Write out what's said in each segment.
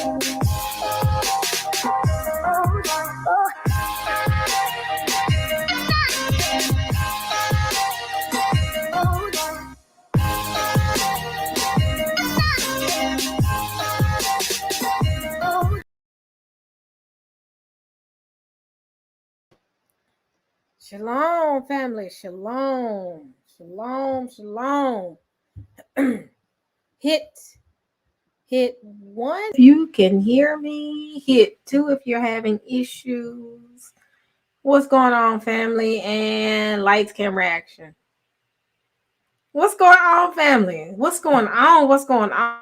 Shalom, family. Shalom. Shalom, shalom. Hit 1 if you can hear me. Hit 2 if you're having issues. What's going on, family? And lights, camera, action. What's going on, family? What's going on? What's going on?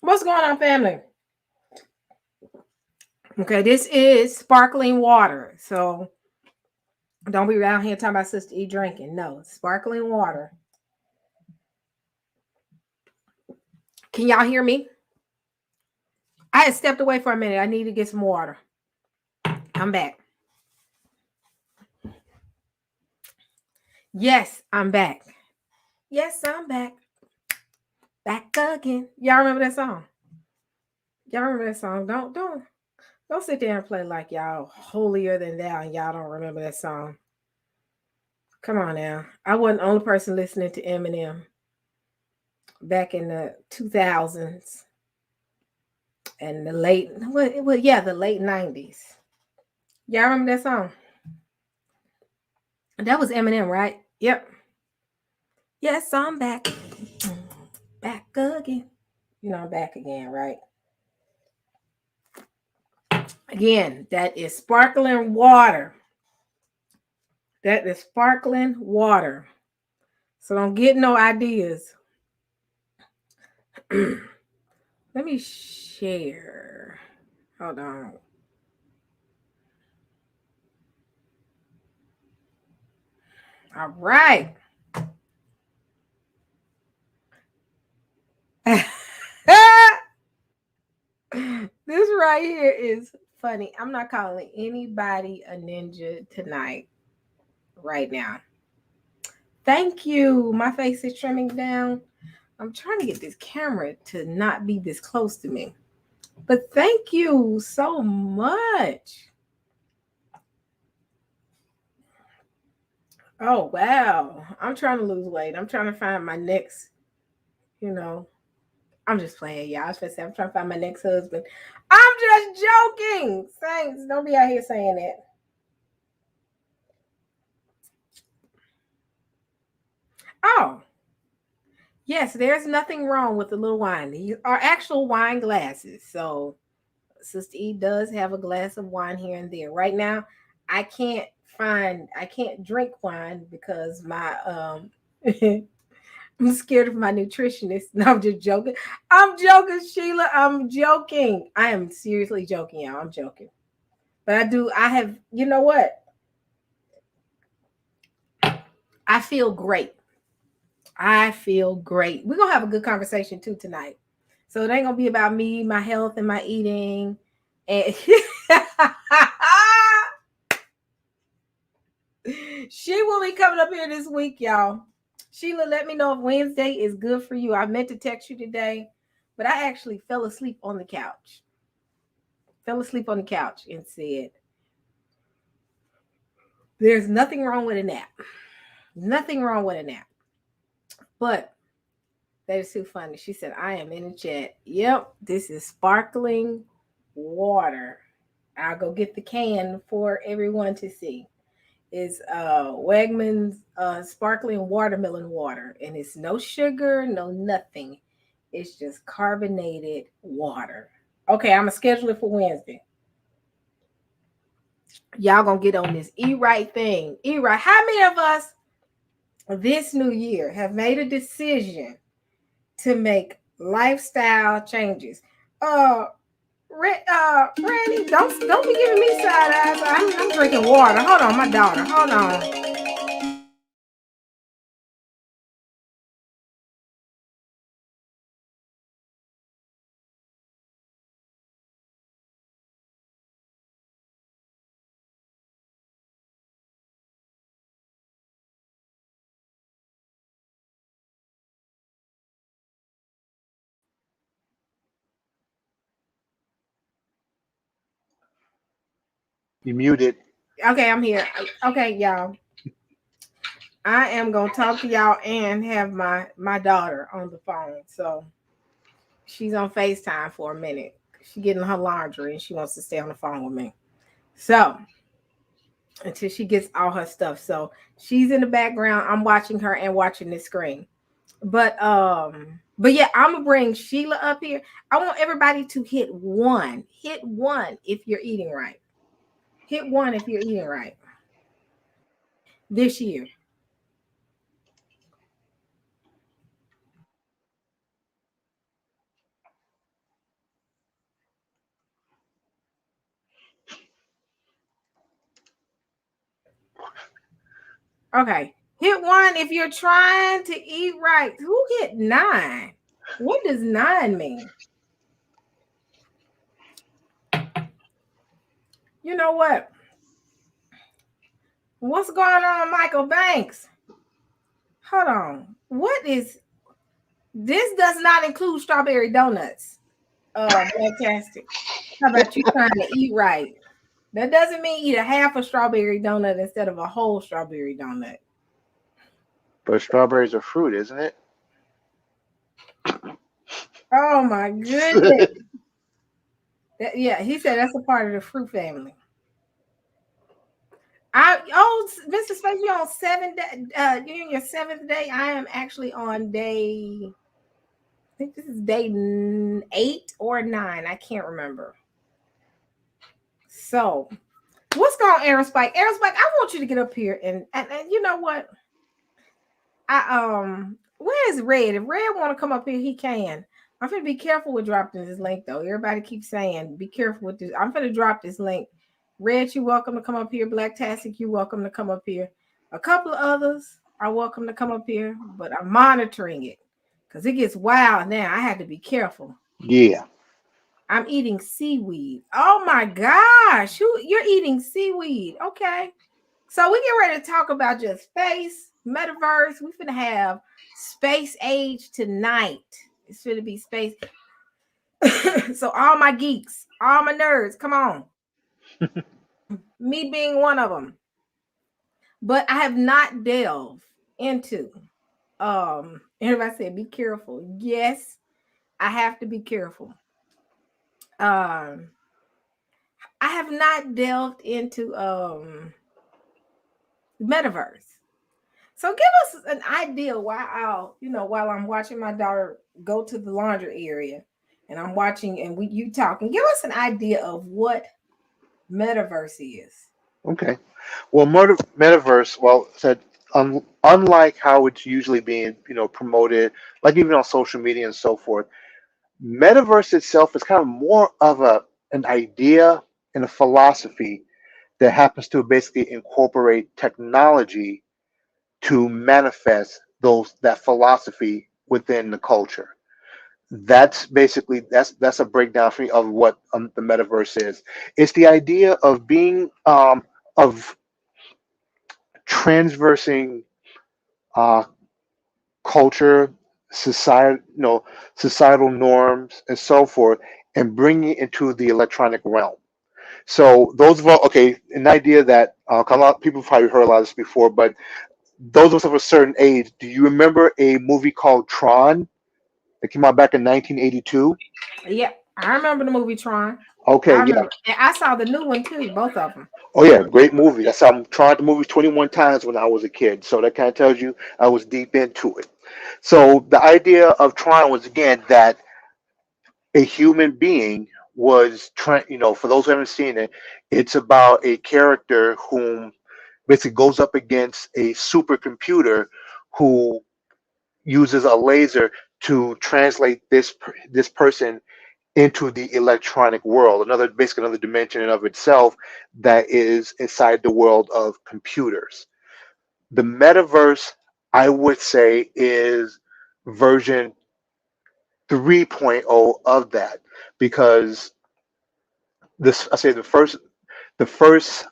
What's going on, family? Okay, this is sparkling water. So don't be around here talking about Sister E drinking. No, sparkling water. Can y'all hear me? I had stepped away for a minute. I need to get some water. I'm back. Yes, I'm back. Yes, I'm back. Back again. Y'all remember that song? Y'all remember that song? Don't sit there and play like y'all holier than thou and y'all don't remember that song. Come on now. I wasn't the only person listening to Eminem back in the 2000s and the late 90s. Y'all remember that song? That was Eminem, right? Yep. Yes, I'm back. Back again. You know, I'm back again, right? Again, that is sparkling water. That is sparkling water. So don't get no ideas. Let me share. Hold on. All right. This right here is funny. I'm not calling anybody a ninja tonight, right now. Thank you. My face is trimming down. I'm trying to get this camera to not be this close to me. But thank you so much. Oh, wow. I'm trying to lose weight. I'm trying to find my next, I'm just playing, y'all. I was gonna say I'm trying to find my next husband. I'm just joking. Thanks. Don't be out here saying that. Oh, yes, there's nothing wrong with the little wine. These are actual wine glasses. So Sister E does have a glass of wine here and there. Right now, I can't drink wine because my I'm scared of my nutritionist. No, I'm just joking. I'm joking, Sheila. I'm joking. I am seriously joking, y'all. I'm joking. But I have, you know what? I feel great. I feel great. We're going to have a good conversation too tonight. So it ain't going to be about me, my health, and my eating. And she will be coming up here this week, y'all. Sheila, let me know if Wednesday is good for you. I meant to text you today, but I actually fell asleep on the couch. And said, there's nothing wrong with a nap. Nothing wrong with a nap. But that is too funny. She said, I am in the chat. Yep, this is sparkling water. I'll go get the can for everyone to see. It's Wegmans sparkling watermelon water. And it's no sugar, no nothing. It's just carbonated water. Okay, I'm going to schedule it for Wednesday. Y'all gonna get on this eat right thing. Eat right. How many of us this new year have made a decision to make lifestyle changes? Uh, Randy, don't be giving me side eyes. I'm drinking water. Hold on, my daughter. Hold on. You muted. Okay, I'm here. Okay, y'all. I am gonna talk to y'all and have my daughter on the phone. So she's on FaceTime for a minute. She getting her laundry and she wants to stay on the phone with me. So until she gets all her stuff. So she's in the background. I'm watching her and watching this screen. But yeah, I'm gonna bring Sheila up here. I want everybody to hit one. Hit one if you're eating right. Hit one if you're eating right this year. Okay. Hit one if you're trying to eat right. Who hit nine? What does nine mean? You know what? What's going on, Michael Banks? Hold on. What is this? Does not include strawberry donuts. Fantastic. How about you trying to eat right? That doesn't mean eat a half a strawberry donut instead of a whole strawberry donut. But strawberries are fruit, isn't it? Oh my goodness. Yeah, he said that's a part of the fruit family. Mr. Space, you're on you're in your seventh day. I am actually on day. I think this is day 8 or 9. I can't remember. So, what's going on, Aerospike? Aerospike, I want you to get up here and you know what? Where is Red? If Red want to come up here, he can. I'm gonna be careful with dropping this link though. Everybody keeps saying be careful with this. I'm gonna drop this link. Red, you welcome to come up here. Black Tastic, you welcome to come up here. A couple of others are welcome to come up here, but I'm monitoring it because it gets wild now. I had to be careful. Yeah. I'm eating seaweed. Oh my gosh, you're eating seaweed. Okay. So we get ready to talk about just space, metaverse. We finna have space age tonight. It's gonna be space. So all my geeks, all my nerds, come on. Me being one of them. But I have not delved into everybody said be careful. Yes, I have to be careful. Um I have not delved into metaverse. So give us an idea while I'm watching my daughter go to the laundry area and I'm watching and you talking, give us an idea of what metaverse is. Okay. Well, metaverse. Well, said unlike how it's usually being, promoted, like even on social media and so forth. Metaverse itself is kind of more of an idea and a philosophy that happens to basically incorporate technology to manifest that philosophy within the culture. That's a breakdown for me of what the metaverse is. It's the idea of being of transversing uh, culture, society, societal norms, and so forth, and bringing it into the electronic realm. So those of us, okay, an idea that a lot of people have probably heard a lot of this before, but those of us of a certain age, do you remember a movie called Tron that came out back in 1982? Yeah, I remember the movie Tron. I Okay, yeah. remember. And I saw the new one too, both of them. Oh yeah, great movie. That's how I'm trying the movie 21 times when I was a kid. So that kind of tells you I was deep into it. So the idea of Tron was again that a human being was trying, for those who haven't seen it, it's about a character whom basically goes up against a supercomputer who uses a laser to translate this person into the electronic world, basically another dimension in of itself that is inside the world of computers. The metaverse, I would say, is version 3.0 of that, because this I say the first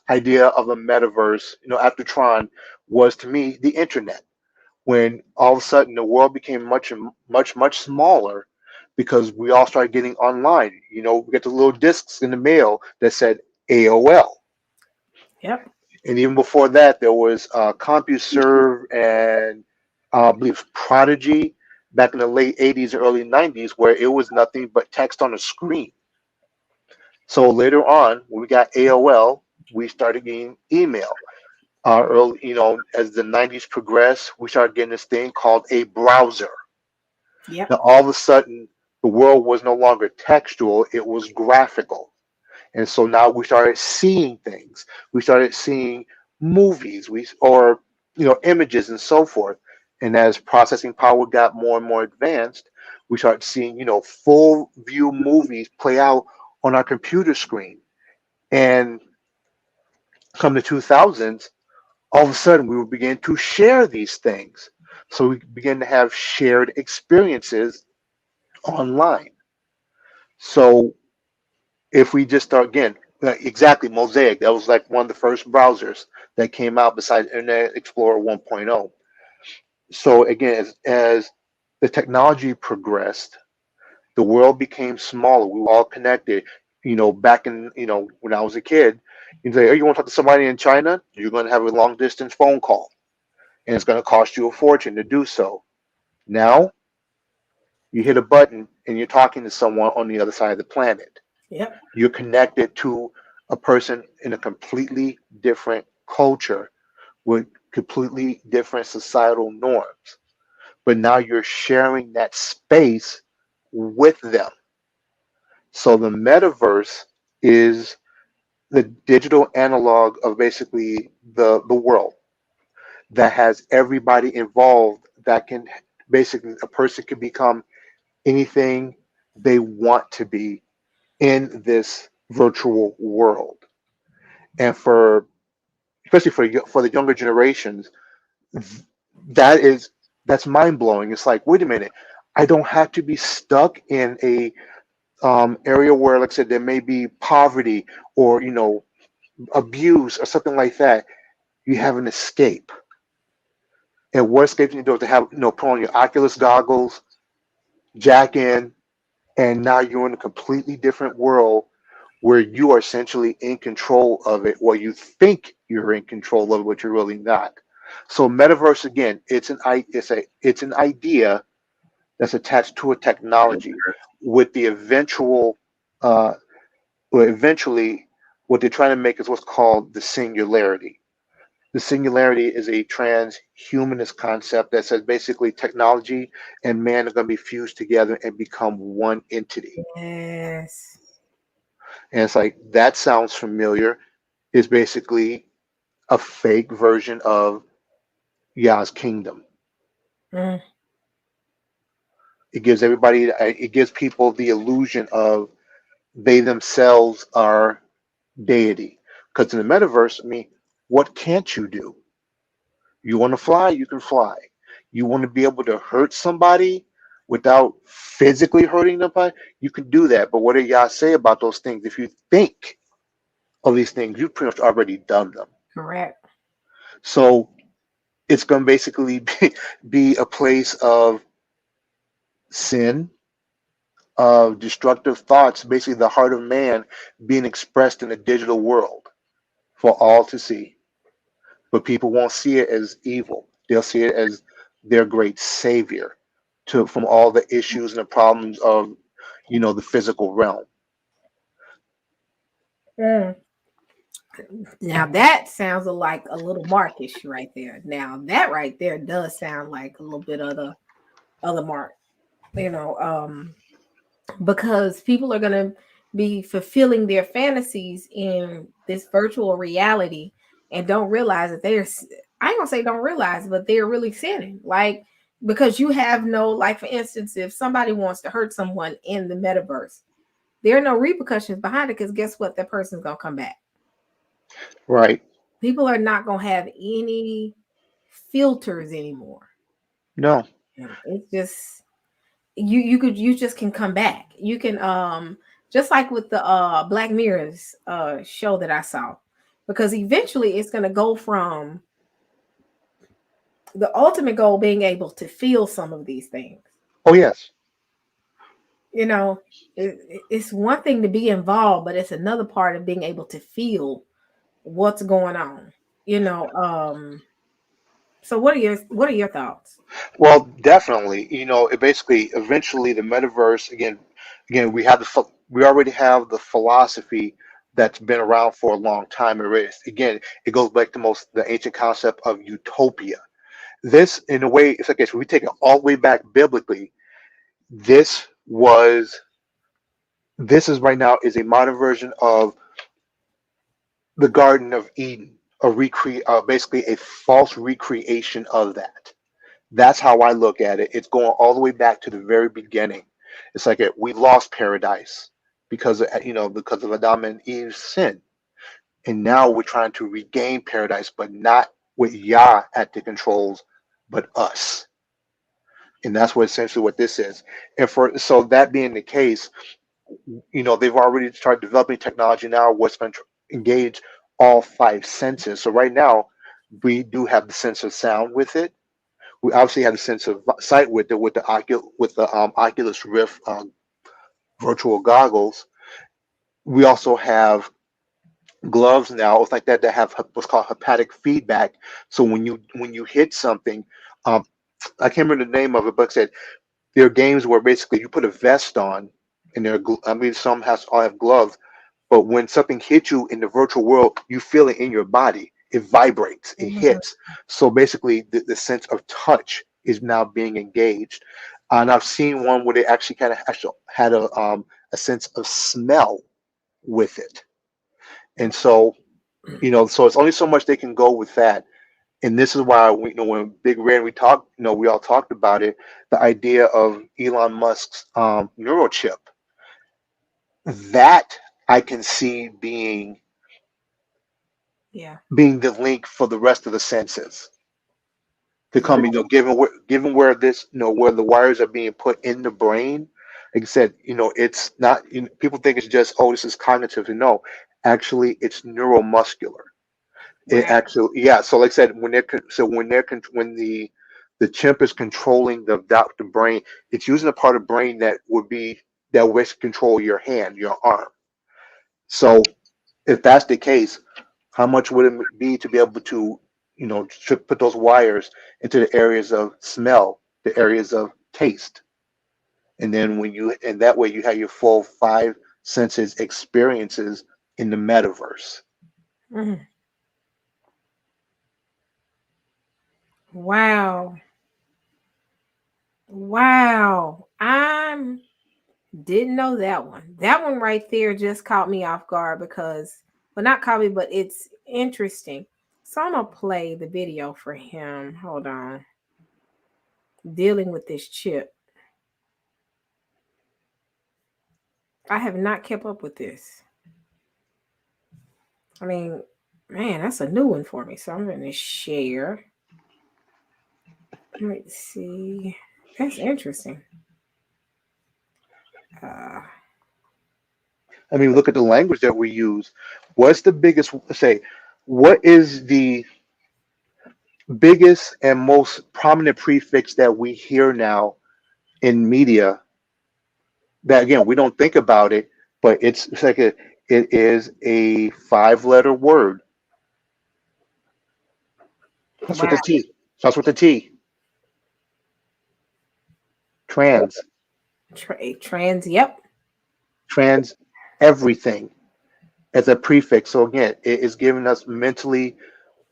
idea of a metaverse, after Tron, was to me the internet. When all of a sudden the world became much smaller because we all started getting online. We get the little discs in the mail that said AOL. Yep. And even before that, there was CompuServe and I believe Prodigy back in the late 80s and early 90s, where it was nothing but text on a screen. So later on, when we got AOL, we started getting email. Early, as the 90s progressed, we started getting this thing called a browser. Yep. Now, all of a sudden, the world was no longer textual, it was graphical. And so now we started seeing things. We started seeing movies, or images and so forth. And as processing power got more and more advanced, we started seeing, full view movies play out on our computer screen. And come the 2000s, all of a sudden we were beginning to share these things. So we began to have shared experiences online. So if we just start again, exactly, Mosaic, that was like one of the first browsers that came out besides Internet Explorer 1.0. So again, as the technology progressed, the world became smaller. We were all connected. Back in, when I was a kid, you say, oh, you want to talk to somebody in China? You're going to have a long distance phone call, and it's going to cost you a fortune to do so. Now, you hit a button and you're talking to someone on the other side of the planet. Yep. You're connected to a person in a completely different culture with completely different societal norms. But now you're sharing that space with them. So the metaverse is the digital analog of basically the world that has everybody involved, that can basically, a person can become anything they want to be in this virtual world. And especially for the younger generations, that is that's mind blowing. It's like, wait a minute, I don't have to be stuck in a area where, like I said, there may be poverty or abuse or something like that. You have an escape, and what escape you do is to have put on your Oculus goggles, jack in, and now you're in a completely different world where you are essentially in control of it, or you think you're in control of it, but you're really not. So metaverse, again, it's an idea that's attached to a technology with the uh, eventually what they're trying to make is what's called the singularity. The singularity is a transhumanist concept that says basically technology and man are going to be fused together and become one entity. Yes. And it's like, that sounds familiar. Is basically a fake version of Yah's kingdom. Mm. It gives people the illusion of they themselves are deity. Because in the metaverse, I mean, what can't you do? You want to fly, you can fly. You want to be able to hurt somebody without physically hurting them, you can do that. But what did Yah say about those things? If you think of these things, you've pretty much already done them. Correct. So it's going to basically be a place of sin, of destructive thoughts, basically the heart of man being expressed in a digital world for all to see. But people won't see it as evil. They'll see it as their great savior from all the issues and the problems of, the physical realm. Mm. Now that sounds like a little markish right there. Now that right there does sound like a little bit of the other mark, you know, because people are gonna be fulfilling their fantasies in this virtual reality and don't realize that I ain't gonna say don't realize, but they're really sinning. Like, because you have no, like, for instance, if somebody wants to hurt someone in the metaverse, there are no repercussions behind it, because guess what? That person's gonna come back. Right. People are not gonna have any filters anymore. No. It's just you just can come back. You can just like with the Black Mirror's show that I saw, because eventually it's going to go from the ultimate goal being able to feel some of these things. Oh yes. You know, it's one thing to be involved, but it's another part of being able to feel what's going on. You know, so what are your thoughts? Well, definitely. It basically eventually the metaverse again we already have the philosophy that's been around for a long time already. Again, it goes back to the ancient concept of utopia. This, in a way, it's like if we take it all the way back biblically, this was this is right now is a modern version of the Garden of Eden, basically a false recreation of that. That's how I look at it. It's going all the way back to the very beginning. It's like we lost paradise because of Adam and Eve's sin, and now we're trying to regain paradise, but not with Yah at the controls, but us. And that's what essentially what this is. And so that being the case, they've already started developing technology now what's going to engage all five senses. So right now, we do have the sense of sound with it. We obviously have the sense of sight with it with the Oculus Rift virtual goggles. We also have gloves now. It's like that have what's called haptic feedback. So when you hit something, um, I can't remember the name of it, but it said there are games where basically you put a vest on, and I mean some all have gloves, but when something hits you in the virtual world, you feel it in your body. It vibrates, it Mhm. hits. So basically, the sense of touch is now being engaged. And I've seen one where they actually kind of actually had a sense of smell with it. And so, so it's only so much they can go with that. And this is why when Big Red we talked, we all talked about it, the idea of Elon Musk's neurochip. That I can see Yeah. being the link for the rest of the senses to come. Right. Given where this, where the wires are being put in the brain. Like I said, it's not. People think it's just, oh, this is cognitive. And no, actually, it's neuromuscular. It Wow. actually, yeah. So, like I said, when the chimp is controlling the brain, it's using a part of brain that would control your hand, your arm. So, if that's the case, how much would it be to be able to, put those wires into the areas of smell, the areas of taste, and then and that way you have your full five senses experiences in the metaverse. Mhm. Wow. Wow. I didn't know that one. That one right there just caught me off guard because, well, not caught me, but it's interesting. So I'm gonna play the video for him. Hold on. Dealing with this chip. I have not kept up with this. I mean, man, that's a new one for me. So I'm gonna share. Let's see. That's interesting. Uh, I mean, look at the language that we use. What's the biggest, say, what is the biggest and most prominent prefix that we hear now in media that, again, we don't think about it, but it is a five-letter word. Starts with wow. the T. Starts with the T. Trans. Trans. Yep. Trans everything as a prefix. So again, it is giving us mentally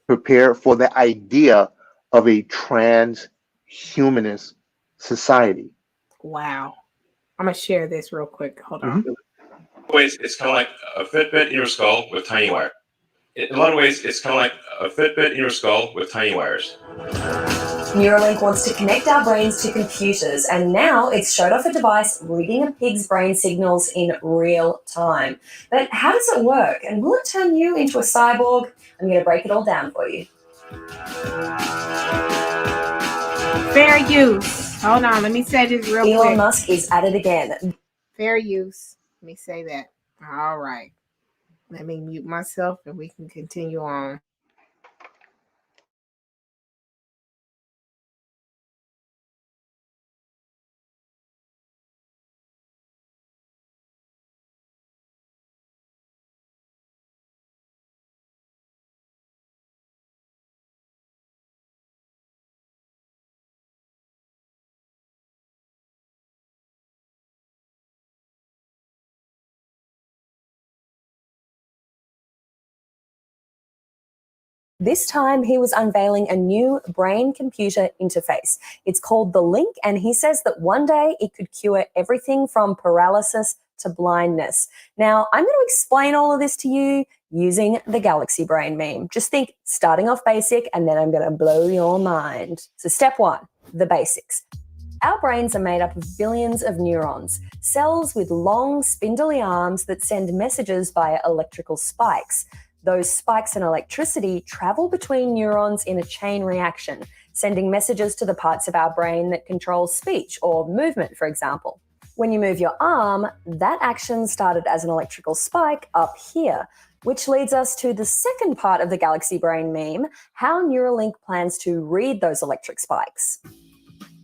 prepared for the idea of a transhumanist society. Wow. I'm gonna share this real quick. Hold on. Mhm. ways, it's kind of like a Fitbit in your skull with tiny wires. In a lot of ways, it's kind of like a Fitbit in your skull with tiny wires. Neuralink wants to connect our brains to computers, and now it's showed off a device reading a pig's brain signals in real time. But how does it work, and will it turn you into a cyborg? I'm going to break it all down for you. Fair use. Hold on, let me say this real quick. Elon Musk is at it again. Fair use. Let me say that. All right. Let me mute myself and we can continue on. This time, he was unveiling a new brain-computer interface. It's called the Link, and he says that one day it could cure everything from paralysis to blindness. Now, I'm going to explain all of this to you using the galaxy brain meme. Just think, starting off basic, and then I'm going to blow your mind. So step one, the basics. Our brains are made up of billions of neurons, cells with long, spindly arms that send messages via electrical spikes. Those spikes in electricity travel between neurons in a chain reaction, sending messages to the parts of our brain that control speech or movement, for example. When you move your arm, that action started as an electrical spike up here, which leads us to the second part of the galaxy brain meme, how Neuralink plans to read those electric spikes.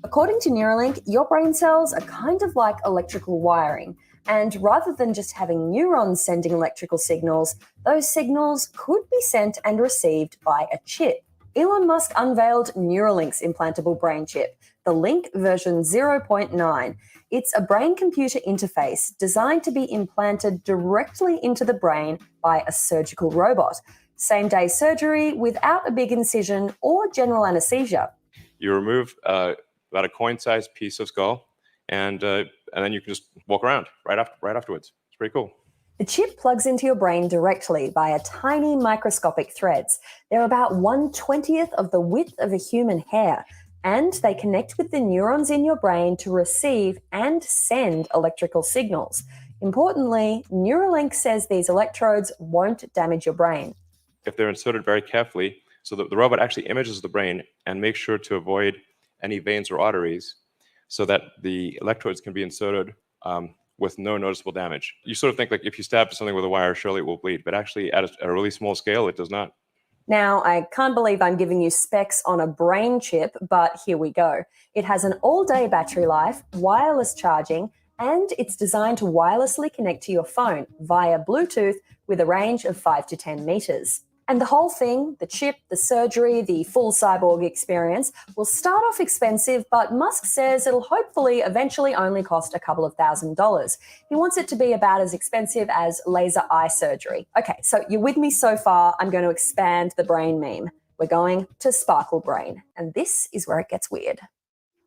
According to Neuralink, your brain cells are kind of like electrical wiring. And rather than just having neurons sending electrical signals, those signals could be sent and received by a chip. Elon Musk unveiled Neuralink's implantable brain chip, the Link version 0.9. It's a brain-computer interface designed to be implanted directly into the brain by a surgical robot. Same-day surgery without a big incision or general anesthesia. You remove about a coin-sized piece of skull, and then you can just walk around right afterwards. It's pretty cool. The chip plugs into your brain directly via tiny microscopic threads. They're about 1/20th of the width of a human hair, and they connect with the neurons in your brain to receive and send electrical signals. Importantly, Neuralink says these electrodes won't damage your brain. If they're inserted very carefully, so that the robot actually images the brain and makes sure to avoid any veins or arteries, so that the electrodes can be inserted with no noticeable damage. You sort of think like if you stab something with a wire, surely it will bleed, but actually at a really small scale, it does not. Now, I can't believe I'm giving you specs on a brain chip, but here we go. It has an all-day battery life, wireless charging, and it's designed to wirelessly connect to your phone via Bluetooth with a range of 5 to 10 meters. And the whole thing, the chip, the surgery, the full cyborg experience, will start off expensive, but Musk says it'll hopefully eventually only cost a couple of $1,000s. He wants it to be about as expensive as laser eye surgery. Okay, so you're with me so far. I'm going to expand the brain meme. We're going to Sparkle Brain, and this is where it gets weird.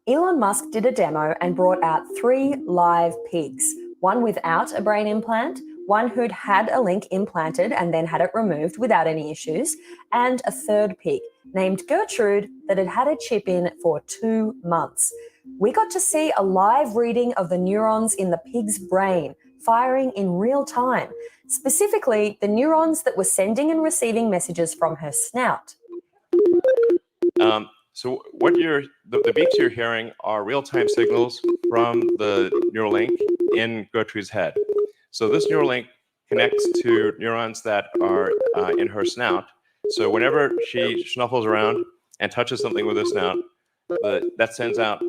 Elon Musk did a demo and brought out 3 live pigs, one without a brain implant, one who'd had a link implanted and then had it removed without any issues, and a third pig named Gertrude that had had a chip in for 2 months. We got to see a live reading of the neurons in the pig's brain, firing in real time, specifically the neurons that were sending and receiving messages from her snout. So what the beeps you're hearing are real-time signals from the Neuralink in Gertrude's head. So this Neuralink connects to neurons that are in her snout. So whenever she snuffles around and touches something with her snout, that sends out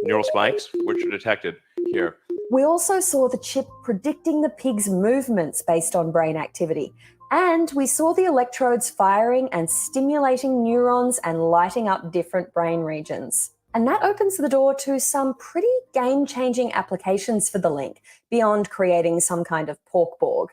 neural spikes, which are detected here. We also saw the chip predicting the pig's movements based on brain activity. And we saw the electrodes firing and stimulating neurons and lighting up different brain regions. And that opens the door to some pretty game-changing applications for the Link, beyond creating some kind of pork borg.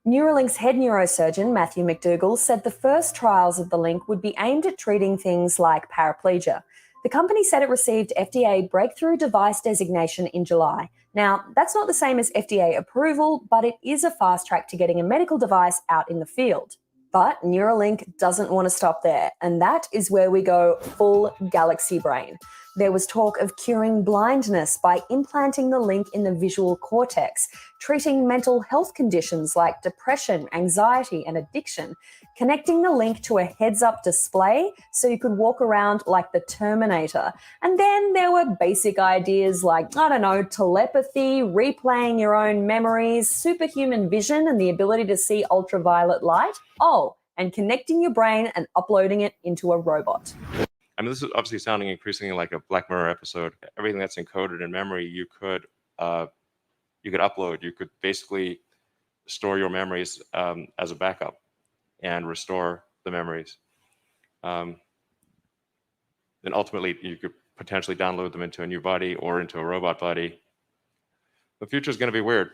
Neuralink's head neurosurgeon, Matthew McDougall, said the first trials of the Link would be aimed at treating things like paraplegia. The company said it received FDA breakthrough device designation in July. Now, that's not the same as FDA approval, but it is a fast track to getting a medical device out in the field. But Neuralink doesn't want to stop there, and that is where we go full galaxy brain. There was talk of curing blindness by implanting the link in the visual cortex, treating mental health conditions like depression, anxiety, and addiction, connecting the link to a heads-up display so you could walk around like the Terminator. And then there were basic ideas like, I don't know, telepathy, replaying your own memories, superhuman vision, and the ability to see ultraviolet light. Oh, and connecting your brain and uploading it into a robot. I mean, this is obviously sounding increasingly like a Black Mirror episode. Everything that's encoded in memory, you could upload. You could basically store your memories as a backup and restore the memories. And ultimately, you could potentially download them into a new body or into a robot body. The future is going to be weird.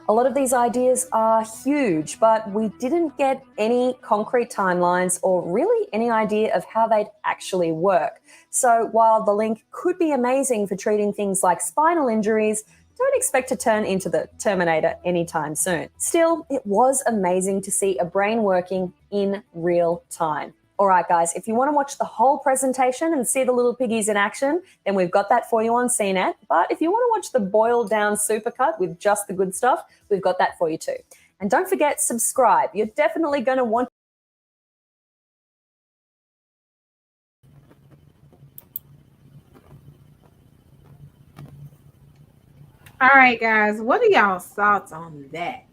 A lot of these ideas are huge, but we didn't get any concrete timelines or really any idea of how they'd actually work. So while the link could be amazing for treating things like spinal injuries, don't expect to turn into the Terminator anytime soon. Still, it was amazing to see a brain working in real time. All right, guys, if you want to watch the whole presentation and see the little piggies in action, then we've got that for you on CNET. But if you want to watch the boiled down supercut with just the good stuff, we've got that for you too. And don't forget, subscribe. You're definitely going to want. All right, guys, what are y'all's thoughts on that?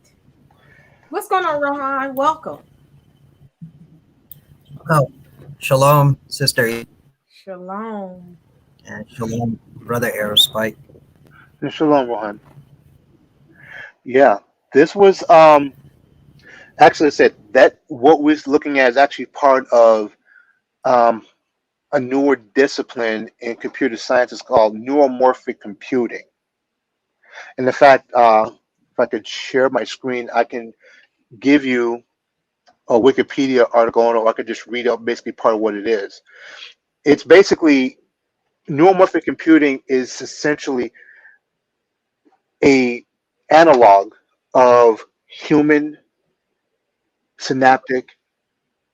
What's going on, Rohan? Welcome. Oh, shalom, sister. Shalom. And shalom, brother Aerospike. Shalom, Rohan. Yeah, this was actually I said that what we're looking at is actually part of a newer discipline in computer science. It's called neuromorphic computing. And in fact, if I could share my screen, I can give you a Wikipedia article on it, or I could just read out basically part of what it is. It's basically neuromorphic computing is essentially a analog of human synaptic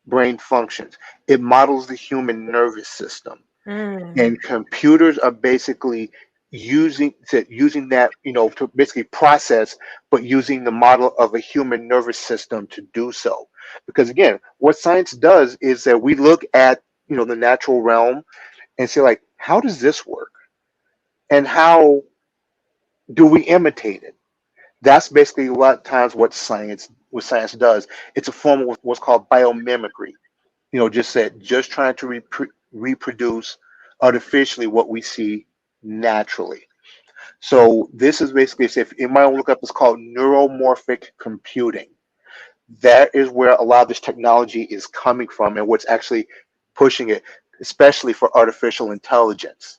brain functions. It models the human nervous system, and computers are basically using that, to basically process, but using the model of a human nervous system to do so. Because again, what science does is that we look at the natural realm and say, like, how does this work, and how do we imitate it? That's basically a lot of times what science does. It's a form of what's called biomimicry. Just trying to reproduce artificially what we see naturally. So this is basically, if you might look up, it's called neuromorphic computing. That is where a lot of this technology is coming from, and what's actually pushing it, especially for artificial intelligence.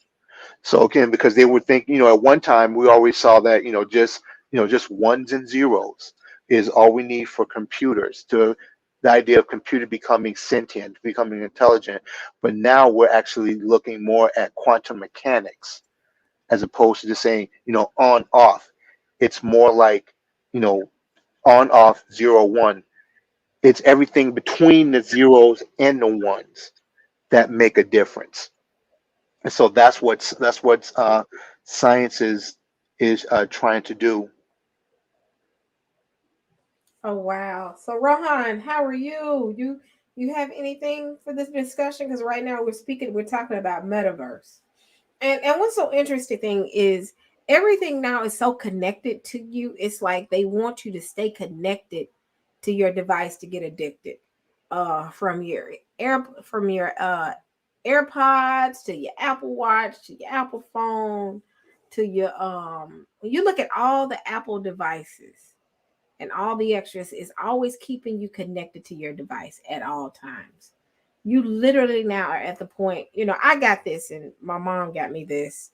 So again, because they would think, at one time we always saw that, just ones and zeros is all we need for computers, to the idea of computer becoming sentient, becoming intelligent. But now we're actually looking more at quantum mechanics, as opposed to just saying, on, off. It's more like, on, off, 0, 1. It's everything between the zeros and the ones that make a difference. And so that's what science is trying to do. Oh wow. So Rohan, how are you? You have anything for this discussion? Because right now we're talking about metaverse. And what's so interesting is everything now is so connected to you. It's like they want you to stay connected to your device to get addicted. From your AirPods to your Apple Watch to your Apple phone to your when you look at all the Apple devices and all the extras, is always keeping you connected to your device at all times. You literally now are at the point, I got this and my mom got me this.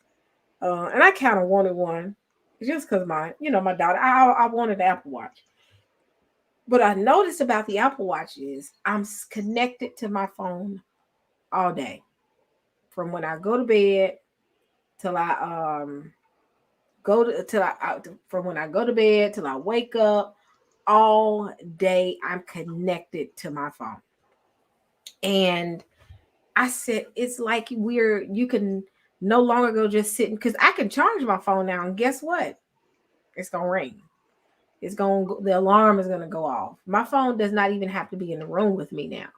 And I kind of wanted one just because my daughter, I wanted the Apple Watch. But I noticed about the Apple Watch is I'm connected to my phone all day. from when I go to bed till I from when I go to bed till I wake up, all day I'm connected to my phone. And I said, it's like you can no longer go just sitting, because I can charge my phone now, and guess what? It's gonna ring. The alarm is gonna go off. My phone does not even have to be in the room with me now.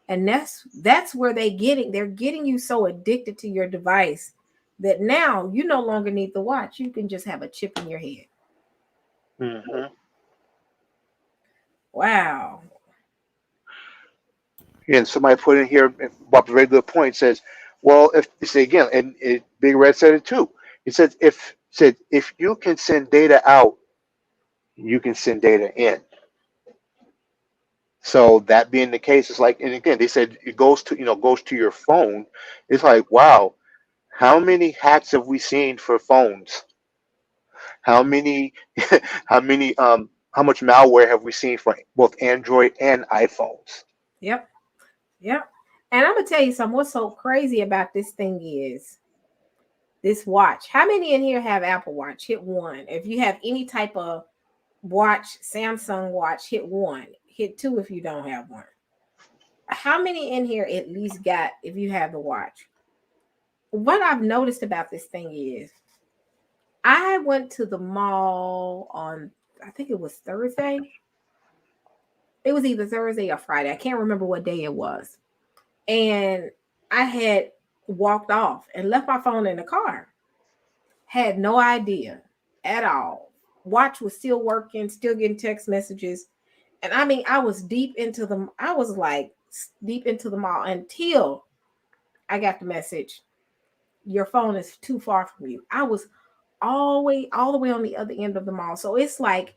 And that's where they're getting you so addicted to your device that now you no longer need the watch. You can just have a chip in your head. Mm-hmm. Wow. And somebody put in here, Bob, a very good point, says, well, if you say again, and Big Red said it too. He said, if you can send data out, you can send data in. So that being the case, it's like, and again, they said it goes to your phone. It's like, wow, how many hacks have we seen for phones? How many, how much malware have we seen for both Android and iPhones? Yep. Yep. And I'm gonna tell you something. What's so crazy about this thing is this watch. How many in here have Apple Watch? Hit 1. If you have any type of watch, Samsung watch, hit 1. Hit 2 if you don't have one. How many in here at least got, if you have the watch? What I've noticed about this thing is I went to the mall on, I think it was Thursday. It was either Thursday or Friday. I can't remember what day it was. And I had walked off and left my phone in the car. Had no idea at all. Watch was still working, still getting text messages. And I mean, I was deep into the mall until I got the message, your phone is too far from you. I was all the way on the other end of the mall. So it's like,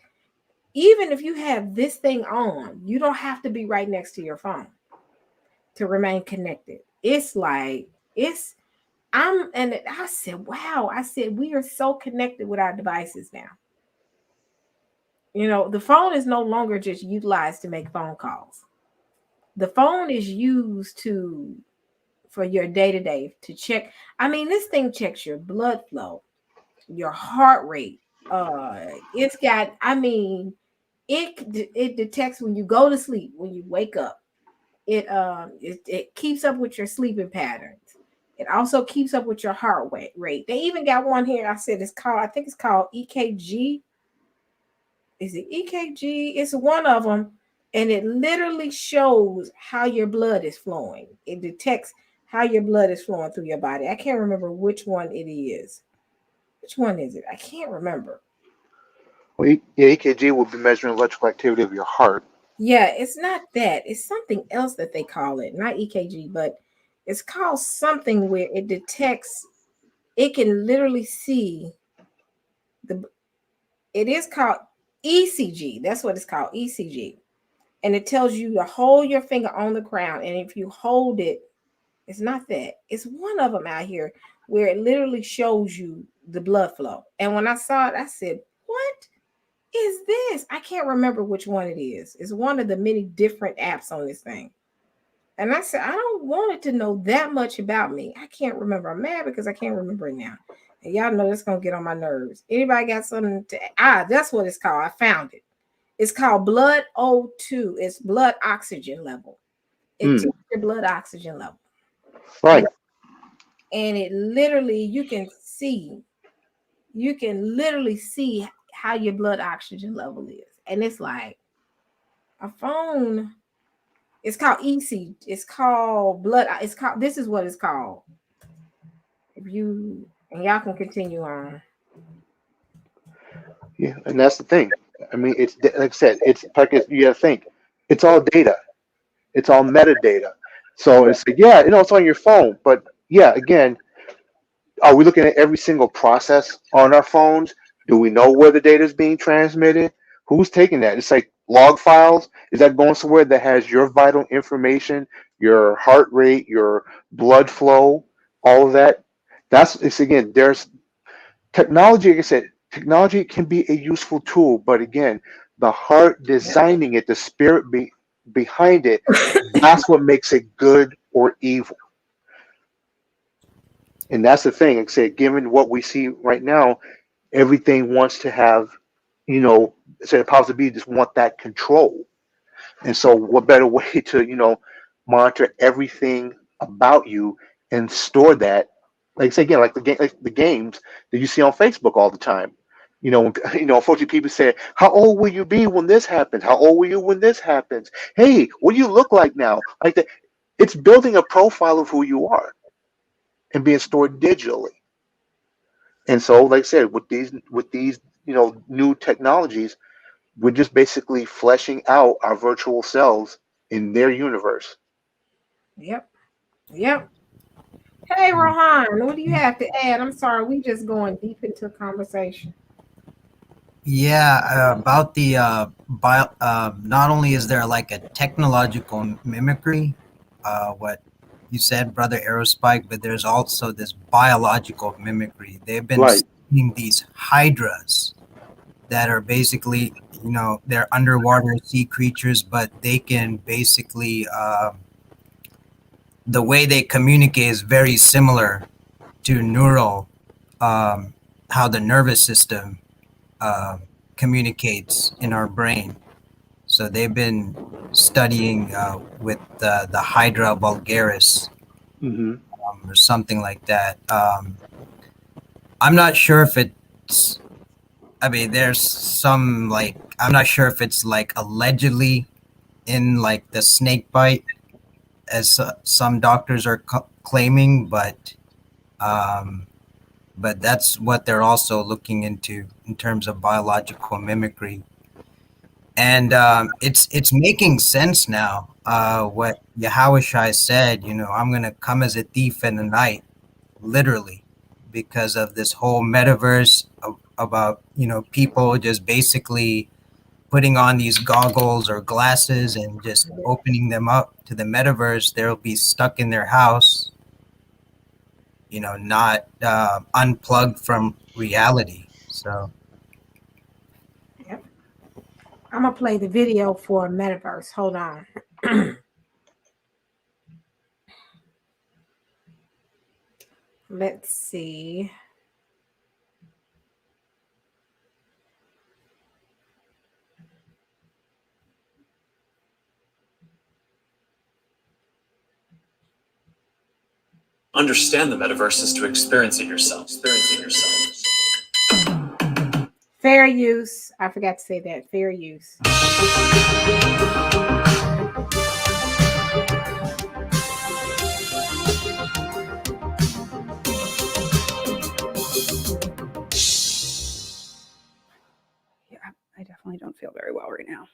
even if you have this thing on, you don't have to be right next to your phone to remain connected. It's like, and I said, wow, I said, we are so connected with our devices now. You know, the phone is no longer just utilized to make phone calls. The phone is used for your day-to-day to check. I mean, this thing checks your blood flow, your heart rate. It's got, I mean, it detects when you go to sleep, when you wake up. It keeps up with your sleeping patterns. It also keeps up with your heart rate. They even got one here. I think it's called EKG. Is it EKG? It's one of them. And it literally shows how your blood is flowing. It detects how your blood is flowing through your body. I can't remember which one it is. Which one is it? I can't remember. Well, EKG will be measuring electrical activity of your heart. Yeah, it's not that. It's something else that they call it. Not EKG, but it's called something where it detects, it can literally see it is called ECG. That's what it's called, ECG. And it tells you to hold your finger on the ground. And if you hold it, it's not that. It's one of them out here where it literally shows you the blood flow. And when I saw it, I said, what is this? I can't remember which one it is. It's one of the many different apps on this thing. And I said, I don't want it to know that much about me. I can't remember. I'm mad because I can't remember it now. And y'all know that's going to get on my nerves. Anybody got something to, that's what it's called. I found it. It's called blood O2. It's blood oxygen level. It checks your blood oxygen level. Right. And it literally, you can literally see how your blood oxygen level is. And it's like a phone. It's called EC. It's called blood. This is what it's called. And y'all can continue on. Yeah, and that's the thing. I mean, it's like I said, it's like you got to think. It's all data. It's all metadata. So it's like, yeah, it's on your phone, but yeah, again, are we looking at every single process on our phones? Do we know where the data is being transmitted? Who's taking that? It's like log files. Is that going somewhere that has your vital information, your heart rate, your blood flow, all of that? It's again, there's technology, like I said, technology can be a useful tool, but again, the heart designing it, the spirit behind it, that's what makes it good or evil. And that's the thing. Like I said, given what we see right now, everything wants to have, say the powers that be just want that control. And so, what better way to, monitor everything about you and store that? Like I say again, like the games that you see on Facebook all the time. Unfortunately, people say, "How old will you be when this happens? How old will you when this happens? Hey, what do you look like now?" Like that. It's building a profile of who you are and being stored digitally. And so, like I said, with these new technologies, we're just basically fleshing out our virtual selves in their universe. Yep. Yep. Hey, Rohan, what do you have to add? I'm sorry, we just going deep into a conversation. Yeah, about the not only is there like a technological mimicry, what you said, Brother Aerospike, but there's also this biological mimicry. They've been Right. seeing these hydras that are basically, they're underwater sea creatures, but they can basically, the way they communicate is very similar to how the nervous system communicates in our brain. So they've been studying with the Hydra vulgaris Mm-hmm. or something like that. I'm not sure if it's. I mean, there's some I'm not sure if it's like allegedly in like the snake bite, as some doctors are claiming, but that's what they're also looking into in terms of biological mimicry. And it's making sense now. What Yahushua said, I'm gonna come as a thief in the night, literally, because of this whole metaverse about people just basically putting on these goggles or glasses and just opening them up to the metaverse. They'll be stuck in their house, not unplugged from reality. So. Yep. I'm gonna play the video for Metaverse. Hold on. Let's see. Understand the metaverse is to experience it yourself. Fair use. I forgot to say that. Fair use. Yeah, I definitely don't feel very well right now.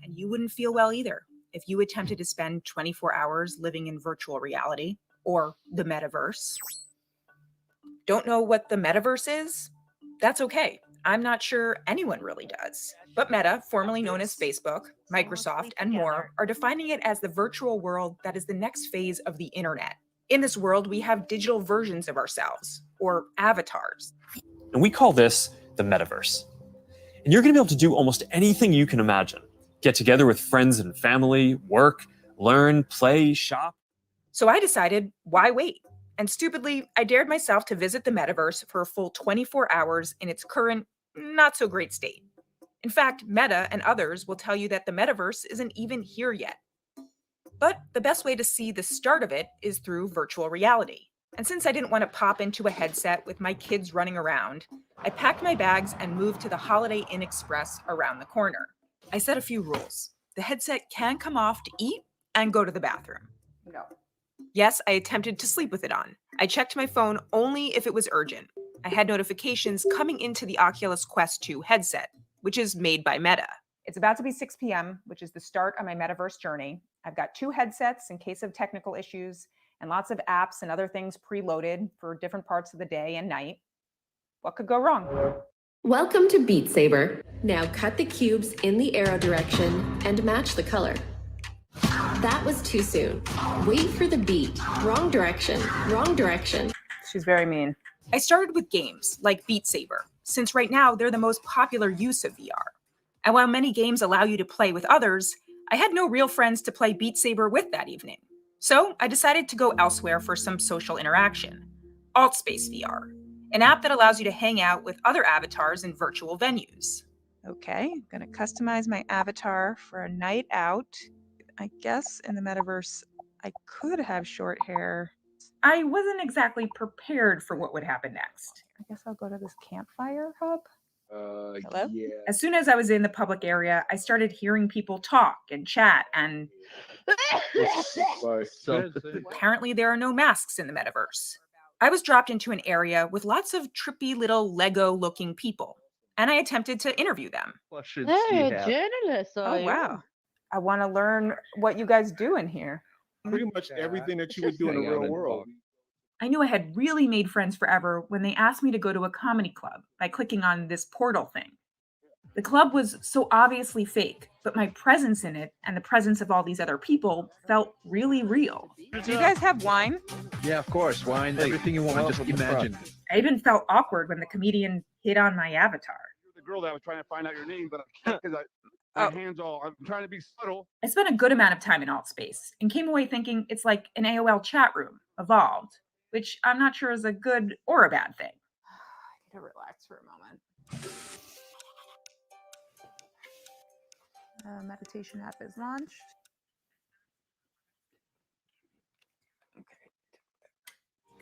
And you wouldn't feel well either if you attempted to spend 24 hours living in virtual reality or the metaverse. Don't know what the metaverse is? That's okay. I'm not sure anyone really does. But Meta, formerly known as Facebook, Microsoft, and more, are defining it as the virtual world that is the next phase of the internet. In this world, we have digital versions of ourselves, or avatars. And we call this the metaverse. And you're going to be able to do almost anything you can imagine. Get together with friends and family, work, learn, play, shop. So I decided, why wait? And stupidly, I dared myself to visit the metaverse for a full 24 hours in its current, not so great state. In fact, Meta and others will tell you that the metaverse isn't even here yet. But the best way to see the start of it is through virtual reality. And since I didn't want to pop into a headset with my kids running around, I packed my bags and moved to the Holiday Inn Express around the corner. I set a few rules. The headset can come off to eat and go to the bathroom. No. Yes, I attempted to sleep with it on. I checked my phone only if it was urgent. I had notifications coming into the Oculus Quest 2 headset, which is made by Meta. It's about to be 6 p.m., which is the start of my metaverse journey. I've got 2 headsets in case of technical issues and lots of apps and other things preloaded for different parts of the day and night. What could go wrong? Welcome to Beat Saber. Now cut the cubes in the arrow direction and match the color. That was too soon. Wait for the beat. Wrong direction. Wrong direction. She's very mean. I started with games like Beat Saber, since right now they're the most popular use of VR. And while many games allow you to play with others, I had no real friends to play Beat Saber with that evening. So I decided to go elsewhere for some social interaction. AltSpace VR, an app that allows you to hang out with other avatars in virtual venues. Okay, I'm going to customize my avatar for a night out. I guess in the metaverse, I could have short hair. I wasn't exactly prepared for what would happen next. I guess I'll go to this campfire hub. Hello? Yeah. As soon as I was in the public area, I started hearing people talk and chat, and apparently there are no masks in the metaverse. I was dropped into an area with lots of trippy little Lego-looking people, and I attempted to interview them. They're a journalist, Oh, wow. I want to learn what you guys do in here. Pretty much everything that you would do in the real world. I knew I had really made friends forever when they asked me to go to a comedy club by clicking on this portal thing. The club was so obviously fake, but my presence in it and the presence of all these other people felt really real. Do you guys have wine? Yeah, of course. Wine, everything you want. Just imagine. I even felt awkward when the comedian hit on my avatar. The girl that was trying to find out your name, but I can't because my hands all. I'm trying to be subtle. I spent a good amount of time in AltSpace and came away thinking it's like an AOL chat room evolved, which I'm not sure is a good or a bad thing. I need to relax for a moment. Meditation app is launched.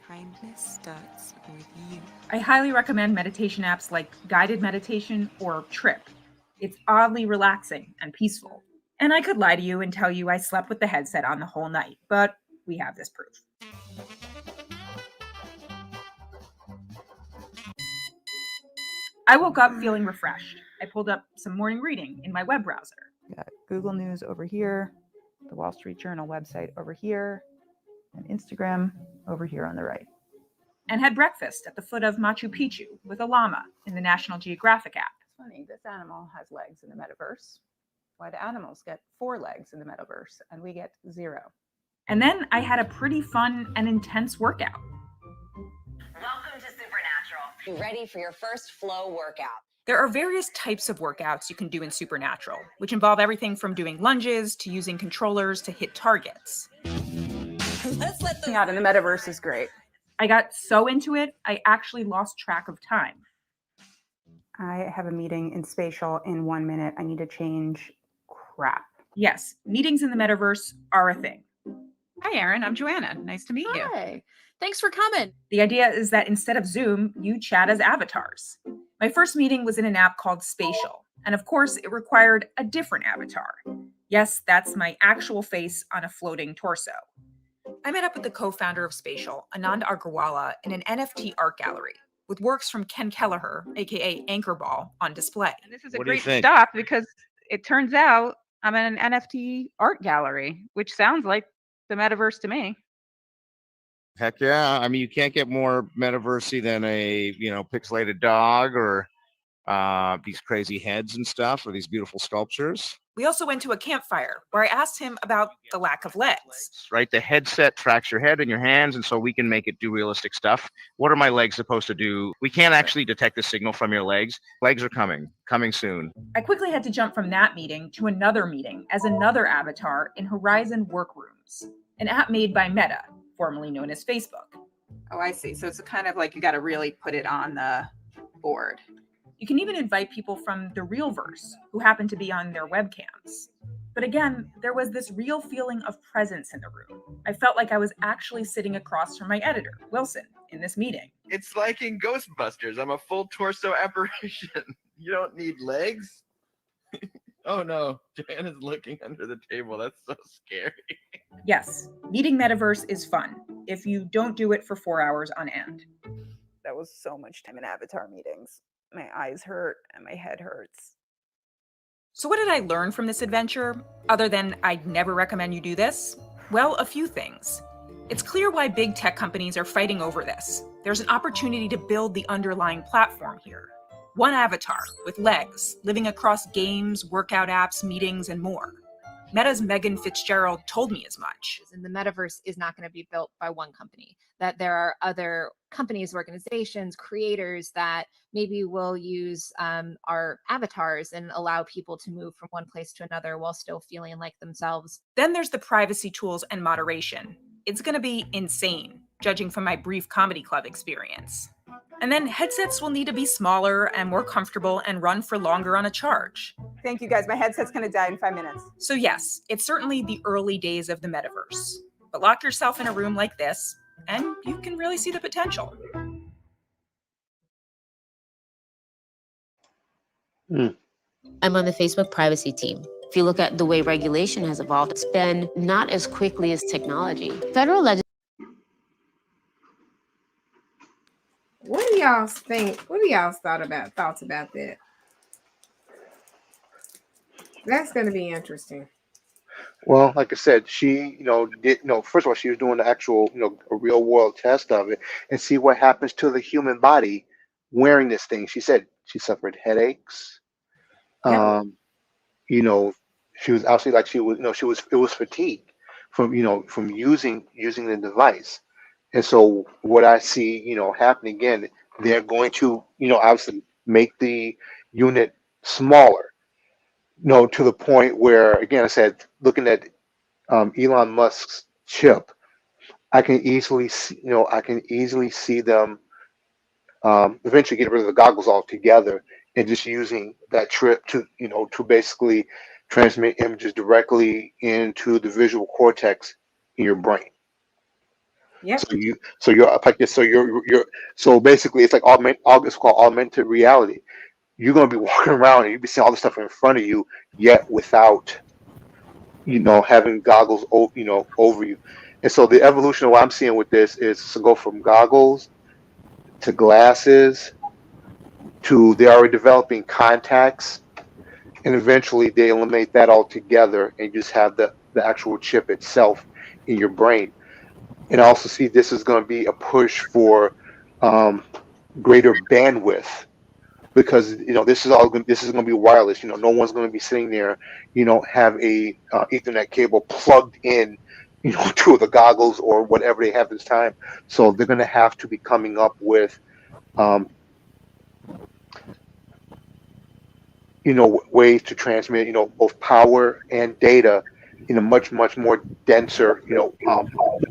Kindness starts with you. I highly recommend meditation apps like Guided Meditation or Trip. It's oddly relaxing and peaceful. And I could lie to you and tell you I slept with the headset on the whole night, but we have this proof. I woke up feeling refreshed. I pulled up some morning reading in my web browser. Got Google News over here, the Wall Street Journal website over here, and Instagram over here on the right. And had breakfast at the foot of Machu Picchu with a llama in the National Geographic app. It's funny, this animal has legs in the metaverse. Why do animals get 4 legs in the metaverse and we get 0? And then I had a pretty fun and intense workout. Welcome to Supernatural. You ready for your first flow workout? There are various types of workouts you can do in Supernatural, which involve everything from doing lunges to using controllers to hit targets. Let's let them out in the metaverse is great. I got so into it, I actually lost track of time. I have a meeting in Spatial in 1 minute. I need to change crap. Yes, meetings in the metaverse are a thing. Hi, Erin. I'm Joanna. Nice to meet you. Hi. Thanks for coming. The idea is that instead of Zoom, you chat as avatars. My first meeting was in an app called Spatial, and of course, it required a different avatar. Yes, that's my actual face on a floating torso. I met up with the co-founder of Spatial, Anand Agarwala, in an NFT art gallery with works from Ken Kelleher, aka Anchorball, on display. And this is a great stop because it turns out I'm in an NFT art gallery, which sounds like the metaverse to me. Heck yeah. I mean, you can't get more metaversey than a, pixelated dog or these crazy heads and stuff or these beautiful sculptures. We also went to a campfire where I asked him about the lack of legs. Right? The headset tracks your head and your hands, and so we can make it do realistic stuff. What are my legs supposed to do? We can't actually detect the signal from your legs. Legs are coming soon. I quickly had to jump from that meeting to another meeting as another avatar in Horizon Workrooms, an app made by Meta, formerly known as Facebook. Oh, I see. So it's kind of like you got to really put it on the board. You can even invite people from the real verse who happen to be on their webcams. But again, there was this real feeling of presence in the room. I felt like I was actually sitting across from my editor, Wilson, in this meeting. It's like in Ghostbusters. I'm a full torso apparition. You don't need legs. Oh no, Joanna's looking under the table. That's so scary. Yes, meeting Metaverse is fun if you don't do it for 4 hours on end. That was so much time in avatar meetings. My eyes hurt and my head hurts. So what did I learn from this adventure, other than I'd never recommend you do this? Well, a few things. It's clear why big tech companies are fighting over this. There's an opportunity to build the underlying platform here. One avatar with legs, living across games, workout apps, meetings, and more. Meta's Megan Fitzgerald told me as much. And the metaverse is not going to be built by one company, that there are other companies, organizations, creators that maybe will use our avatars and allow people to move from one place to another while still feeling like themselves. Then there's the privacy tools and moderation. It's going to be insane. judging from my brief comedy club experience. And then headsets will need to be smaller and more comfortable and run for longer on a charge. Thank you guys. My headset's going to die in 5 minutes. So yes, it's certainly the early days of the metaverse. But lock yourself in a room like this, and you can really see the potential. I'm on the Facebook privacy team. If you look at the way regulation has evolved, it's been not as quickly as technology. Federal legislation. What do y'all think? What do y'all thoughts about that? That's going to be interesting. Well, like I said, she, first of all, she was doing the actual, a real world test of it and see what happens to the human body wearing this thing. She said she suffered headaches. Yeah. She was actually like it was fatigue from using the device. And so what I see, happening again, they're going to, obviously make the unit smaller, to the point where, again, I said, looking at Elon Musk's chip, I can easily see them eventually get rid of the goggles altogether and just using that chip to basically transmit images directly into the visual cortex in your brain. Yeah. So basically it's like it's called augmented reality. You're gonna be walking around and you'll be seeing all the stuff in front of you, yet without having goggles over you. And so the evolution of what I'm seeing with this is to go from goggles to glasses to they're already developing contacts, and eventually they eliminate that altogether and just have the actual chip itself in your brain. And I also see this is going to be a push for greater bandwidth, because this is going to be wireless. No one's going to be sitting there, have a Ethernet cable plugged in, to the goggles or whatever they have this time. So they're going to have to be coming up with ways to transmit, both power and data in a much more denser,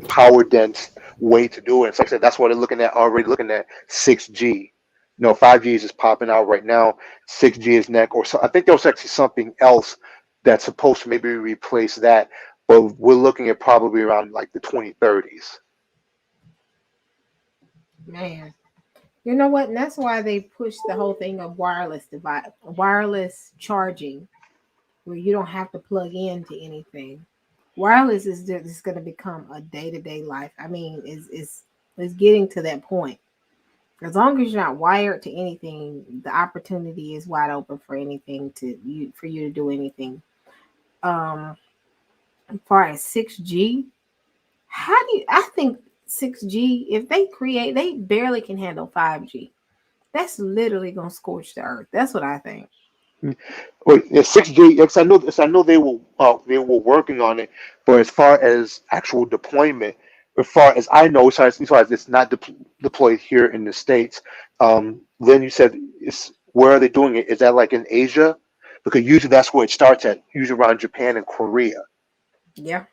power dense way to do it. So like I said, that's what they're already looking at 6G. 5G is just popping out right now. 6G is next, or so I think there was actually something else that's supposed to maybe replace that, but we're looking at probably around like the 2030s. Man, you know what? And that's why they pushed the whole thing of wireless charging, where you don't have to plug into anything. Wireless is going to become a day-to-day life. I mean, it's getting to that point. As long as you're not wired to anything, the opportunity is wide open for anything for you to do anything. As far as 6G, I think 6G, if they barely can handle 5G. That's literally gonna scorch the earth. That's what I think. Wait, 6G. Yes, I know they were working on it, but as far as actual deployment, as far as I know, as far as it's not deployed here in the States. Lynn, you said where are they doing it? Is that like in Asia? Because usually that's where it starts at, usually around Japan and Korea. Yeah.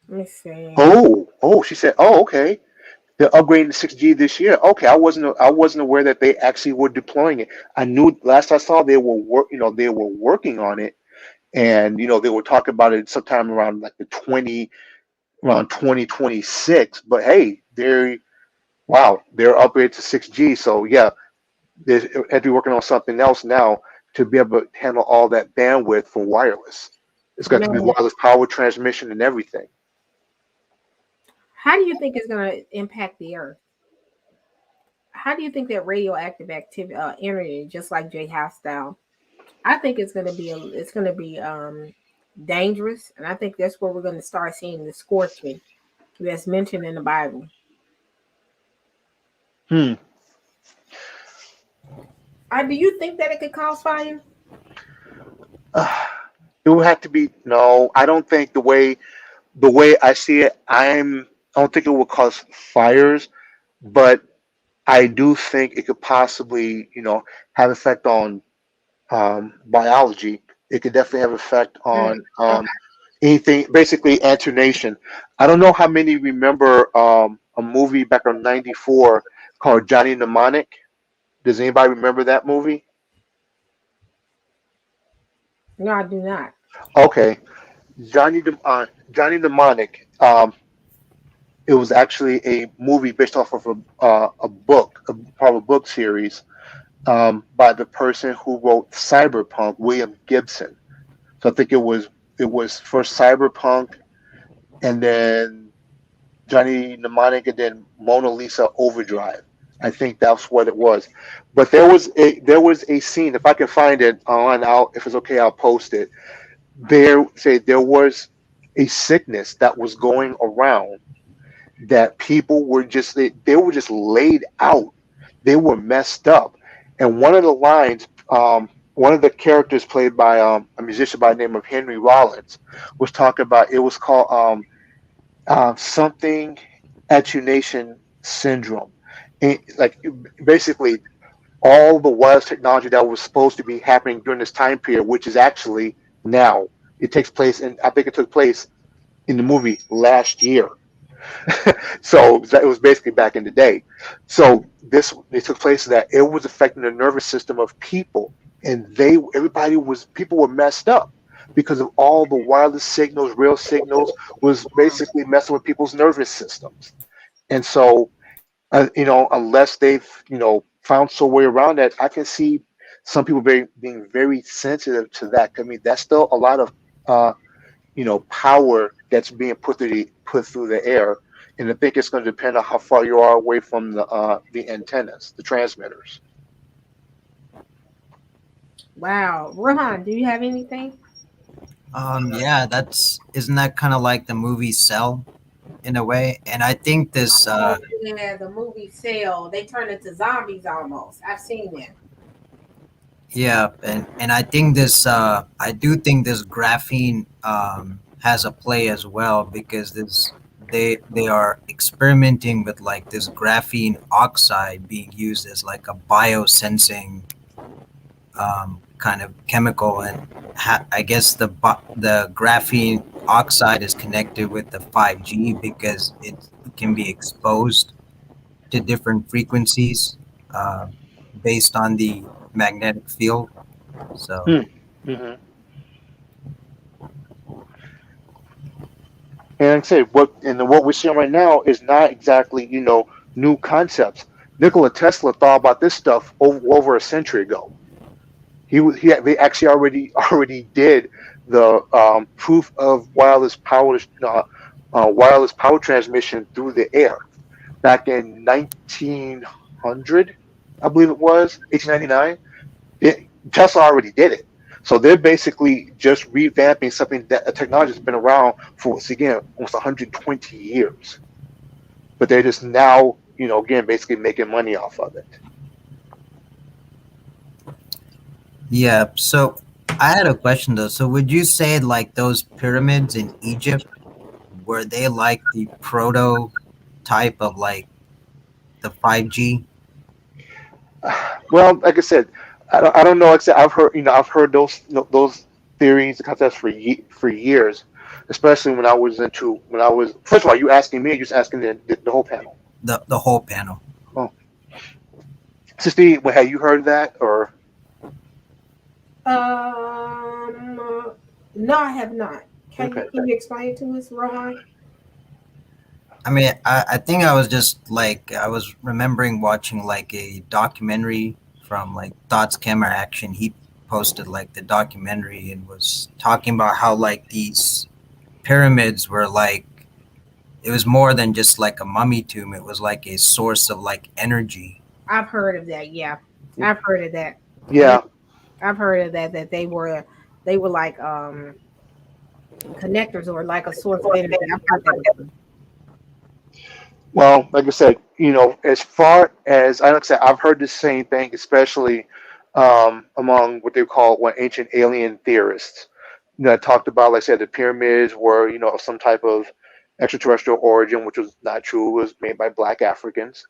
Let me see. Oh, she said, oh, okay. They're upgrading to 6G this year. Okay, I wasn't aware that they actually were deploying it. I knew last I saw they were working on it, and they were talking about it sometime around like around 2026. But hey, they're upgraded to 6G. So yeah, they have to be working on something else now to be able to handle all that bandwidth for wireless. It's got to be wireless power transmission and everything. How do you think it's going to impact the earth? How do you think that radioactive activity, energy, just like Jay House style, I think it's going to be dangerous, and I think that's where we're going to start seeing the scorching that's mentioned in the Bible. Do you think that it could cause fire? It would have to be no. I don't think the way I see it. I don't think it will cause fires, but I do think it could possibly, have effect on biology. It could definitely have effect on anything, basically antonation. I don't know how many remember a movie back in '94 called Johnny Mnemonic. Does anybody remember that movie? No, I do not. Okay, Johnny Mnemonic. It was actually a movie based off of a book, part of a book series by the person who wrote Cyberpunk, William Gibson. So I think it was first Cyberpunk, and then Johnny Mnemonic, and then Mona Lisa Overdrive. I think that's what it was. But there was a scene. If I can find it on, if it's okay, I'll post it. There was a sickness that was going around that people were just they were just laid out. They were messed up. And one of the lines, one of the characters played by a musician by the name of Henry Rollins, was talking about. It was called something attenuation syndrome. And, like, basically all the wireless technology that was supposed to be happening during this time period, which is actually now. It takes place, and I think it took place in the movie last year. So it was basically back in the day. So it took place that it was affecting the nervous system of people, and people were messed up because of all the wireless signals, real signals was basically messing with people's nervous systems. And so, unless they've found some way around that, I can see some people being very sensitive to that. I mean, that's still a lot of power that's being put through the air, and I think it's going to depend on how far you are away from the antennas, the transmitters. Wow. Rohan, do you have anything? Yeah, isn't that kind of like the movie Cell in a way? And I think this Yeah, the movie Cell, they turn into zombies almost. I've seen that. yeah, and I think I do think this graphene has a play as well, because they are experimenting with like this graphene oxide being used as like a biosensing kind of chemical, and I guess the graphene oxide is connected with the 5G because it can be exposed to different frequencies based on the magnetic field. So Mm-hmm. And like I say, what we're seeing right now is not exactly new concepts. Nikola Tesla thought about this stuff over a century ago. They actually already did the proof of wireless power transmission through the air back in 1900, I believe it was 1899. Tesla already did it. So they're basically just revamping something that a technology has been around for, once again, almost 120 years. But they're just now, again, basically making money off of it. yeah, so I had a question though. So would you say like those pyramids in Egypt, were they like the prototype of like the 5G? Well, like I said, I don't know. Like I said, I've heard those theories, the concepts for years, especially when I was first of all, you asking me, or you just asking the whole panel? The whole panel. Oh, Sister, have you heard that or? No, I have not. Can Okay. you explain it to us, Rohan? I mean, I think I was just like, I was remembering watching like a documentary from like Thoughts Camera Action. He posted like the documentary and was talking about how like these pyramids were like, it was more than just like a mummy tomb. It was like a source of like energy. I've heard of that. Yeah, I've heard of that. Yeah. I've heard of that. That they were like connectors or like a source of energy. I've heard that. Well, like I said, as far as like I said, I've heard the same thing, especially among what they call ancient alien theorists. That talked about, like I said, the pyramids were, some type of extraterrestrial origin, which was not true. It was made by Black Africans.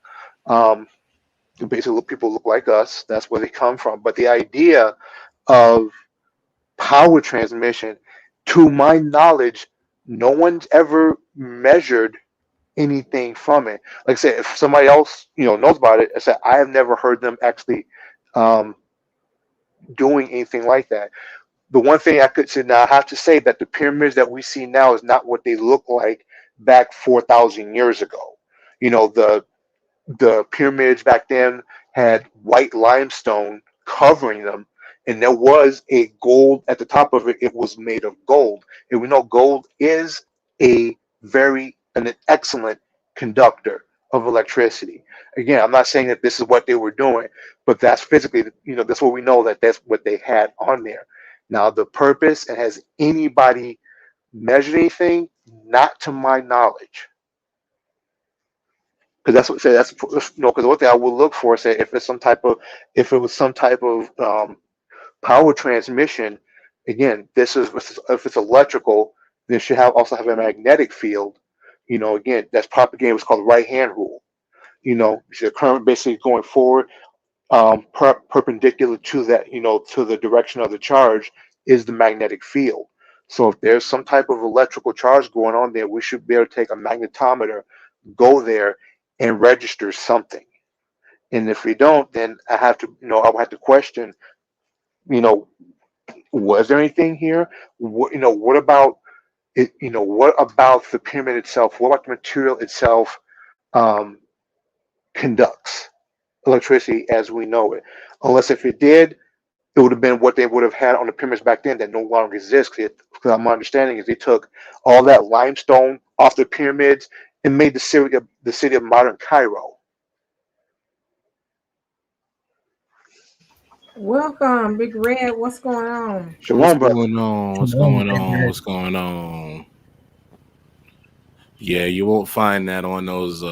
Basically, people look like us. That's where they come from. But the idea of power transmission To my knowledge, no one's ever measured anything from it. Like I said, if somebody else, knows about it, I said I have never heard them actually um, doing anything like that. The one thing I could say now, I have to say that the pyramids that we see now is not what they look like back 4,000 years ago. The pyramids back then had white limestone covering them, and there was a gold at the top of it. It was made of gold, and we know gold is an excellent conductor of electricity. Again, I'm not saying that this is what they were doing, but that's physically, that's what we know, that that's what they had on there. Now, the purpose, and has anybody measured anything? Not to my knowledge. Because that's what say that's because one thing I will look for, say, if it was some type of power transmission. Again, this is if it's electrical, then it should also have a magnetic field. Again, that's propagated what's called right hand rule. The current basically going forward, perpendicular to that, to the direction of the charge is the magnetic field. So if there's some type of electrical charge going on there, we should be able to take a magnetometer, go there, and register something. And if we don't, then I would have to question, was there anything here? What about it? What about the pyramid itself? What about the material itself conducts electricity as we know it? Unless if it did, it would have been what they would have had on the pyramids back then that no longer exists. Because my understanding is they took all that limestone off the pyramids and made the city of modern Cairo. Welcome, Big Red. What's going on? Shalom, brother. What's going on? What's going on? Yeah, you won't find that on those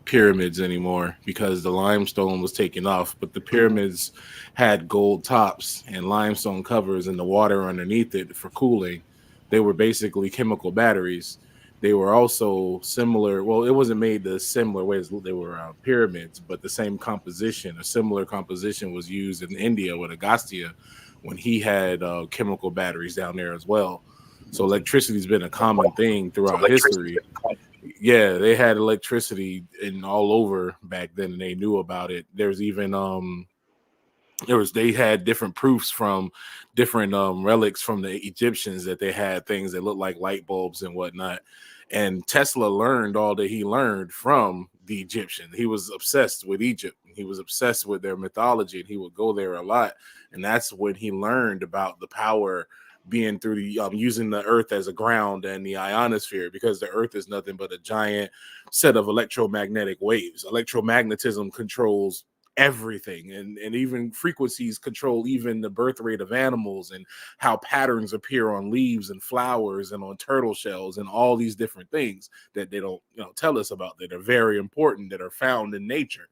pyramids anymore because the limestone was taken off, but the pyramids had gold tops and limestone covers and the water underneath it for cooling. They were basically chemical batteries. They were also similar. Well, it wasn't made the similar way as they were pyramids, but the same composition, a similar composition was used in India with Agastya when he had chemical batteries down there as well. So electricity has been a common thing throughout history. Yeah, they had electricity in all over back then, and they knew about it. There's even they had different proofs from different relics from the Egyptians that they had things that looked like light bulbs and whatnot. And Tesla learned all that he learned from the Egyptian. He was obsessed with Egypt. He was obsessed with their mythology, and he would go there a lot. And that's when he learned about the power being through the using the earth as a ground and the ionosphere, because the earth is nothing but a giant set of electromagnetic waves. Electromagnetism controls everything, and even frequencies control even the birth rate of animals and how patterns appear on leaves and flowers and on turtle shells and all these different things that they don't tell us about, that are very important, that are found in nature.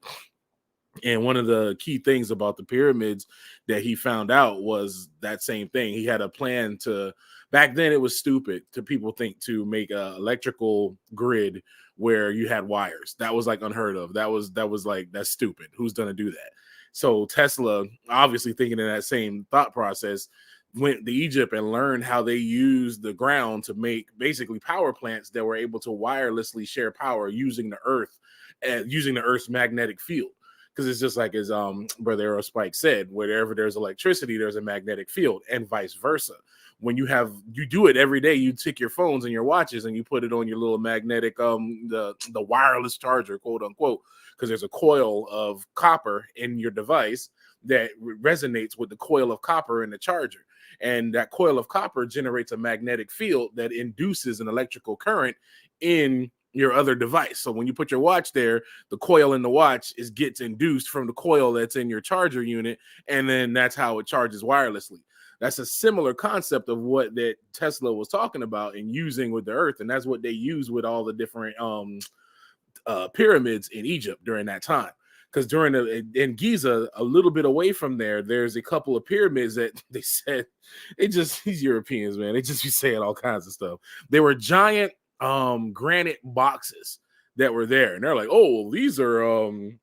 And one of the key things about the pyramids that he found out was that same thing. He had a plan to, back then it was stupid to people think to make a electrical grid where you had wires. That was like unheard of. That was like, that's stupid. Who's going to do that? So Tesla, obviously thinking in that same thought process, went to Egypt and learned how they used the ground to make basically power plants that were able to wirelessly share power using the earth and using the earth's magnetic field. Because it's just like his brother Aerospike said, wherever there's electricity, there's a magnetic field, and vice versa. When you do it every day, you take your phones and your watches and you put it on your little magnetic, the wireless charger, quote unquote, because there's a coil of copper in your device that resonates with the coil of copper in the charger. And that coil of copper generates a magnetic field that induces an electrical current in your other device. So when you put your watch there, the coil in the watch gets induced from the coil that's in your charger unit, and then that's how it charges wirelessly. That's a similar concept of what that Tesla was talking about and using with the earth, and that's what they use with all the different pyramids in Egypt during that time. Because in Giza, a little bit away from there, there's a couple of pyramids that they said, these Europeans, man, they just be saying all kinds of stuff. They were giant granite boxes that were there, and they're like, oh, these are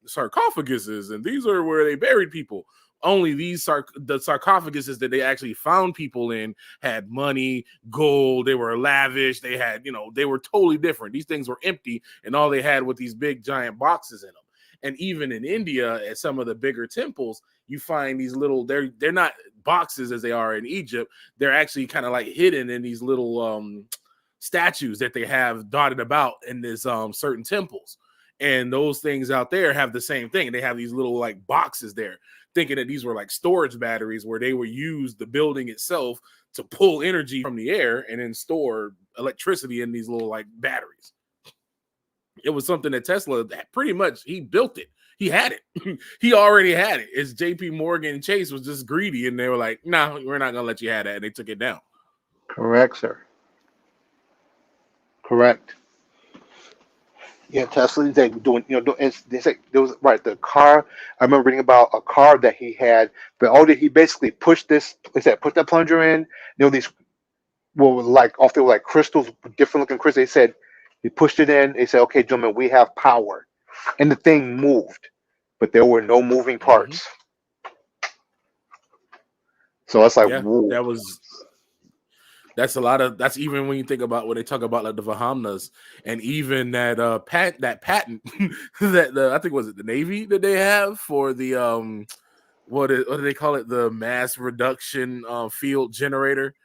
sarcophaguses, and these are where they buried people. only the sarcophaguses that they actually found people in had money, gold, they were lavish, they had, they were totally different. These things were empty, and all they had were these big giant boxes in them. And even in India, at some of the bigger temples, you find these little, they're not boxes as they are in Egypt. They're actually kind of like hidden in these little statues that they have dotted about in this certain temples. And those things out there have the same thing. They have these little like boxes there, thinking that these were like storage batteries where they would use the building itself to pull energy from the air and then store electricity in these little like batteries. It was something that Tesla pretty much, he built it. He had it. He already had it. It's JP Morgan and Chase was just greedy, and they were like, no, we're not going to let you have that. And they took it down. Correct, sir. Correct. Yeah, Tesla, they doing, they say there was right the car. I remember reading about a car that he had, but he basically pushed this. They said put that plunger in. These they were like crystals, different looking crystals. They said he pushed it in. They said, okay, gentlemen, we have power, and the thing moved, but there were no moving parts. So it's like, whoa. That's a lot of, that's even when you think about when they talk about like the Vahamnas and even that patent that I think was it the Navy that they have for the what do they call it, the mass reduction field generator,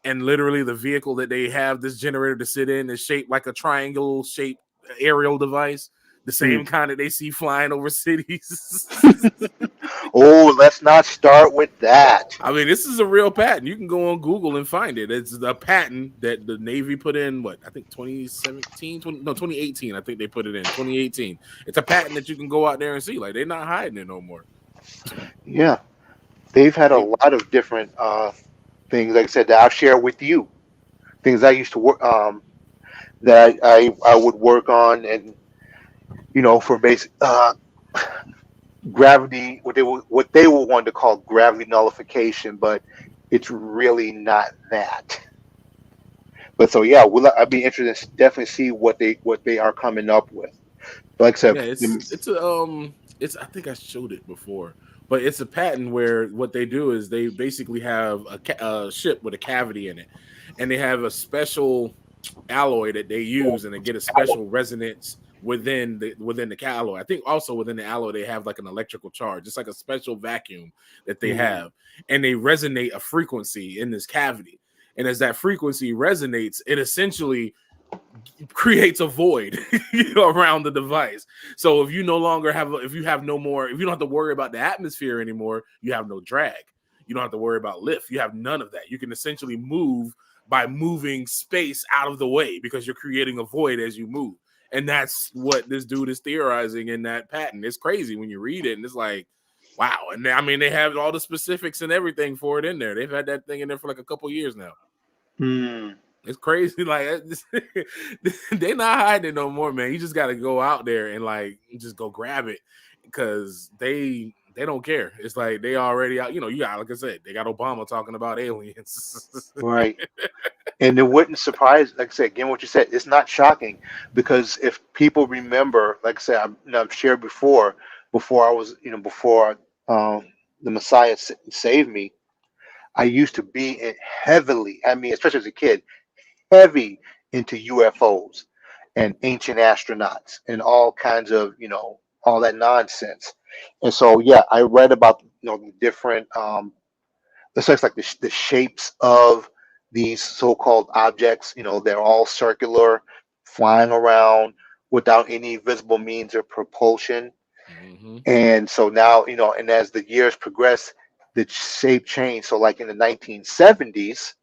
and literally the vehicle that they have this generator to sit in is shaped like a triangle shaped aerial device, the same kind that they see flying over cities. Oh, let's not start with that. I mean, this is a real patent. You can go on Google and find it. It's a patent that the Navy put in, I think 2018. I think they put it in 2018. It's a patent that you can go out there and see. Like, they're not hiding it no more. Yeah. They've had a lot of different things, like I said, that I'll share with you. Things I used to work, that I would work on, and, for basic gravity, what they will want to call gravity nullification, but it's really not that. But so yeah, I'd be interested to definitely see what they are coming up with. But like I said, it's I think I showed it before, but it's a patent where what they do is they basically have a ship with a cavity in it, and they have a special alloy that they use, and they get a special resonance within the alloy. I think also within the alloy they have like an electrical charge. It's like a special vacuum that they have, and they resonate a frequency in this cavity. And as that frequency resonates, it essentially creates a void around the device. So if you no longer have, if you don't have to worry about the atmosphere anymore, you have no drag. You don't have to worry about lift. You have none of that. You can essentially move by moving space out of the way because you're creating a void as you move. And that's what this dude is theorizing in that patent. It's crazy when you read it, and it's like, wow. And I mean, they have all the specifics and everything for it in there. They've had that thing in there for like a couple years now. It's crazy. Like, they're not hiding it no more, man. You just got to go out there and like just go grab it, because they don't care. It's like they already out. You got, like I said, they got Obama talking about aliens, right? And it wouldn't surprise, like I said, again, what you said, it's not shocking, because if people remember, like I said, I've shared before I was, before the Messiah saved me, I used to be heavily, especially as a kid, heavy into UFOs and ancient astronauts and all kinds of, all that nonsense. And so, yeah, I read about, the different, it's like the shapes of these so-called objects. They're all circular, flying around without any visible means of propulsion. And so now, and as the years progress, the shape changed. So like in the 1970s,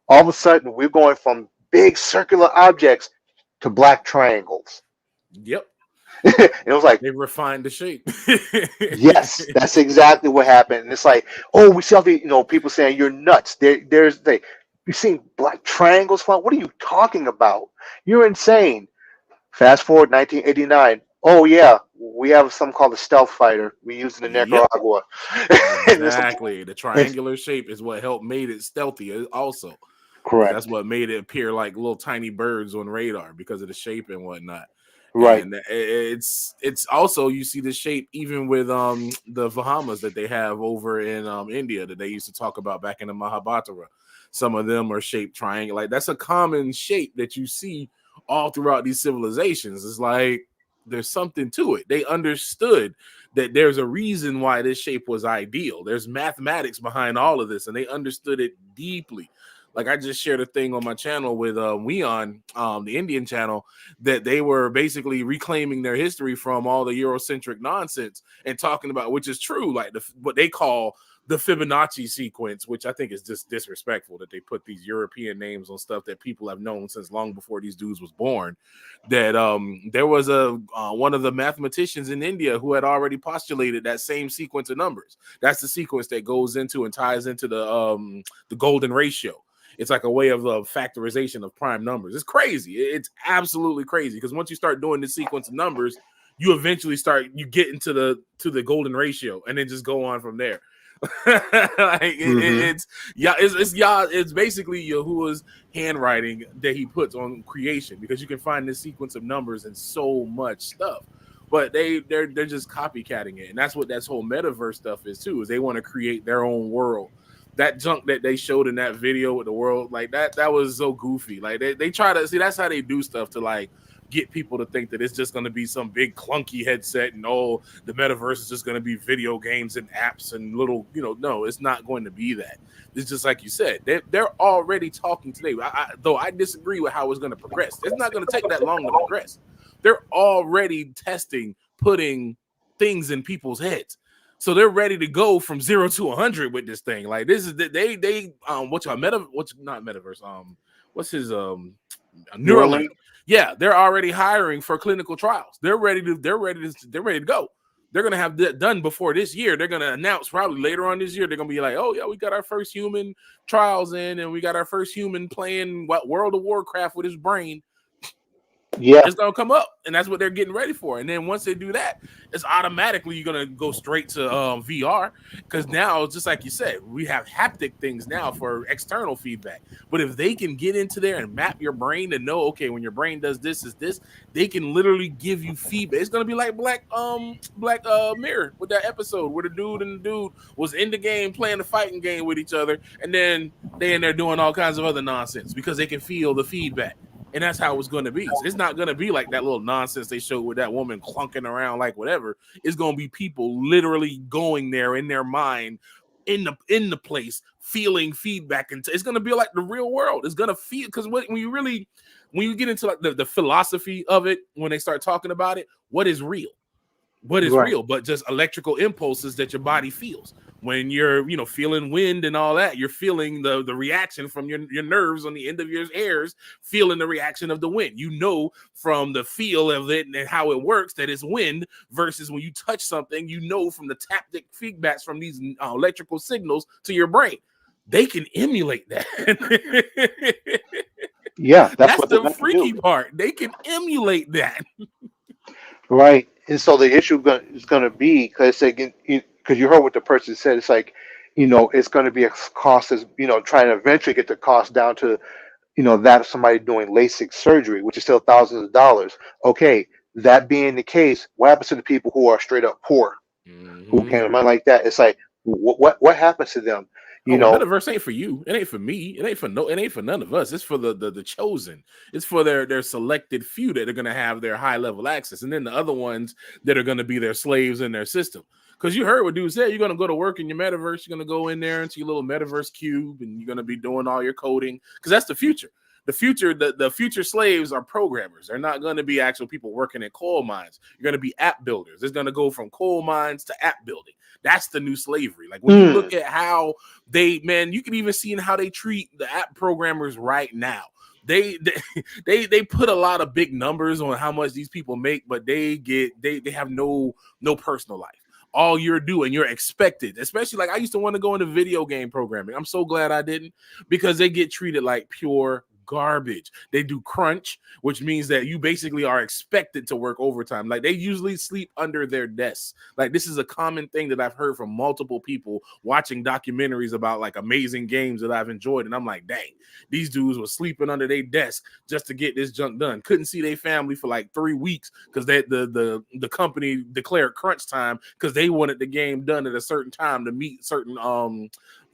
all of a sudden we're going from big circular objects to black triangles. Yep. It was like they refined the shape. Yes, that's exactly what happened. And it's like, oh, we see all the people saying you're nuts. You're seeing black triangles flying. What are you talking about? You're insane. Fast forward 1989. Oh yeah, we have something called a stealth fighter. We use it in Nicaragua. Exactly. The triangular shape is what helped made it stealthy also. Correct. That's what made it appear like little tiny birds on radar, because of the shape and whatnot. Right. And it's also, you see the shape even with the Vahamas that they have over in India that they used to talk about back in the Mahabharata. Some of them are shaped triangle. Like that's a common shape that you see all throughout these civilizations. It's like there's something to it. They understood that there's a reason why this shape was ideal. There's mathematics behind all of this, and they understood it deeply. Like I just shared a thing on my channel with Weon, the Indian channel, that they were basically reclaiming their history from all the Eurocentric nonsense and talking about, which is true, like what they call the Fibonacci sequence, which I think is just disrespectful that they put these European names on stuff that people have known since long before these dudes was born. That there was one of the mathematicians in India who had already postulated that same sequence of numbers. That's the sequence that goes into and ties into the golden ratio. It's like a way of factorization of prime numbers. It's crazy. It's absolutely crazy because once you start doing this sequence of numbers, you eventually get into the golden ratio and then just go on from there. It's basically Yahuwah's handwriting that he puts on creation, because you can find this sequence of numbers and so much stuff. But they're just copycatting it, and that's what that whole metaverse stuff is too. Is they want to create their own world. That junk that they showed in that video with the world, like that was so goofy. Like they try to see, that's how they do stuff to like get people to think that it's just going to be some big clunky headset and the metaverse is just going to be video games and apps and little, no, it's not going to be that. It's just like you said, they're already talking today. Though I disagree with how it's going to progress. It's not going to take that long to progress. They're already testing, putting things in people's heads. So they're ready to go from 0 to 100 with this thing. Like this is what's his Neuralink. Yeah, they're already hiring for clinical trials. They're ready to go. They're gonna have that done before this year. They're gonna announce probably later on this year. They're gonna be like, oh yeah, we got our first human trials in, and we got our first human playing World of Warcraft with his brain. Yeah, it's gonna come up, and that's what they're getting ready for. And then once they do that, it's automatically you're gonna go straight to VR, because now, just like you said, we have haptic things now for external feedback. But if they can get into there and map your brain and know, okay, when your brain does this is this, they can literally give you feedback. It's gonna be like Black Mirror with that episode where the dude was in the game playing the fighting game with each other, and then they in there doing all kinds of other nonsense because they can feel the feedback. And that's how it's going to be. So it's not going to be like that little nonsense they showed with that woman clunking around like whatever. It's going to be people literally going there in their mind, in the place, feeling feedback. And it's going to be like the real world. It's going to feel, because when you get into like the philosophy of it, when they start talking about it, what is real? What is real? But just electrical impulses that your body feels. When you're, feeling wind and all that, you're feeling the reaction from your nerves on the end of your hairs, feeling the reaction of the wind. From the feel of it and how it works that it's wind, versus when you touch something, from the taptic feedbacks from these electrical signals to your brain. They can emulate that. Yeah, that's the freaky part. They can emulate that. Right. And so the issue is going to be, because you heard what the person said, it's like, it's going to be a cost as, trying to eventually get the cost down to, that of somebody doing LASIK surgery, which is still thousands of dollars. Okay, that being the case, what happens to the people who are straight up poor, who can't mind like that? It's like, what happens to them? Metaverse ain't for you. It ain't for me. It ain't for none of us. It's for the chosen. It's for their selected few that are going to have their high level access, and then the other ones that are going to be their slaves in their system. Because you heard what dude said, you're going to go to work in your metaverse. You're going to go in there into your little metaverse cube, and you're going to be doing all your coding, because that's the future. The future slaves are programmers. They're not going to be actual people working in coal mines. You're going to be app builders. It's going to go from coal mines to app building. That's the new slavery. Like when you look at how you can even see in how they treat the app programmers right now. They put a lot of big numbers on how much these people make, but they have no personal life. All you're doing, you're expected, especially like I used to want to go into video game programming. I'm so glad I didn't, because they get treated like pure garbage. They do crunch, which means that you basically are expected to work overtime. Like they usually sleep under their desks. Like this is a common thing that I've heard from multiple people watching documentaries about like amazing games that I've enjoyed. And I'm like, dang, these dudes were sleeping under their desk just to get this junk done. Couldn't see their family for like 3 weeks because the company declared crunch time because they wanted the game done at a certain time to meet certain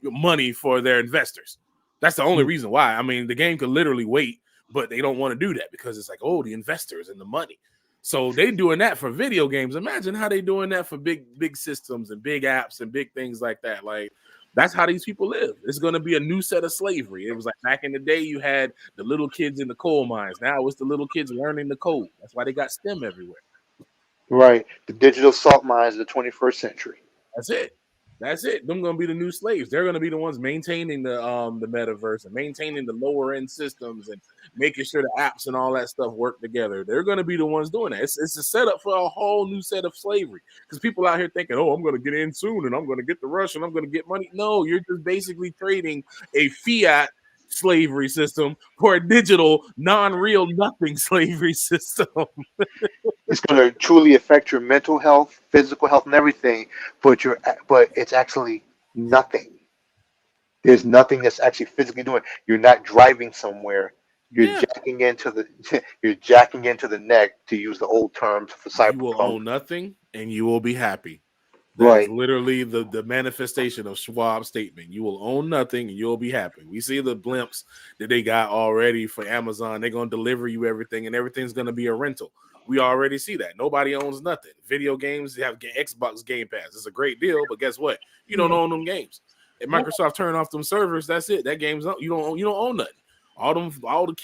money for their investors. That's the only reason why. I mean, the game could literally wait, but they don't want to do that because it's like, oh, the investors and the money. So they doing that for video games. Imagine how they doing that for big systems and big apps and big things like that. Like that's how these people live. It's going to be a new set of slavery. It was like back in the day, you had the little kids in the coal mines. Now it's the little kids learning the code. That's why they got STEM everywhere. Right. The digital salt mines of the 21st century. That's it. That's it. Them gonna be the new slaves. They're gonna be the ones maintaining the metaverse and maintaining the lower end systems and making sure the apps and all that stuff work together. They're gonna be the ones doing that. It's a setup for a whole new set of slavery. Because people out here thinking, oh, I'm gonna get in soon and I'm gonna get the rush and I'm gonna get money. No, you're just basically trading a fiat slavery system for a digital, non-real nothing slavery system. It's going to truly affect your mental health, physical health, and everything. But it's actually nothing. There's nothing that's actually physically doing. You're not driving somewhere. You're jacking into the neck, to use the old terms for cyberpunk. You will own nothing and you will be happy. Right. That's literally the manifestation of Schwab's statement. You will own nothing and you'll be happy. We see the blimps that they got already for Amazon. They're going to deliver you everything and everything's going to be a rental. We already see that. Nobody owns nothing. Video games, you have Xbox Game Pass. It's a great deal, but guess what? You don't own them games. If Microsoft turn off them servers, that's it. That game's you don't own nothing. I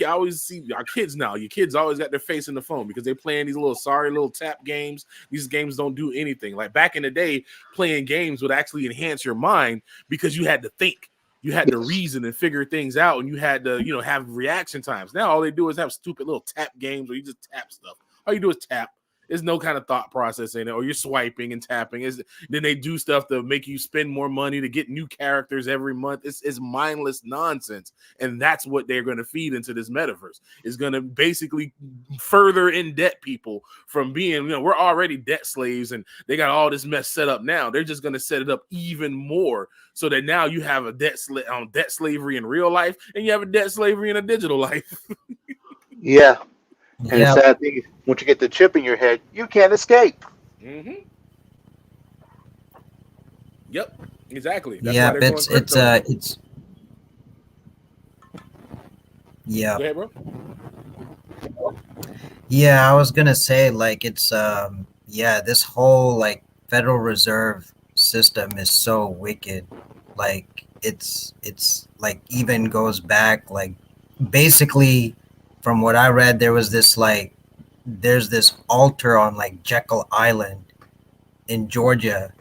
always see our kids now. Your kids always got their face in the phone because they're playing these little tap games. These games don't do anything. Like back in the day, playing games would actually enhance your mind because you had to think. You had to reason and figure things out, and you had to, have reaction times. Now all they do is have stupid little tap games where you just tap stuff. All you do is tap. There's no kind of thought process in it, or you're swiping and tapping. Then they do stuff to make you spend more money to get new characters every month. It's mindless nonsense, and that's what they're going to feed into this metaverse. It's going to basically further in debt people from being, we're already debt slaves, and they got all this mess set up now. They're just going to set it up even more so that now you have a debt slavery in real life, and you have a debt slavery in a digital life. Yeah. And the sad thing is, once you get the chip in your head, you can't escape. Mm-hmm. Yep, exactly. That's why it's yeah. Go ahead, bro. Yeah, I was gonna say it's this whole Federal Reserve system is so wicked. It's even goes back basically. From what I read, there's this altar on Jekyll Island in Georgia,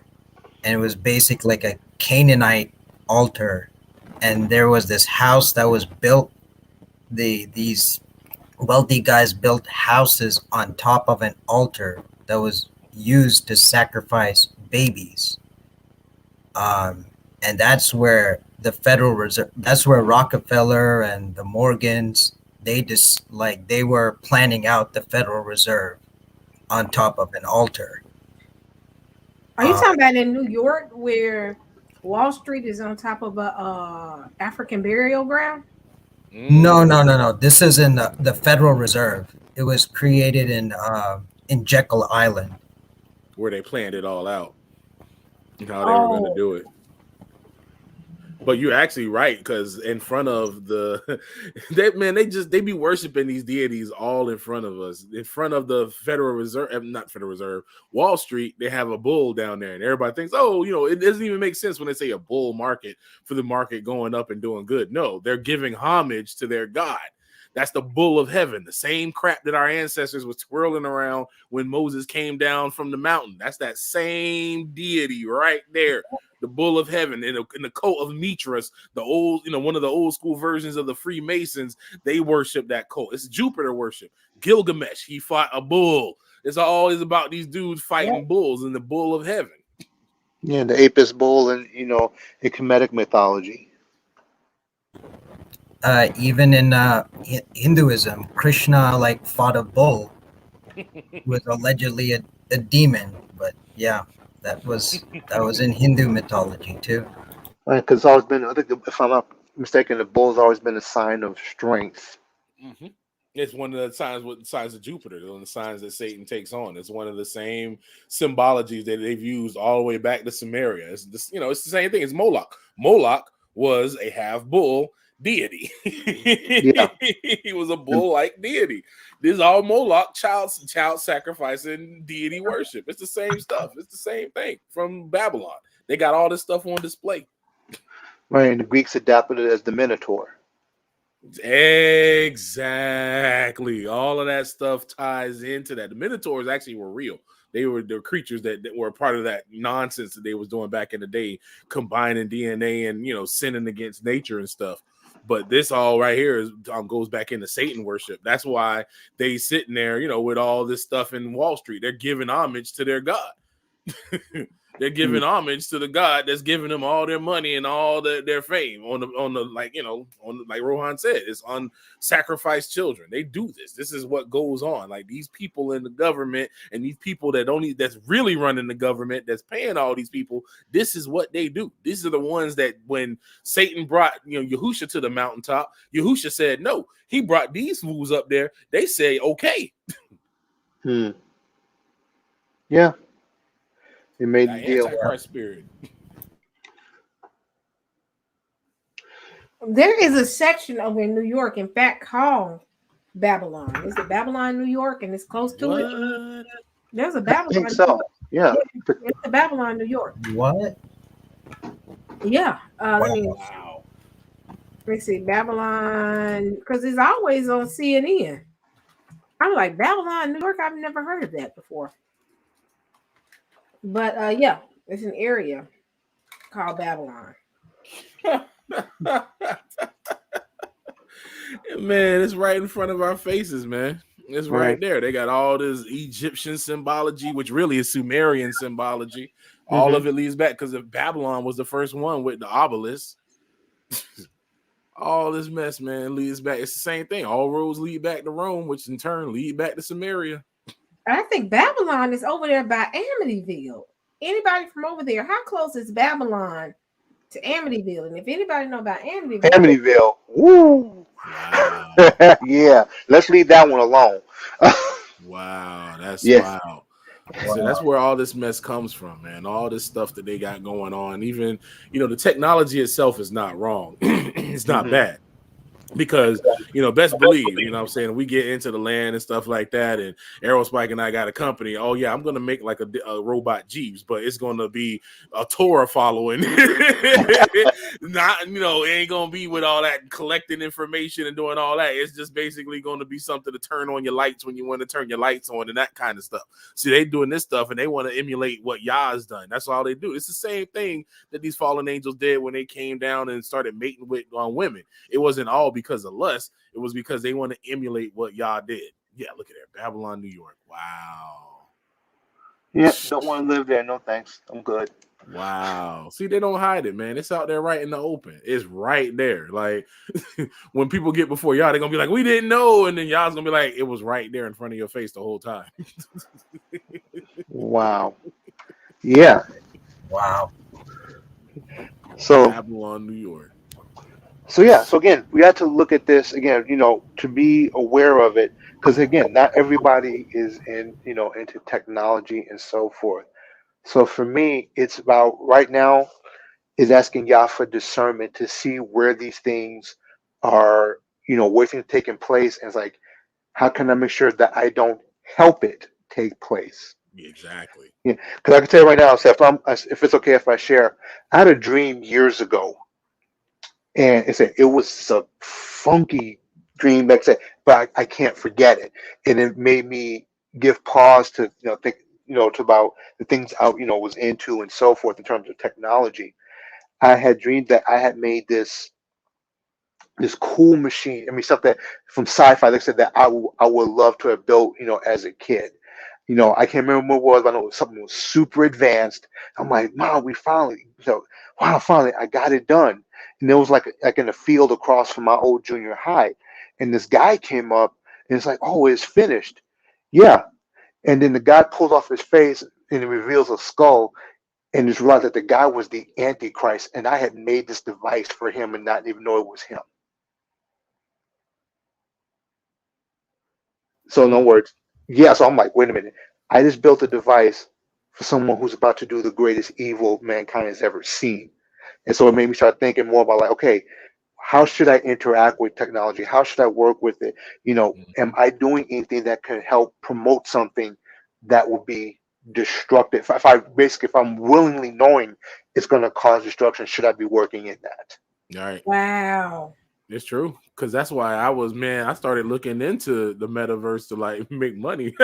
and it was basically a Canaanite altar, and there was this house that was built. These wealthy guys built houses on top of an altar that was used to sacrifice babies, and that's where the Federal Reserve. That's where Rockefeller and the Morgans. They were planning out the Federal Reserve on top of an altar. Are you talking about in New York where Wall Street is on top of a African burial ground? No. This is in the Federal Reserve. It was created in Jekyll Island, where they planned it all out and how they were going to do it. But you're actually right, because in front of they be worshiping these deities all in front of us. In front of the Federal Reserve, not Federal Reserve, Wall Street, they have a bull down there, and everybody thinks, it doesn't even make sense when they say a bull market for the market going up and doing good. No, they're giving homage to their god. That's the bull of heaven, the same crap that our ancestors were twirling around when Moses came down from the mountain. That's that same deity right there, the bull of heaven. In the cult of Mithras, the old, one of the old school versions of the Freemasons, they worship that cult. It's Jupiter worship. Gilgamesh, he fought a bull. It's always about these dudes fighting bulls and the bull of heaven. Yeah, the Apis bull and in Kemetic mythology. even in Hinduism, Krishna like fought a bull who was allegedly a demon. But yeah, that was in Hindu mythology too. Right, because it's always been, I think, if I'm not mistaken, the bull's always been a sign of strength. Mm-hmm. It's one of the signs with the signs of Jupiter, one of the signs that Satan takes on. It's one of the same symbologies that they've used all the way back to Sumeria. It's this, it's the same thing. It's Moloch. Moloch was a half bull deity. Yeah. He was a bull-like deity. This is all Moloch, child sacrificing deity worship. It's the same stuff. It's the same thing from Babylon. They got all this stuff on display. Right, and the Greeks adapted it as the Minotaur. Exactly. All of that stuff ties into that. The Minotaurs actually were real. They were the creatures that were part of that nonsense that they was doing back in the day, combining DNA and sinning against nature and stuff. But this all right here goes back into Satan worship. That's why they sitting there, with all this stuff in Wall Street. They're giving homage to their god. They're giving homage to the God that's giving them all their money and all their fame on the like Rohan said, it's on sacrificed children. They do this. This is what goes on. Like these people in the government and these people that's really running the government, that's paying all these people. This is what they do. These are the ones that when Satan brought Yahusha to the mountaintop, Yahusha said no. He brought these fools up there. They say okay. Yeah. They made the deal. Antichrist spirit. There is a section over in New York, in fact, called Babylon. Is it Babylon, New York, and it's close to it? There's a Babylon. I think so. Yeah. It's the Babylon, New York. What? Yeah. Let me see. Babylon, because it's always on CNN. I'm like, Babylon, New York? I've never heard of that before. But yeah, it's an area called Babylon. Man, it's right in front of our faces, man. It's right there. They got all this Egyptian symbology, which really is Sumerian symbology. All of it leads back because Babylon was the first one with the obelisk. All this mess, man, leads back. It's the same thing. All roads lead back to Rome, which in turn lead back to Samaria. I think Babylon is over there by Amityville. Anybody from over there? How close is Babylon to Amityville? And if anybody know about Amityville, woo! Wow. Yeah, let's leave that one alone. Wow, that's Yes. wild. So that's where all this mess comes from, man. All this stuff that they got going on. Even, the technology itself is not wrong. It's not bad. Because, best believe, what I'm saying, we get into the land and stuff like that, and Aerospike and I got a company. Oh, yeah, I'm going to make like a robot Jeeps, but it's going to be a Torah following. Not, it ain't going to be with all that collecting information and doing all that. It's just basically going to be something to turn on your lights when you want to turn your lights on and that kind of stuff. See, they doing this stuff and they want to emulate what Yah's done. That's all they do. It's the same thing that these fallen angels did when they came down and started mating with women. It wasn't all because of lust. It was because they want to emulate what Yah did. Yeah, look at that. Babylon, New York. Wow. Yeah, don't want to live there. No thanks. I'm good. Wow. See, they don't hide it, man. It's out there right in the open. It's right there. Like when people get before Yah, they're gonna be like, we didn't know, and then Yah's gonna be like, it was right there in front of your face the whole time. Wow. Yeah. Wow. So Babylon, New York. So yeah, so again, we have to look at this again, to be aware of it, because again, not everybody is into technology and so forth. So for me, it's about right now is asking Yah for discernment to see where these things are, where things are taking place, and it's like, how can I make sure that I don't help it take place? Exactly. Yeah, because I can tell you right now, so if it's okay if I share, I had a dream years ago. And it was a funky dream, like I said, but I can't forget it. And it made me give pause to think to about the things I was into and so forth in terms of technology. I had dreamed that I had made this cool machine. I mean, stuff that from sci-fi. They said that I would love to have built as a kid. I can't remember what it was, but I know it was something that was super advanced. I'm like, wow, finally I got it done. and it was like in a field across from my old junior high. And this guy came up and it's like, oh, it's finished. Yeah. And then the guy pulls off his face and it reveals a skull, and just realized that the guy was the Antichrist, and I had made this device for him and not even know it was him. So in other words, yeah, so I'm like, wait a minute. I just built a device for someone who's about to do the greatest evil mankind has ever seen. And so it made me start thinking more about like, okay, how should I interact with technology? How should I work with it? You know, am I doing anything that can help promote something that would be destructive? If I'm willingly knowing it's going to cause destruction, should I be working in that? All right. Wow. It's true, because that's why I started looking into the metaverse to like make money.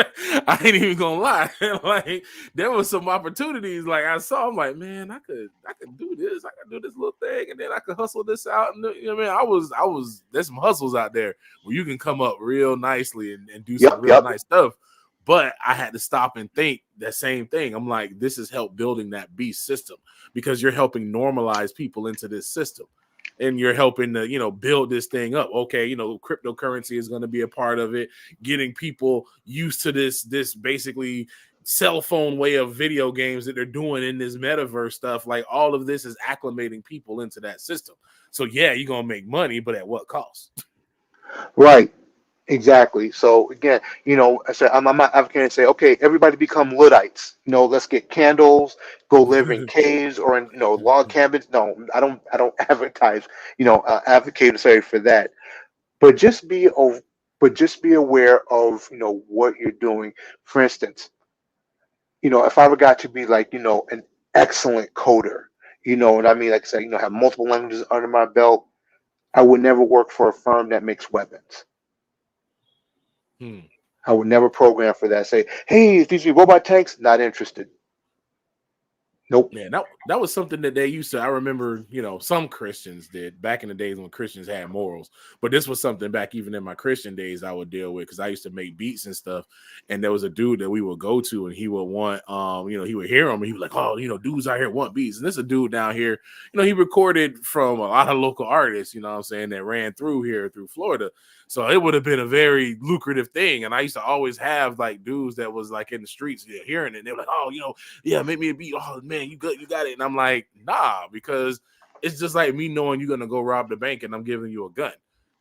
I ain't even gonna lie. Like there was some opportunities like I saw. I'm like, man, I could do this. I could do this little thing, and then I could hustle this out. And you know what I mean, I was there's some hustles out there where you can come up real nicely and do some real nice stuff. But I had to stop and think that same thing. I'm like, this is help building that beast system, because you're helping normalize people into this system. And you're helping to, you know, build this thing up. Okay, you know, cryptocurrency is going to be a part of it. Getting people used to this basically cell phone way of video games that they're doing in this metaverse stuff. Like all of this is acclimating people into that system. So yeah, you're gonna make money, but at what cost? Right. Exactly. So again, you know, I said I'm not advocating to say, okay, everybody become Luddites. You know, let's get candles, go live in caves or in log cabins. No, I don't advertise. Advocate to say for that. But just be aware of what you're doing. For instance, if I ever got to be like an excellent coder, what I mean, like I said, have multiple languages under my belt, I would never work for a firm that makes weapons. I would never program for that. Say, hey, these are robot tanks, not interested. Nope. Man, that was something that they used to. I remember, some Christians did back in the days when Christians had morals. But this was something back even in my Christian days I would deal with, because I used to make beats and stuff. And there was a dude that we would go to, and he would want, he would hear them, and he was like, oh, dudes out here want beats. And this is a dude down here, he recorded from a lot of local artists, you know what I'm saying, that ran through Florida. So it would have been a very lucrative thing. And I used to always have like dudes that was like in the streets hearing it. And they were like, oh, yeah, make me a beat. Oh man, you good, you got it. And I'm like, nah, because it's just like me knowing you're gonna go rob the bank and I'm giving you a gun.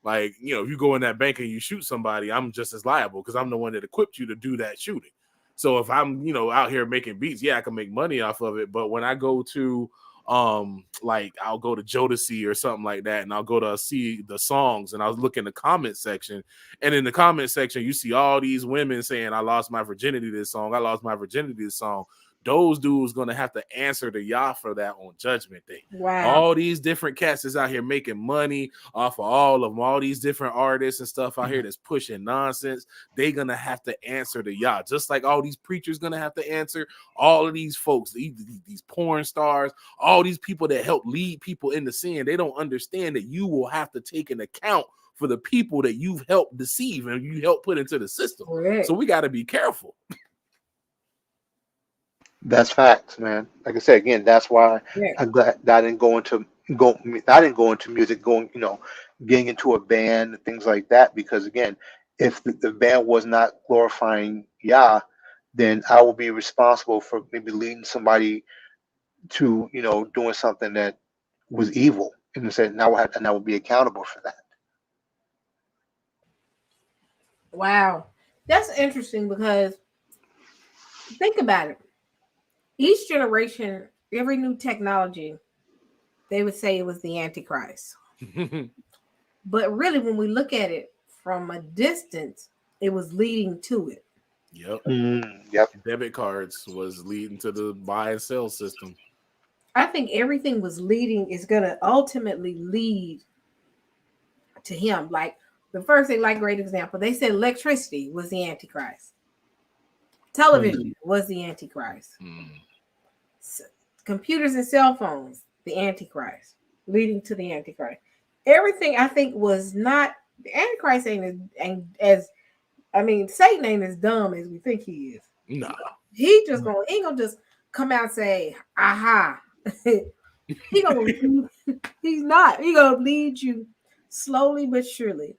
Like, if you go in that bank and you shoot somebody, I'm just as liable because I'm the one that equipped you to do that shooting. So if I'm, out here making beats, yeah, I can make money off of it. But when I go to like I'll go to Jodeci or something like that, and I'll go to see the songs, and I'll look in the comment section, and in the comment section you see all these women saying, I lost my virginity to this song, I lost my virginity to this song. Those dudes gonna have to answer to Yah for that on Judgment Day. Wow. All these different cats is out here making money off of all of them, all these different artists and stuff out here that's pushing nonsense. They gonna have to answer to Yah, just like all these preachers gonna have to answer. All of these folks, these porn stars, all these people that help lead people into sin, they don't understand that you will have to take an account for the people that you've helped deceive and you helped put into the system. Right. So we got to be careful. That's facts, man. Like I said again, that's why I'm glad that I didn't go into music, getting into a band and things like that. Because again, if the band was not glorifying Yah, then I will be responsible for maybe leading somebody to doing something that was evil, and said I will be accountable for that. Wow, that's interesting because think about it. Each generation, every new technology, they would say it was the Antichrist. But really, when we look at it from a distance, it was leading to it. Yep. Yep. Debit cards was leading to the buy and sell system. I think everything is going to ultimately lead to him. Like the first thing, like great example, they said electricity was the Antichrist. Television was the Antichrist. Computers and cell phones, the Antichrist, leading to the Antichrist. Everything I think was not the Antichrist Satan ain't as dumb as we think he is. No. He ain't gonna just come out and say, aha. He gonna he's not. He gonna lead you slowly but surely.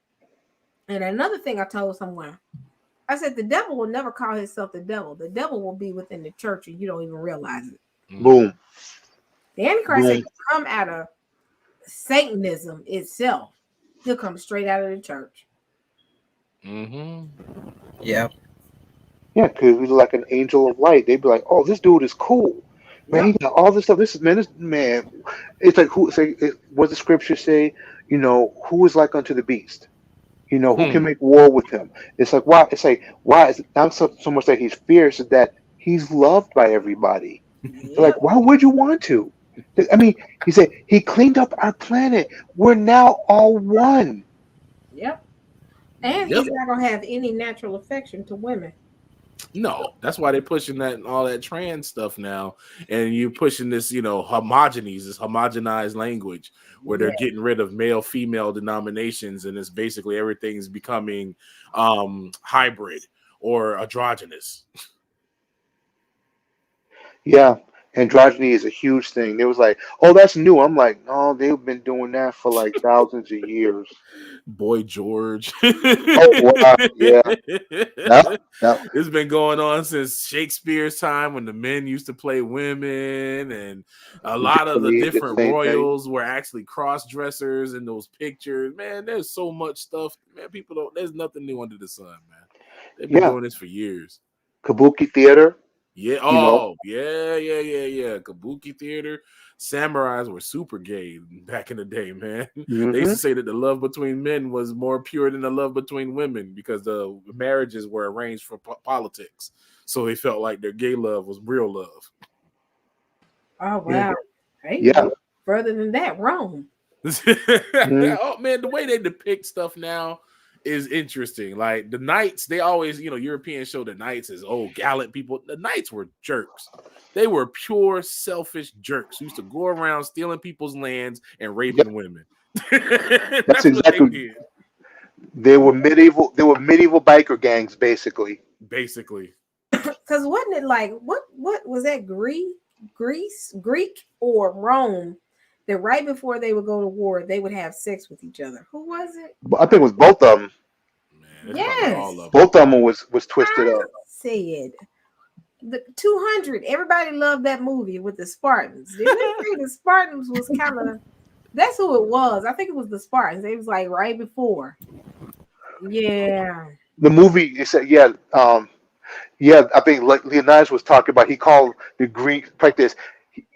And another thing I told someone, I said the devil will never call himself the devil. The devil will be within the church and you don't even realize it. Boom. The Antichrist ain't Boom. come out of Satanism itself. He'll come straight out of the church. Yeah. Yeah, because he's like an angel of light. They'd be like, "Oh, this dude is cool, man. He got all this stuff. This man. It's like who say? What the scriptures say? You know, who is like unto the beast? You know, who can make war with him? It's like why? It's like why is it not so much that he's fierce, is that he's loved by everybody. Like, why would you want to? I mean, he said he cleaned up our planet. We're now all one. Yep. And he's not gonna have any natural affection to women. No, that's why they're pushing that all that trans stuff now, and you're pushing this, you know, this homogenized language where they're getting rid of male female denominations, and it's basically everything's becoming hybrid or androgynous. Yeah, androgyny is a huge thing. They was like, "Oh, that's new." I'm like, "No, they've been doing that for like thousands of years." Boy George. Oh wow, yeah. Yep. It's been going on since Shakespeare's time when the men used to play women, and a lot of the different royals were actually cross-dressers in those pictures. Man, there's so much stuff. Man, there's nothing new under the sun, man. They've been doing this for years. Kabuki theater. Yeah. You know? Yeah. Kabuki theater. Samurais were super gay back in the day, man. Mm-hmm. They used to say that the love between men was more pure than the love between women because the marriages were arranged for politics. So they felt like their gay love was real love. Oh wow! Yeah. Further than that, Rome. Oh man, the way they depict stuff now is interesting. Like the knights, they always, Europeans show the knights as gallant people. The knights were jerks. They were pure selfish jerks who used to go around stealing people's lands and raping women. That's exactly what they did. They were medieval biker gangs, basically. Because wasn't it like what was that? Greek or Rome? That right before they would go to war, they would have sex with each other. Who was it? I think it was both of them. Yes, both of them was twisted up. Said the 200. Everybody loved that movie with the Spartans. Didn't they say the Spartans was kind of? That's who it was. I think it was the Spartans. It was like right before. Yeah. The movie. It said I think like Leonidas was talking about. He called the Greeks like this.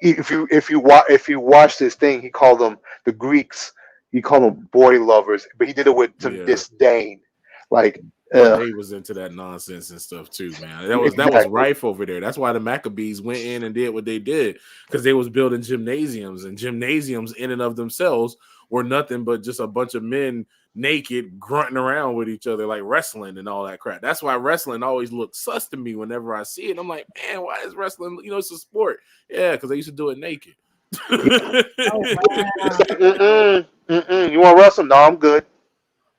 If you watch this thing, he called them the Greeks. He called them boy lovers, but he did it with some disdain. Like they was into that nonsense and stuff too, man. That was rife over there. That's why the Maccabees went in and did what they did, because they was building gymnasiums, and gymnasiums in and of themselves were nothing but just a bunch of men naked grunting around with each other, like wrestling and all that crap. That's why wrestling always looks sus to me whenever I see it. I'm like, man, why is wrestling? It's a sport. Yeah, because they used to do it naked. You want to wrestle? No, I'm good.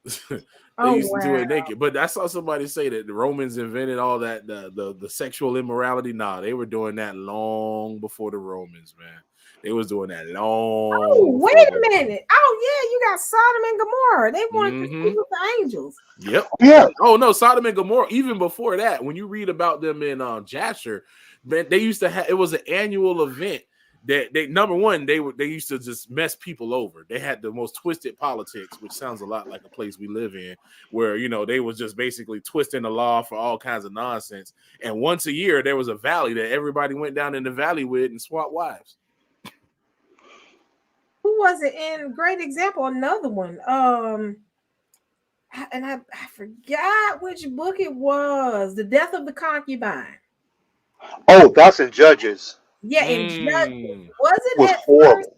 They used to do it naked. But I saw somebody say that the Romans invented all that, the sexual immorality. Nah, they were doing that long before the Romans, man. They was doing that long. Oh, wait a minute. Oh, yeah, you got Sodom and Gomorrah. They wanted to sleep with the angels. Yep. Yeah. Oh, no, Sodom and Gomorrah. Even before that, when you read about them in Jasher, man, they used to have, it was an annual event that they, number one, they used to just mess people over. They had the most twisted politics, which sounds a lot like a place we live in, where, they was just basically twisting the law for all kinds of nonsense. And once a year, there was a valley that everybody went down in the valley with and swapped wives. Who was it in? Great example, another one. And I forgot which book it was. The Death of the Concubine. Oh, that's in Judges. Yeah, in Judges. Was it horrible. First?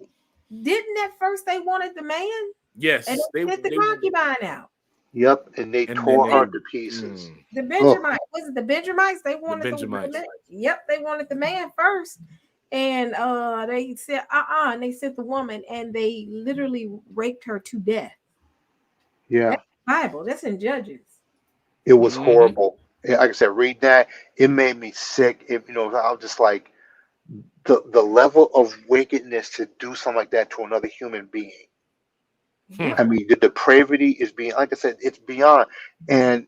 Didn't at first they wanted the man? Yes. And they sent the concubine out. Yep, and they tore her to pieces. The Benjamites. Was it the Benjamites? They wanted the Benjamites. Yep, they wanted the man first. And they said, and they sent the woman, and they literally raped her to death. Yeah. That's the Bible. That's in Judges. It was horrible. Like I said, read that. It made me sick. I was just like, the level of wickedness to do something like that to another human being. Yeah. I mean, the depravity is beyond, like I said, it's beyond. And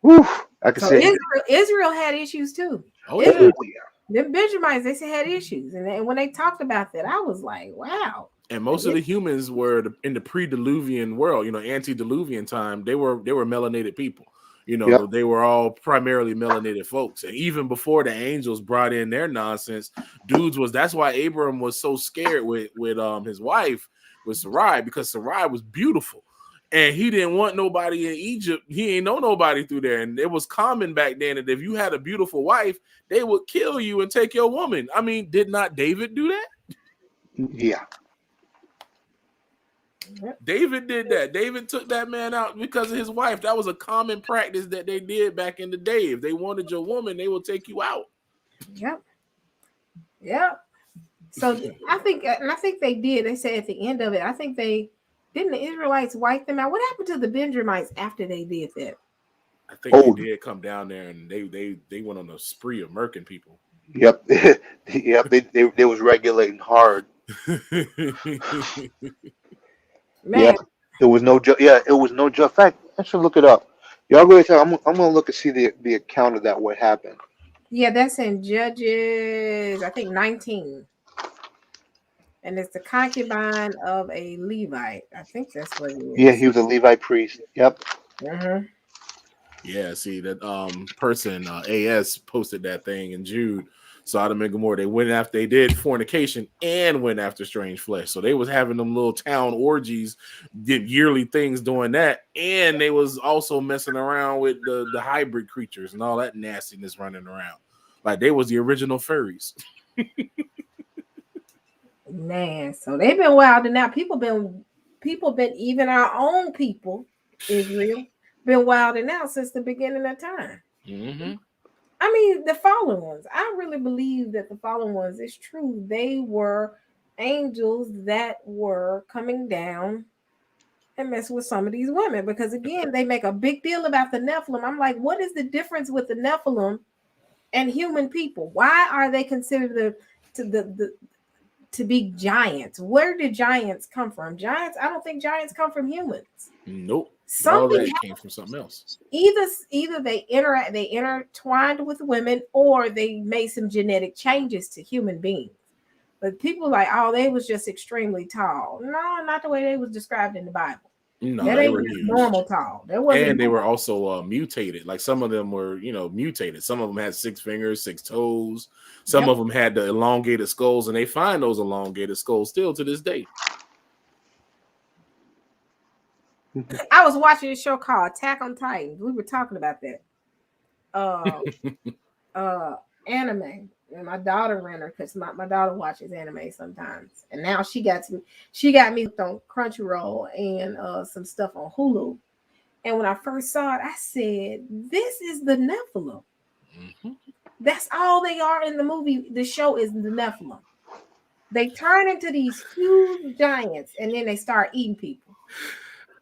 whew, like I So said, Israel had issues too. Oh Israel, yeah. them Benjamites, they said had issues, and when they talked about that, I was like, wow. And most of the humans were in the pre-diluvian world, antediluvian time. They were melanated people. Yep. They were all primarily melanated folks. And even before the angels brought in their nonsense, that's why Abram was so scared with his wife, with Sarai, because Sarai was beautiful. And he didn't want nobody in Egypt. He ain't know nobody through there. And it was common back then that if you had a beautiful wife, they would kill you and take your woman. I mean, did not David do that? Yeah. David did that. David took that man out because of his wife. That was a common practice that they did back in the day. If they wanted your woman, they would take you out. Yep. So I think they did. They said at the end of it, I think they didn't the Israelites wipe them out. What happened to the Benjamites after they did that? I think they did come down there and they went on a spree of murking people. Yep. Yep. They was regulating hard. Man. Yeah. It was no joke. Yeah, it was no joke. In fact, I should look it up. Y'all go ahead. I'm gonna look and see the account of that, what happened. Yeah, that's in Judges, I think 19. And it's the concubine of a Levite. I think that's what it is. Yeah, he was a Levite priest. Yep. Mm-hmm. Yeah, see that person AS posted that thing in Jude. Sodom and Gomorrah. They did fornication and went after strange flesh. So they was having them little town orgies, did yearly things doing that, and they was also messing around with the hybrid creatures and all that nastiness running around. Like they was the original furries. Man, so they've been wilding out. People been even our own people, Israel, been wilding out since the beginning of time. Mm-hmm. I mean, the fallen ones. I really believe that the fallen ones is true. They were angels that were coming down and messing with some of these women because, again, they make a big deal about the Nephilim. I'm like, what is the difference with the Nephilim and human people? Why are they considered to be giants? Where did giants come from? Giants? I don't think giants come from humans. Nope. Something all that came from something else. Either they intertwined with women, or they made some genetic changes to human beings. But people like, oh, they was just extremely tall. No, not the way they was described in the Bible. No, that they ain't were just huge. normal tall. And they were also mutated. Like some of them were, mutated. Some of them had 6 fingers, 6 toes. Some of them had the elongated skulls, and they find those elongated skulls still to this day. I was watching a show called Attack on Titan. We were talking about that. Anime. And my daughter ran her because my daughter watches anime sometimes. And now she got me on Crunchyroll and some stuff on Hulu. And when I first saw it, I said, this is the Nephilim. Mm-hmm. That's all they are in the movie. The show is the Nephilim. They turn into these huge giants and then they start eating people.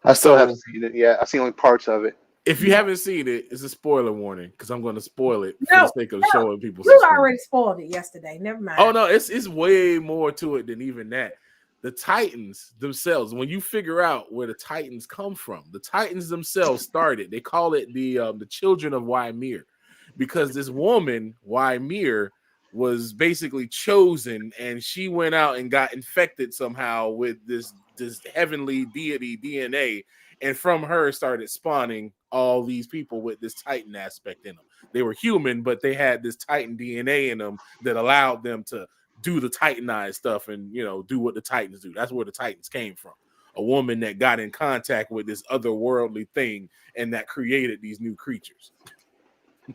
I still haven't seen it yet. I've seen only parts of it. If you haven't seen it, it's a spoiler warning because I'm going to spoil it for the sake of showing people. You already spoiled it yesterday. Never mind. Oh no, it's way more to it than even that. The Titans themselves, when you figure out where the Titans come from, the Titans themselves started. They call it the children of Ymir, because this woman Ymir was basically chosen, and she went out and got infected somehow with this heavenly deity DNA, and from her started spawning all these people with this Titan aspect in them. They were human, but they had this Titan DNA in them that allowed them to do the Titanized stuff and do what the Titans do. That's where the Titans came from. A woman that got in contact with this otherworldly thing and that created these new creatures.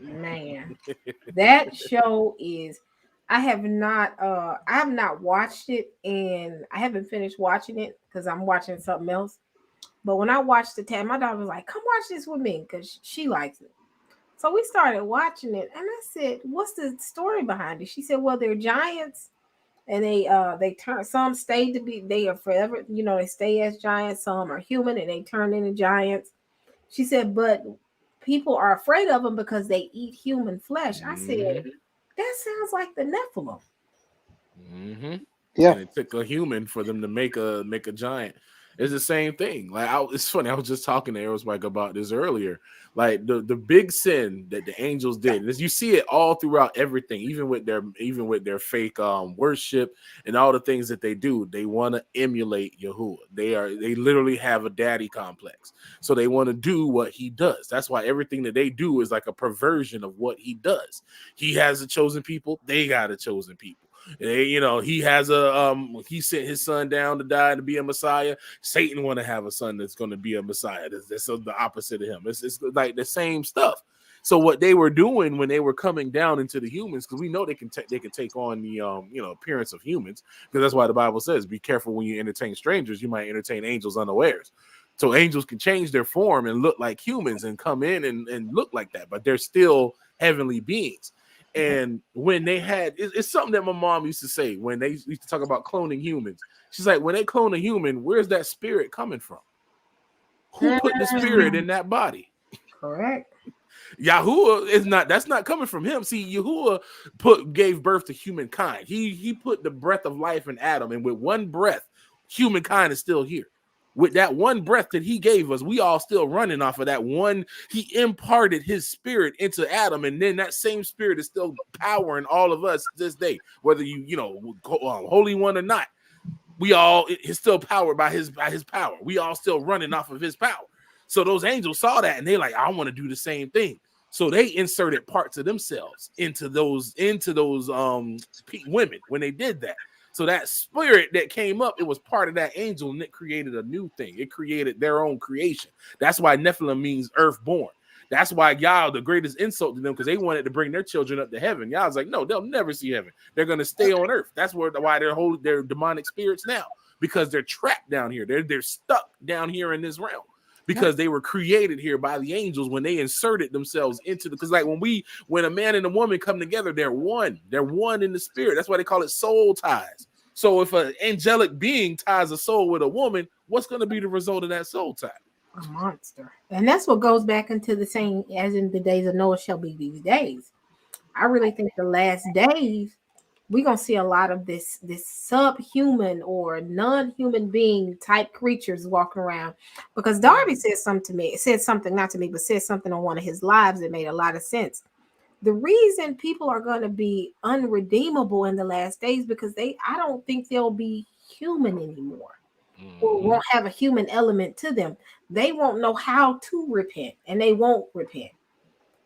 Man, that show is. I have not watched it, and I haven't finished watching it because I'm watching something else. But when I watched it, my daughter was like, "Come watch this with me," because she likes it. So we started watching it, and I said, "What's the story behind it?" She said, "Well, they're giants, and they turn. Some stay to be. They are forever. They stay as giants. Some are human, and they turn into giants." She said, "But people are afraid of them because they eat human flesh." I said, That sounds like the Nephilim. Mm-hmm. Yeah. And it took a human for them to make a giant. It's the same thing. Like it's funny. I was just talking to Aerosmike about this earlier. Like the big sin that the angels did, is you see it all throughout everything, even with their fake worship and all the things that they do. They want to emulate Yahuwah. They literally have a daddy complex, so they want to do what he does. That's why everything that they do is like a perversion of what he does. He has a chosen people. They got a chosen people. He has he sent his son down to die to be a Messiah. Satan want to have a son that's going to be a Messiah. That's the opposite of him. It's like the same stuff. So what they were doing when they were coming down into the humans, because we know they can take on the appearance of humans, because that's why the Bible says, be careful when you entertain strangers, you might entertain angels unawares. So angels can change their form and look like humans and come in and look like that, but they're still heavenly beings. And when they had, it's something that my mom used to say when they used to talk about cloning humans. She's like, when they clone a human, where's that spirit coming from? Who put the spirit in that body? Correct. Yahuwah is not. That's not coming from him. See, Yahuwah gave birth to humankind. He put the breath of life in Adam, and with one breath, humankind is still here. With that one breath that he gave us, we all still running off of that one. He imparted his spirit into Adam, and then that same spirit is still powering all of us this day, whether Holy One or not. It's still powered by his power. We all still running off of his power. So those angels saw that, and they like, I want to do the same thing. So they inserted parts of themselves into those women when they did that. So that spirit that came up, it was part of that angel, and it created a new thing. It created their own creation. That's why Nephilim means earthborn. That's why Yah, the greatest insult to them, because they wanted to bring their children up to heaven. Yah's like, no, they'll never see heaven. They're going to stay on earth. That's why they're demonic spirits now, because they're trapped down here. They're stuck down here in this realm, because they were created here by the angels when they inserted themselves into because like when a man and a woman come together, they're one in the spirit. That's why they call it soul ties. So if an angelic being ties a soul with a woman, what's going to be the result of that soul tie? A monster. And that's what goes back into the saying, as in the days of Noah shall be these days. I really think the last days we're gonna see a lot of this subhuman or non-human being type creatures walking around. Because Darby said something to me. It said something, not to me, but said something on one of his lives that made a lot of sense. The reason people are going to be unredeemable in the last days because I don't think they'll be human anymore, or won't have a human element to them. They won't know how to repent, and they won't repent.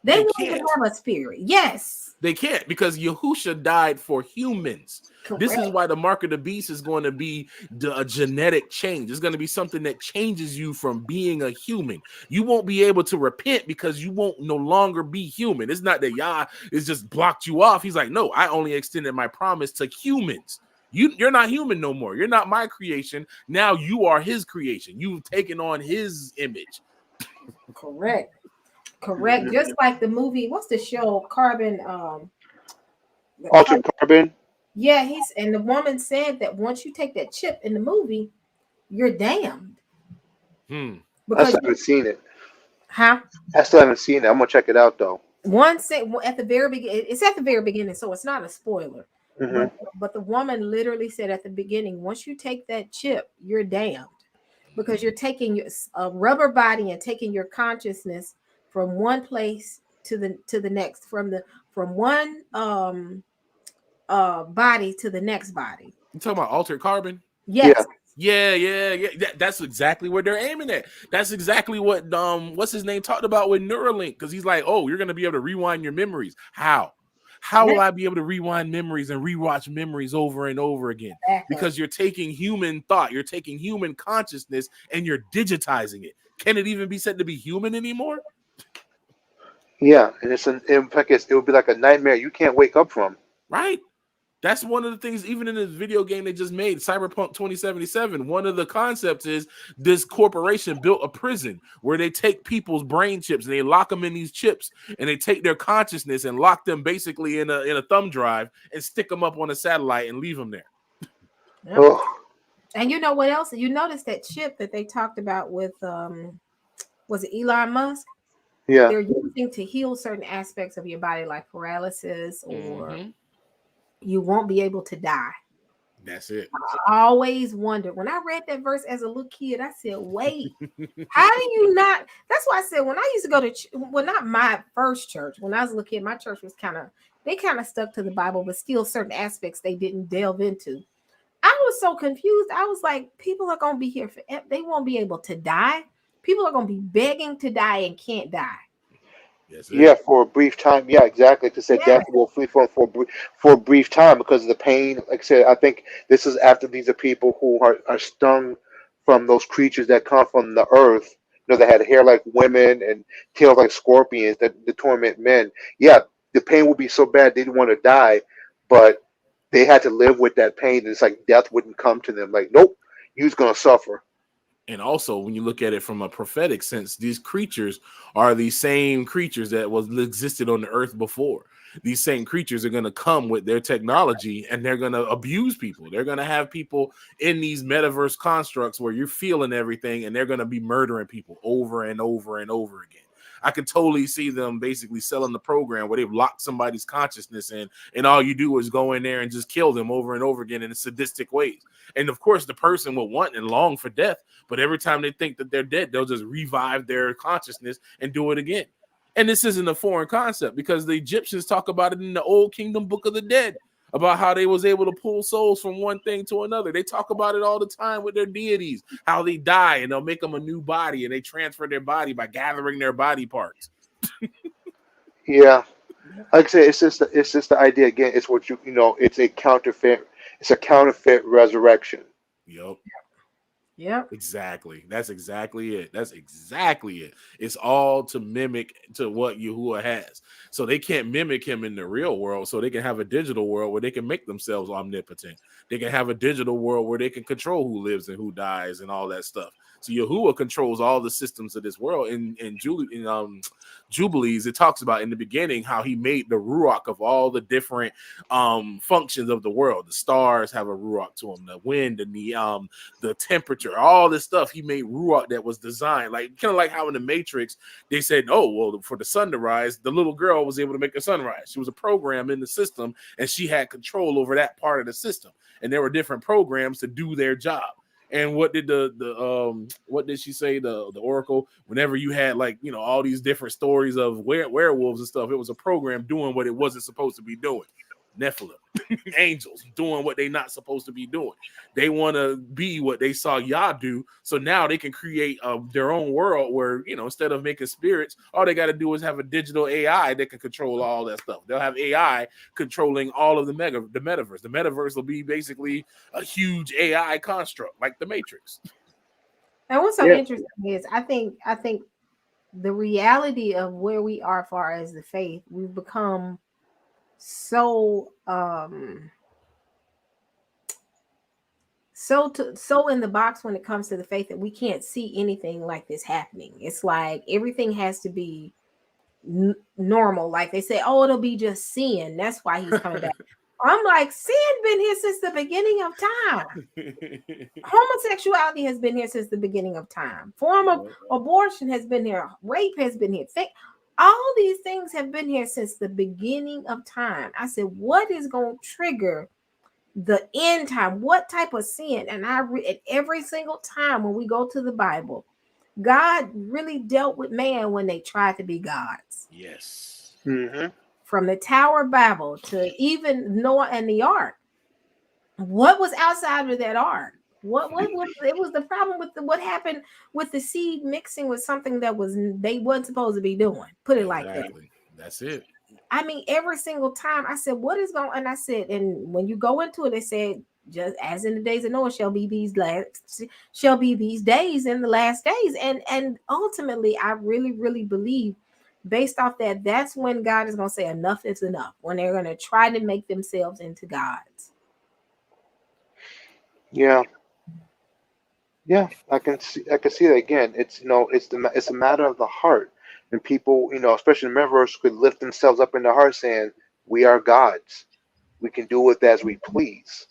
They won't even have a spirit. Yes. They can't, because Yahusha died for humans. Correct. This is why the mark of the beast is going to be a genetic change. It's going to be something that changes you from being a human. You won't be able to repent because you won't no longer be human. It's not that Yah is just blocked you off. He's like, no, I only extended my promise to humans. You're not human no more. You're not my creation. Now you are his creation. You've taken on his image. Correct. Just like the movie, what's the show? Carbon. Altered Carbon. Yeah, and the woman said that once you take that chip in the movie, you're damned. I still haven't seen it. Huh? I still haven't seen it. I'm gonna check it out though. At the very beginning, it's at the very beginning, so it's not a spoiler. Mhm. But the woman literally said at the beginning, once you take that chip, you're damned, because you're taking a rubber body and taking your consciousness from one place to the next, from one body to the next body. You talking about altered carbon? Yes. Yeah. That's exactly what they're aiming at. That's exactly what what's his name talked about with Neuralink, because he's like, oh, you're gonna be able to rewind your memories. How will I be able to rewind memories and rewatch memories over and over again? Exactly. Because you're taking human thought, you're taking human consciousness, and you're digitizing it. Can it even be said to be human anymore? Yeah, and in fact, it would be like a nightmare you can't wake up from. Right. That's one of the things, even in this video game they just made, Cyberpunk 2077, one of the concepts is this corporation built a prison where they take people's brain chips and they lock them in these chips, and they take their consciousness and lock them basically in a thumb drive and stick them up on a satellite and leave them there. Yep. And you know what else? You notice that chip that they talked about with was it Elon Musk? Yeah. they're using to heal certain aspects of your body, like paralysis, or you won't be able to die. That's it. I always wondered when I read that verse as a little kid. I said, "Wait, how do you not?" That's why I said when I used to go to, well, not my first church. When I was a little kid, my church was they kind of stuck to the Bible, but still certain aspects they didn't delve into. I was so confused. I was like, people are gonna be here forever. They won't be able to die. People are gonna be begging to die and can't die. Yeah, for a brief time. Yeah, exactly. To say Yeah. death will flee for a brief time because of the pain. Like I said, I think this is after these are people who are stung from those creatures that come from the earth. You know, that had hair like women and tails like scorpions that torment men. Yeah, the pain would be so bad they didn't want to die, but they had to live with that pain. And it's like death wouldn't come to them. Like, nope, you's gonna suffer. And also, when you look at it from a prophetic sense, these creatures are the same creatures that existed on the earth before. These same creatures are going to come with their technology and they're going to abuse people. They're going to have people in these metaverse constructs where you're feeling everything, and they're going to be murdering people over and over and over again. I could totally see them basically selling the program where they've locked somebody's consciousness in, and all you do is go in there and just kill them over and over again in sadistic ways. And of course, the person will want and long for death, but every time they think that they're dead, they'll just revive their consciousness and do it again. And this isn't a foreign concept because the Egyptians talk about it in the Old Kingdom Book of the Dead, about how they was able to pull souls from one thing to another. They talk about it all the time with their deities, how they die and they'll make them a new body and they transfer their body by gathering their body parts. Yeah, like I said, it's just the idea again. It's what you know. It's a counterfeit. It's a counterfeit resurrection. Yep. Yep. Exactly. That's exactly it. That's exactly it. It's all to mimic to what Yahuwah has. So they can't mimic him in the real world. So they can have a digital world where they can make themselves omnipotent. They can have a digital world where they can control who lives and who dies and all that stuff. So Yahuwah controls all the systems of this world. In Jubilees, it talks about in the beginning how he made the ruach of all the different functions of the world. The stars have a ruach to them, the wind and the temperature, all this stuff. He made ruach that was designed like kind of like how in the Matrix they said, oh well, for the sun to rise, the little girl was able to make the sun rise. She was a program in the system and she had control over that part of the system, and there were different programs to do their job. And what did what did she say, the oracle, whenever you had like, you know, all these different stories of werewolves and stuff, it was a program doing what it wasn't supposed to be doing. Nephilim, angels doing what they're not supposed to be doing. They want to be what they saw Yah do, so now they can create their own world where, you know, instead of making spirits, all they got to do is have a digital AI that can control all that stuff. They'll have AI controlling all of the metaverse. The metaverse will be basically a huge AI construct like the Matrix. And what's so interesting is I think the reality of where we are far as the faith, we've become so so in the box when it comes to the faith that we can't see anything like this happening. It's like everything has to be normal. Like they say, oh, it'll be just sin. That's why he's coming back. I'm like, sin been here since the beginning of time. Homosexuality has been here since the beginning of time. Form of abortion has been here. Rape has been here. All these things have been here since the beginning of time. I said, what is going to trigger the end time? What type of sin? And I read every single time when we go to the Bible, God really dealt with man when they tried to be gods. Yes. Mm-hmm. From the Tower of Babel to even Noah and the ark. What was outside of that ark? What was it? Was the problem with what happened with the seed mixing with something that they wasn't supposed to be doing? Put it like that. That's it. I mean, every single time I said, what is going on? And I said, and when you go into it, they said, just as in the days of Noah shall be these days in the last days. And ultimately, I really, really believe based off that, that's when God is going to say enough is enough, when they're going to try to make themselves into gods. Yeah. Yeah, I can see that again. It's, you know, it's a matter of the heart. And people, you know, especially in the metaverse, could lift themselves up in their heart saying, we are gods. We can do with as we please.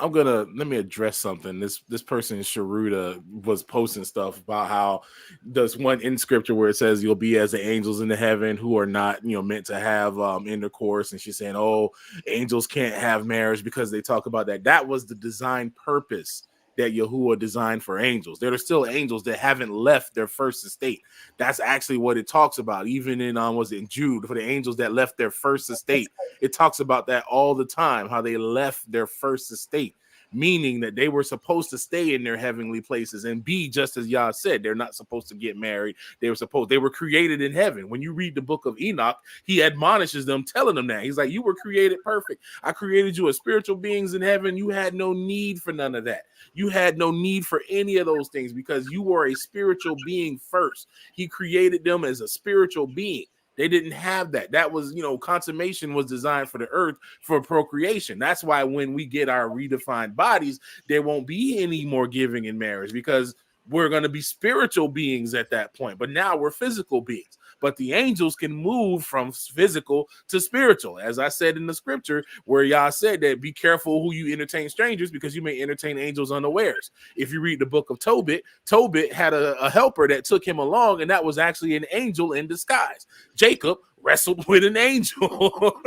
let me address something. This person Sharuda was posting stuff about how there's one in scripture where it says you'll be as the angels in the heaven who are not meant to have intercourse, and she's saying, oh, angels can't have marriage because they talk about that. That was the design purpose that Yahuwah designed for angels. There are still angels that haven't left their first estate. That's actually what it talks about. Even in was it in Jude, for the angels that left their first estate, it talks about that all the time, how they left their first estate, meaning that they were supposed to stay in their heavenly places and be just as Yah said. They're not supposed to get married. They were created in heaven. When you read the book of Enoch, he admonishes them, telling them that. He's like, you were created perfect. I created you as spiritual beings in heaven. You had no need for none of that. You had no need for any of those things because you were a spiritual being first. He created them as a spiritual being. They didn't have that. That was, consummation was designed for the earth for procreation. That's why when we get our redefined bodies, there won't be any more giving in marriage because we're going to be spiritual beings at that point. But now we're physical beings. But the angels can move from physical to spiritual. As I said in the scripture, where Yah said that be careful who you entertain strangers because you may entertain angels unawares. If you read the book of Tobit, Tobit had a helper that took him along, and that was actually an angel in disguise. Jacob wrestled with an angel.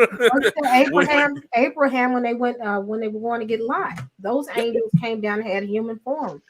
Abraham, when they were going to get Lot, those angels came down and had human form.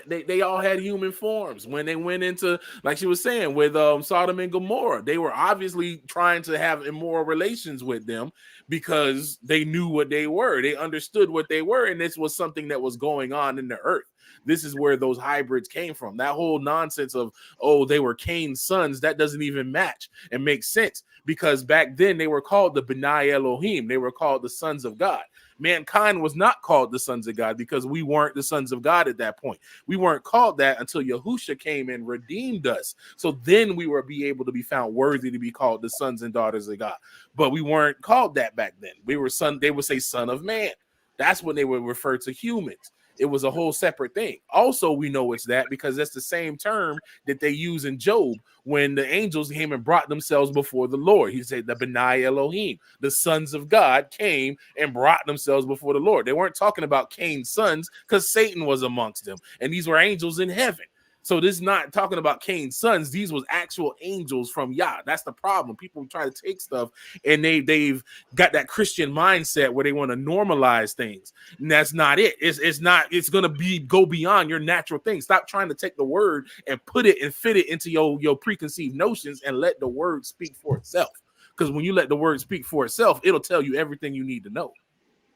They all had human forms when they went into, like she was saying, with Sodom and Gomorrah. They were obviously trying to have immoral relations with them because they knew what they were. They understood what they were, and this was something that was going on in the earth. This is where those hybrids came from. That whole nonsense of, oh, they were Cain's sons, that doesn't even match and make sense because back then they were called the B'nai Elohim. They were called the sons of God. Mankind was not called the sons of God because we weren't the sons of God at that point. We weren't called that until Yahusha came and redeemed us. So then we were able to be found worthy to be called the sons and daughters of God. But we weren't called that back then. We were they would say son of man. That's when they would refer to humans. It was a whole separate thing. Also, we know it's that because that's the same term that they use in Job when the angels came and brought themselves before the Lord. He said the B'nai Elohim, the sons of God came and brought themselves before the Lord. They weren't talking about Cain's sons because Satan was amongst them, and these were angels in heaven. So this is not talking about Cain's sons. These was actual angels from Yah. That's the problem. People try to take stuff and they've got that Christian mindset where they want to normalize things. And that's not it. It's not, it's going to go beyond your natural thing. Stop trying to take the word and put it and fit it into your preconceived notions and let the word speak for itself. Because when you let the word speak for itself, it'll tell you everything you need to know.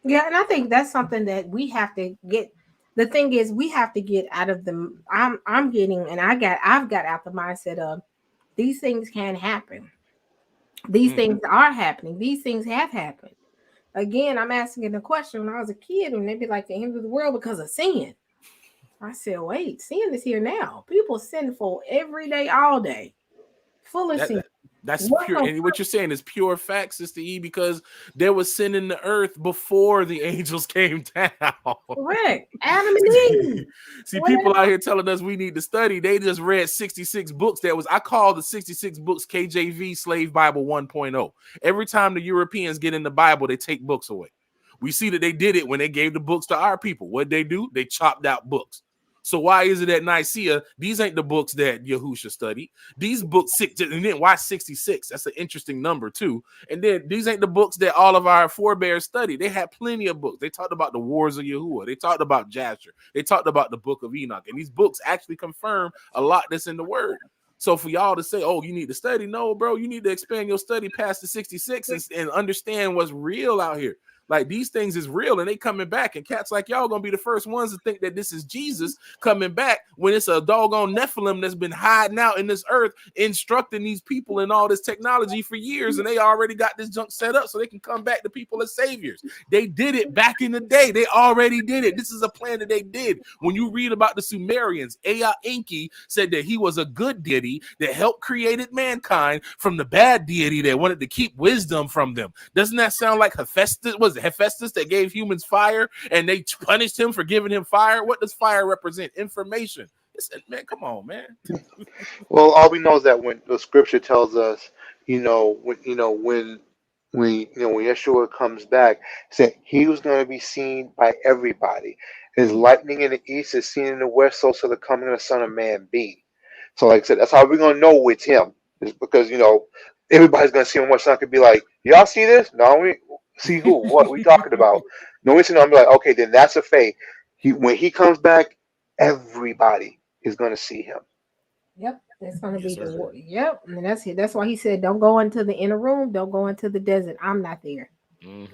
Yeah, and I think that's something that we have to get. The thing is, we have to get out of the. I've got out the mindset of these things can happen. These things are happening. These things have happened. Again, I'm asking the question when I was a kid, and they'd be like the end of the world because of sin. I said, wait, sin is here now. People sinful every day, all day, full of sin. That's pure, and what you're saying is pure fact, Sister E, because there was sin in the earth before the angels came down. Correct. Adam and Eve. See, people out here telling us we need to study. They just read 66 books. I call the 66 books KJV Slave Bible 1.0. Every time the Europeans get in the Bible, they take books away. We see that they did it when they gave the books to our people. What they do? They chopped out books. So why is it at Nicaea? These ain't the books that Yahusha studied. These books, and then why 66? That's an interesting number too. And then these ain't the books that all of our forebears studied. They had plenty of books. They talked about the wars of Yahuwah. They talked about Jasher. They talked about the book of Enoch. And these books actually confirm a lot that's in the word. So for y'all to say, oh, you need to study. No, bro, you need to expand your study past the 66 and understand what's real out here. Like these things is real and they coming back, and cats like y'all gonna be the first ones to think that this is Jesus coming back when it's a doggone Nephilim that's been hiding out in this earth, instructing these people in all this technology for years, and they already got this junk set up so they can come back to people as saviors. They did it back in the day. They already did it. This is a plan that they did. When you read about the Sumerians, Ea Enki said that he was a good deity that helped created mankind from the bad deity that wanted to keep wisdom from them. Doesn't that sound like Hephaestus? Was it Hephaestus that gave humans fire and they punished him for giving him fire? What does fire represent? Information. Man, come on, man. Well, all we know is that when the scripture tells us, when when when Yeshua comes back, said he was going to be seen by everybody. His lightning in the east is seen in the west, so shall the coming of the Son of Man be. So, like I said, that's how we're going to know it's him. It's because everybody's going to see him. What's not going to be like, y'all see this? No, we see who? What we talking about? No, we see. I'm like, okay, then that's a fake. When he comes back, everybody is going to see him. Yep, that's gonna be the war. Yep, and that's why he said, "Don't go into the inner room. Don't go into the desert. I'm not there."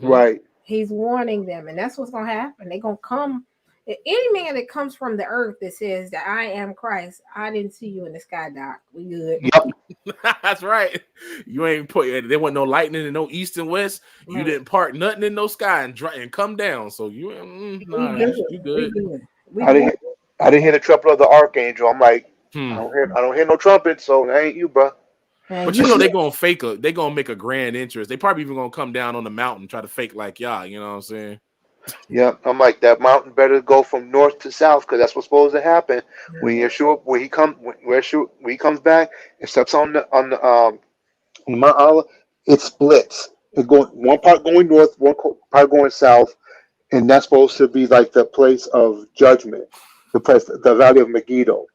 Right. He's warning them, and that's what's gonna happen. They're gonna come. Any man that comes from the earth that says that I am Christ, I didn't see you in the sky, Doc. We good. Yep. That's right. You ain't put. There wasn't no lightning and no east and west. You didn't part nothing in no sky and come down. So you, nah, you good. I didn't hear the trumpet of the archangel. I'm like, I don't hear no trumpet, so that ain't you, bro. But they're gonna fake they're gonna make a grand entrance. They probably even gonna come down on the mountain, try to fake like y'all. You know what I'm saying? Yeah, I'm like, that mountain better go from north to south, because that's what's supposed to happen when Yeshua when he comes back and steps on the Mount Allah. It splits. It going one part going north, one part going south, and that's supposed to be like the place of judgment, the valley of Megiddo.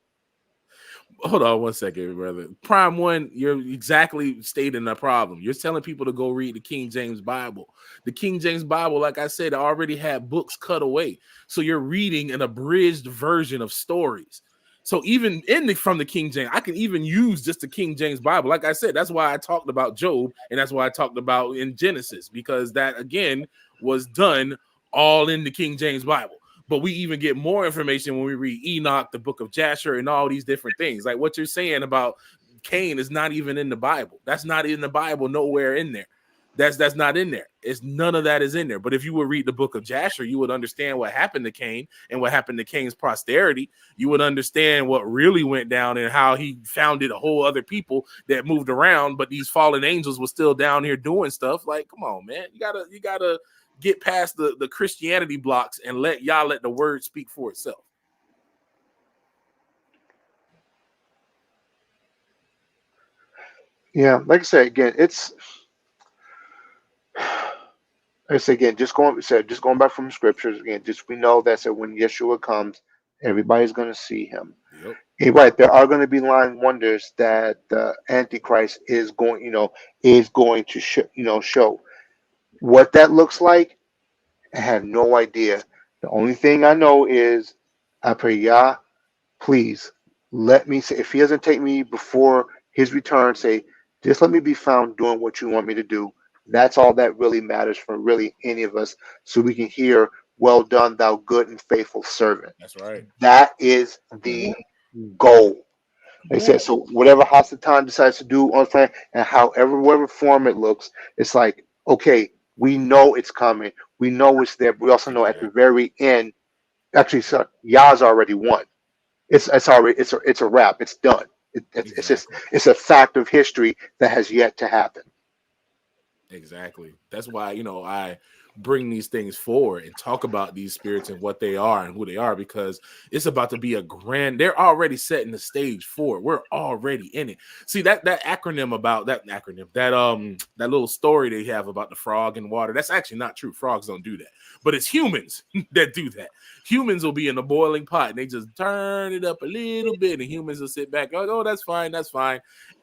Hold on one second, brother. Prime One, you're exactly stating the problem. You're telling people to go read the King James Bible. The King James Bible, like I said, already had books cut away. So you're reading an abridged version of stories. So even from the King James, I can even use just the King James Bible. Like I said, that's why I talked about Job, and that's why I talked about in Genesis, because that again was done all in the King James Bible. But we even get more information when we read Enoch, the book of Jasher, and all these different things. Like what you're saying about Cain is not even in the Bible. That's not in the Bible, nowhere in there. That's not in there. It's none of that is in there. But if you would read the book of Jasher, you would understand what happened to Cain and what happened to Cain's posterity. You would understand what really went down and how he founded a whole other people that moved around, but these fallen angels were still down here doing stuff. Like, come on, man. You gotta get past the Christianity blocks and let the word speak for itself. Yeah, like I said again, just going back from the scriptures again. Just we know that when Yeshua comes, everybody's going to see him. Yep. You're right. There are going to be lying wonders that the Antichrist is going to show. What that looks like, I have no idea. The only thing I know is I pray, Yah, please let me say, if he doesn't take me before his return, say, just let me be found doing what you want me to do. That's all that really matters for really any of us, so we can hear, well done, thou good and faithful servant. That's right. That is the goal. They said, so whatever Hasatan decides to do on planet, and whatever form it looks, it's like, okay, we know it's coming. We know it's there, but we also know at the very end, actually, Yah's already won. It's a wrap. It's done. It's a fact of history that has yet to happen. Exactly. That's why I bring these things forward and talk about these spirits and what they are and who they are, because it's about to be they're already setting the stage for it. We're already in it. See that acronym about that little story they have about the frog and water. That's actually not true. Frogs don't do that, but it's humans that do that. Humans will be in a boiling pot and they just turn it up a little bit, and humans will sit back, oh, that's fine.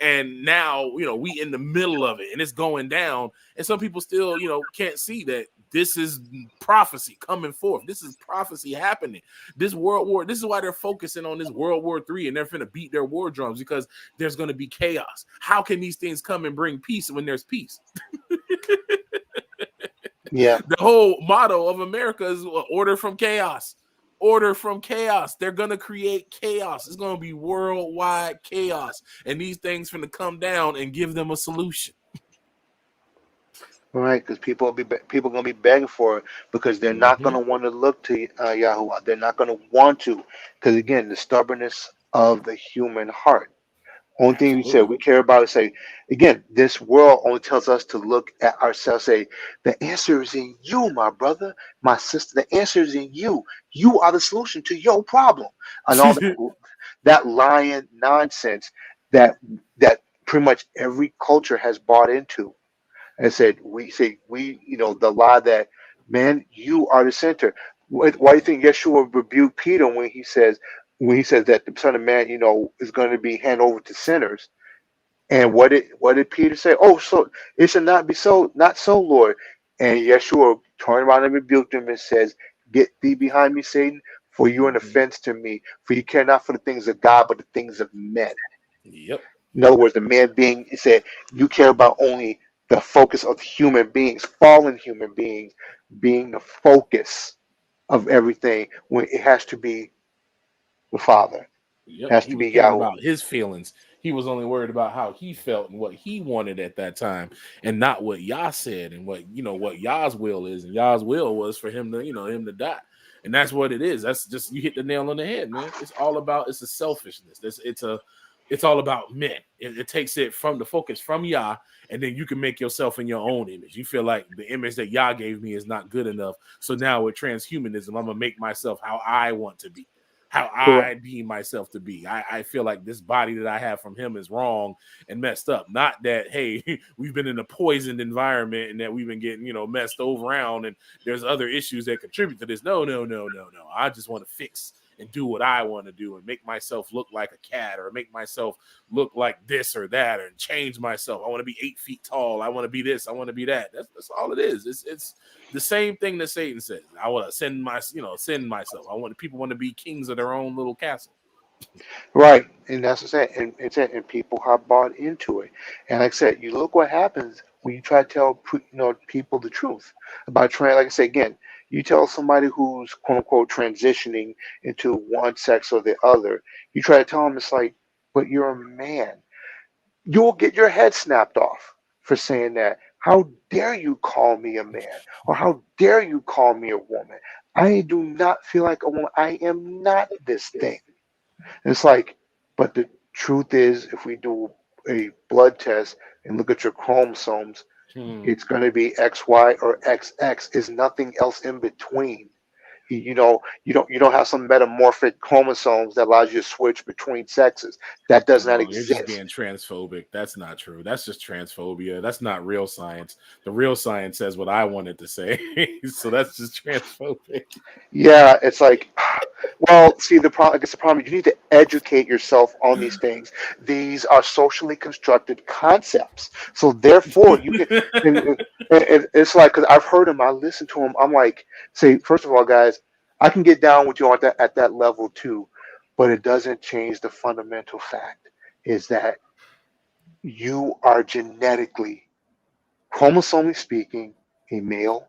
And now, we in the middle of it and it's going down. And some people still, can't see that this is prophecy coming forth. This is prophecy happening. This world war, this is why they're focusing on this World War III, and they're finna beat their war drums, because there's going to be chaos. How can these things come and bring peace when there's peace? Yeah. The whole motto of America is order from chaos. Order from chaos. They're going to create chaos. It's going to be worldwide chaos. And these things finna come down and give them a solution. Right, because people gonna be begging for it, because they're not gonna want to look to Yahuwah. They're not gonna want to, because again, the stubbornness of the human heart. Only thing we said we care about is say, again, this world only tells us to look at ourselves. Say, the answer is in you, my brother, my sister. The answer is in you. You are the solution to your problem, and all that lying nonsense that pretty much every culture has bought into. and said, the lie that, man, you are the center. Why do you think Yeshua rebuked Peter when he says that the Son of Man, is going to be handed over to sinners? And what did Peter say? Oh, so it should not be so, not so, Lord. And Yeshua turned around and rebuked him and says, "Get thee behind me, Satan, for you are an offense to me. For you care not for the things of God, but the things of men." Yep. In other words, the man being, he said, you care about only the focus of human beings, fallen human beings, being the focus of everything, when it has to be the Father. Yep. It has He to was be caring Yahweh. about his feelings. He was only worried about how he felt and what he wanted at that time, and not what Yah said and what Yah's will is. And Yah's will was for him to die. And that's what it is. That's just, you hit the nail on the head, man. It's all about, it's a selfishness. It's all about men. It takes it from the focus from Yah, and then you can make yourself in your own image. You feel like the image that Yah gave me is not good enough. So now with transhumanism, I'm gonna make myself how I want to be, how I deem myself to be. I feel like this body that I have from him is wrong and messed up. Not that, hey, we've been in a poisoned environment and that we've been getting, messed over around and there's other issues that contribute to this. No. I just want to fix and do what I want to do and make myself look like a cat, or make myself look like this or that, and change myself. I want to be 8 feet tall. I want to be this. I want to be that. That's all it is. It's the same thing that Satan says. I want to send myself. People want to be kings of their own little castle. Right, and that's what I'm saying. And people have bought into it. And like I said, you look what happens when you try to tell people the truth about Like I said again, you tell somebody who's quote unquote transitioning into one sex or the other, you try to tell them, it's like, but you're a man. You will get your head snapped off for saying that. How dare you call me a man? Or how dare you call me a woman? I do not feel like a woman. I am not this thing. It's like, but the truth is, if we do a blood test and look at your chromosomes, it's going to be XY or XX. Is nothing else in between. You don't have some metamorphic chromosomes that allows you to switch between sexes. That does not You're just exist. being transphobic. That's not true. That's just transphobia. That's not real science. The real science says what I wanted to say. So that's just transphobic. Yeah, it's like, well, see, the problem. I guess the problem is you need to educate yourself on these things. These are socially constructed concepts. So therefore, you can. And it's like, because I've heard them, I listen to them. I'm like, say, first of all, guys, I can get down with you at that level too, but it doesn't change the fundamental fact is that you are genetically, chromosomally speaking, a male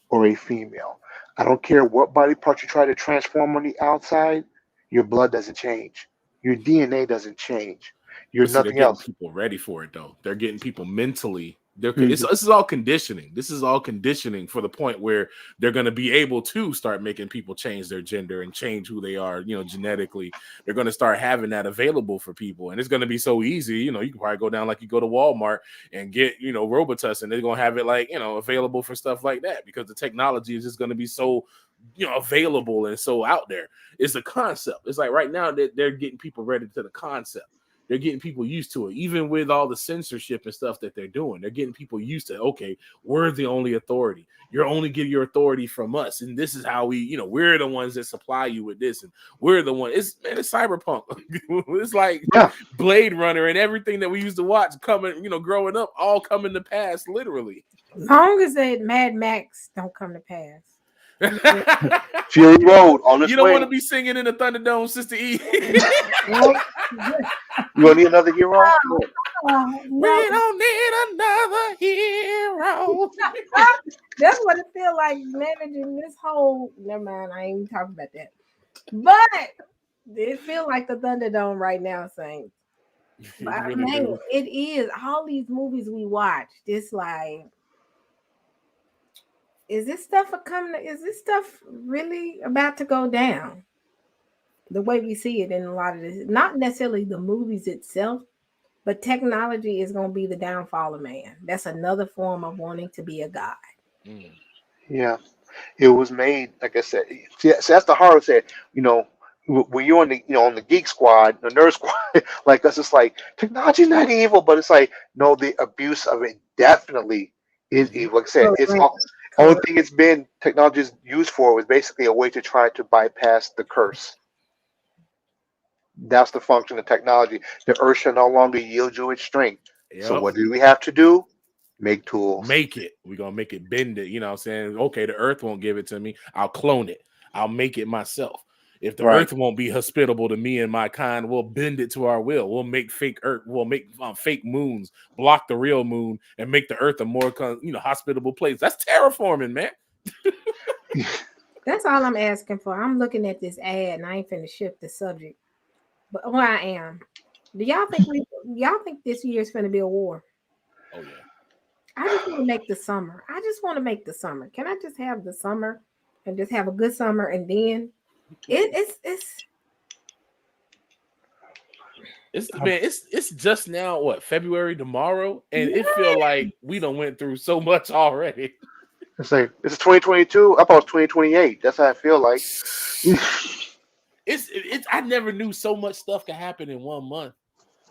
or a female. I don't care what body part you try to transform on the outside, your blood doesn't change. Your DNA doesn't change. You're But see, they're nothing getting else. people ready for it, though. They're getting people mentally. Mhm. This is all conditioning. This is all conditioning for the point where they're going to be able to start making people change their gender and change who they are, genetically. They're going to start having that available for people. And it's going to be so easy. You can probably go down like you go to Walmart and get, Robitussin, and they're going to have it like, available for stuff like that, because the technology is just going to be so, available and so out there. It's a concept. It's like right now they're getting people ready to the concept. They're getting people used to it, even with all the censorship and stuff that they're doing. They're getting people used to, okay, we're the only authority. You're only getting your authority from us, and this is how we're the ones that supply you with this, and we're the one. It's cyberpunk. It's like Blade Runner and everything that we used to watch coming, growing up, all coming to pass, literally. Long as that Mad Max don't come to pass. Fury Road on its You don't way. want to be singing in the Thunderdome, Sister E. You want to need another hero? We don't need another hero. That's what it feels like managing this whole. Never mind, I ain't even talking about that. But it feels like the Thunderdome right now, Saints. Really Man, do. it is. All these movies we watch, it's like, is this stuff really about to go down? The way we see it in a lot of this, not necessarily the movies itself, but technology is going to be the downfall of man. That's another form of wanting to be a god. Yeah, it was made. Like I said, see, that's the horror. Said, when you're on the geek squad, the nerd squad, like us, it's like technology's not evil, but it's like, no, the abuse of it definitely Like I said, it's all, only thing it's been technology is used for was basically a way to try to bypass the curse. That's the function of technology. The earth shall no longer yield you its strength. So Yep. what do we have to do? Make tools. Make it. We're gonna make it bend it. You know what I'm saying? Okay, the earth won't give it to me. I'll clone it. I'll make it myself. If the Right. earth won't be hospitable to me and my kind, we'll bend it to our will. We'll make fake earth. We'll make fake moons, block the real moon, and make the earth a more hospitable place. That's terraforming, man. That's all I'm asking for. I'm looking at this ad and I ain't finna shift the subject. But well, I am. Do y'all think this year's gonna be a war? Oh yeah. I just want to make the summer. I just want to make the summer. Can I just have the summer and just have a good summer and then it's just now what, February tomorrow, and it feel like we done went through so much already. It's like this is 2022. I thought it was 2028. That's how I feel like. It's I never knew so much stuff could happen in 1 month.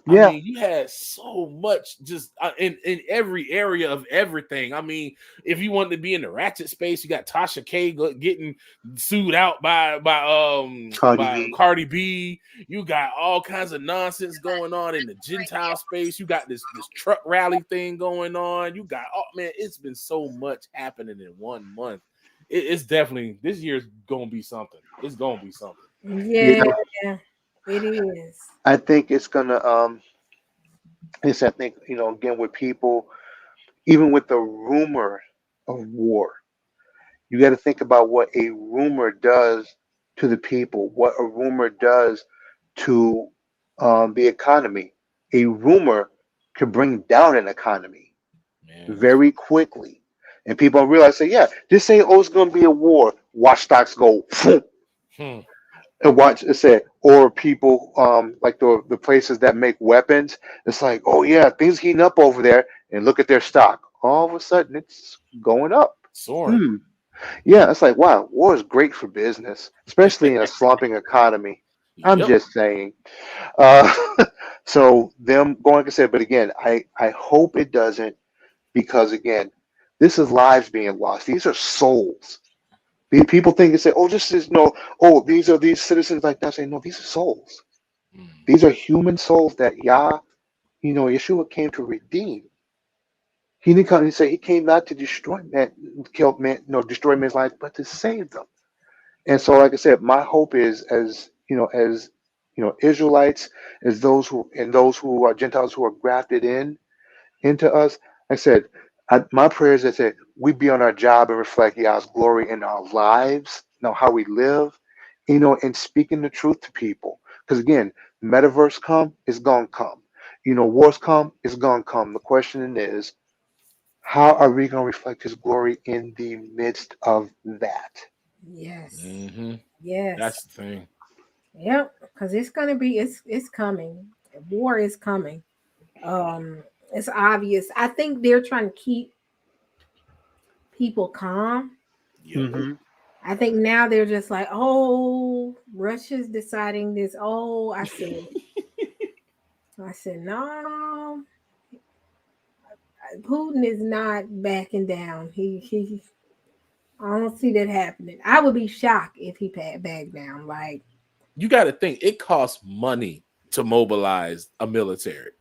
Yeah. I mean, you had so much just in every area of everything. I mean, if you wanted to be in the ratchet space, you got Tasha K getting sued out by Cardi B. You got all kinds of nonsense going on in the Gentile space. You got this truck rally thing going on. You got it's been so much happening in 1 month. It's definitely, this year's gonna be something. It's gonna be something. Yeah, it is. I think it's gonna I think, again, with people, even with the rumor of war, you got to think about what a rumor does to the people, what a rumor does to the economy. A rumor could bring down an economy very quickly. And people realize, say, yeah, this ain't, it's going to be a war. Watch stocks go. And watch it say, or people like the places that make weapons, it's like, oh yeah, things heating up over there, and look at their stock. All of a sudden it's going up. Soaring. Yeah, it's like, wow, war is great for business, especially in a slumping economy. I'm just saying. So them going, like I said, but again, I hope it doesn't, because again, this is lives being lost. These are souls. People think and say, oh, this is these are these citizens like that. Say, no, these are souls. These are human souls that Yeshua came to redeem. He didn't come and say he came not to destroy man, kill man, destroy men's lives, but to save them. And so, like I said, my hope is, as Israelites, as those who are Gentiles who are grafted into us. I said, my prayer is that we be on our job and reflect Yah's glory in our lives, how we live, and speaking the truth to people. Because again, metaverse come, it's gonna come. Wars come, it's gonna come. The question is, how are we gonna reflect His glory in the midst of that? Yes. Mm-hmm. Yes. That's the thing. Yep, because it's gonna be it's coming. War is coming. It's obvious. I think they're trying to keep people calm. Mm-hmm. I think now they're just like, oh, Russia's deciding this. Oh, I said no. Putin is not backing down. He I don't see that happening. I would be shocked if he backed down. Like, you got to think, it costs money to mobilize a military.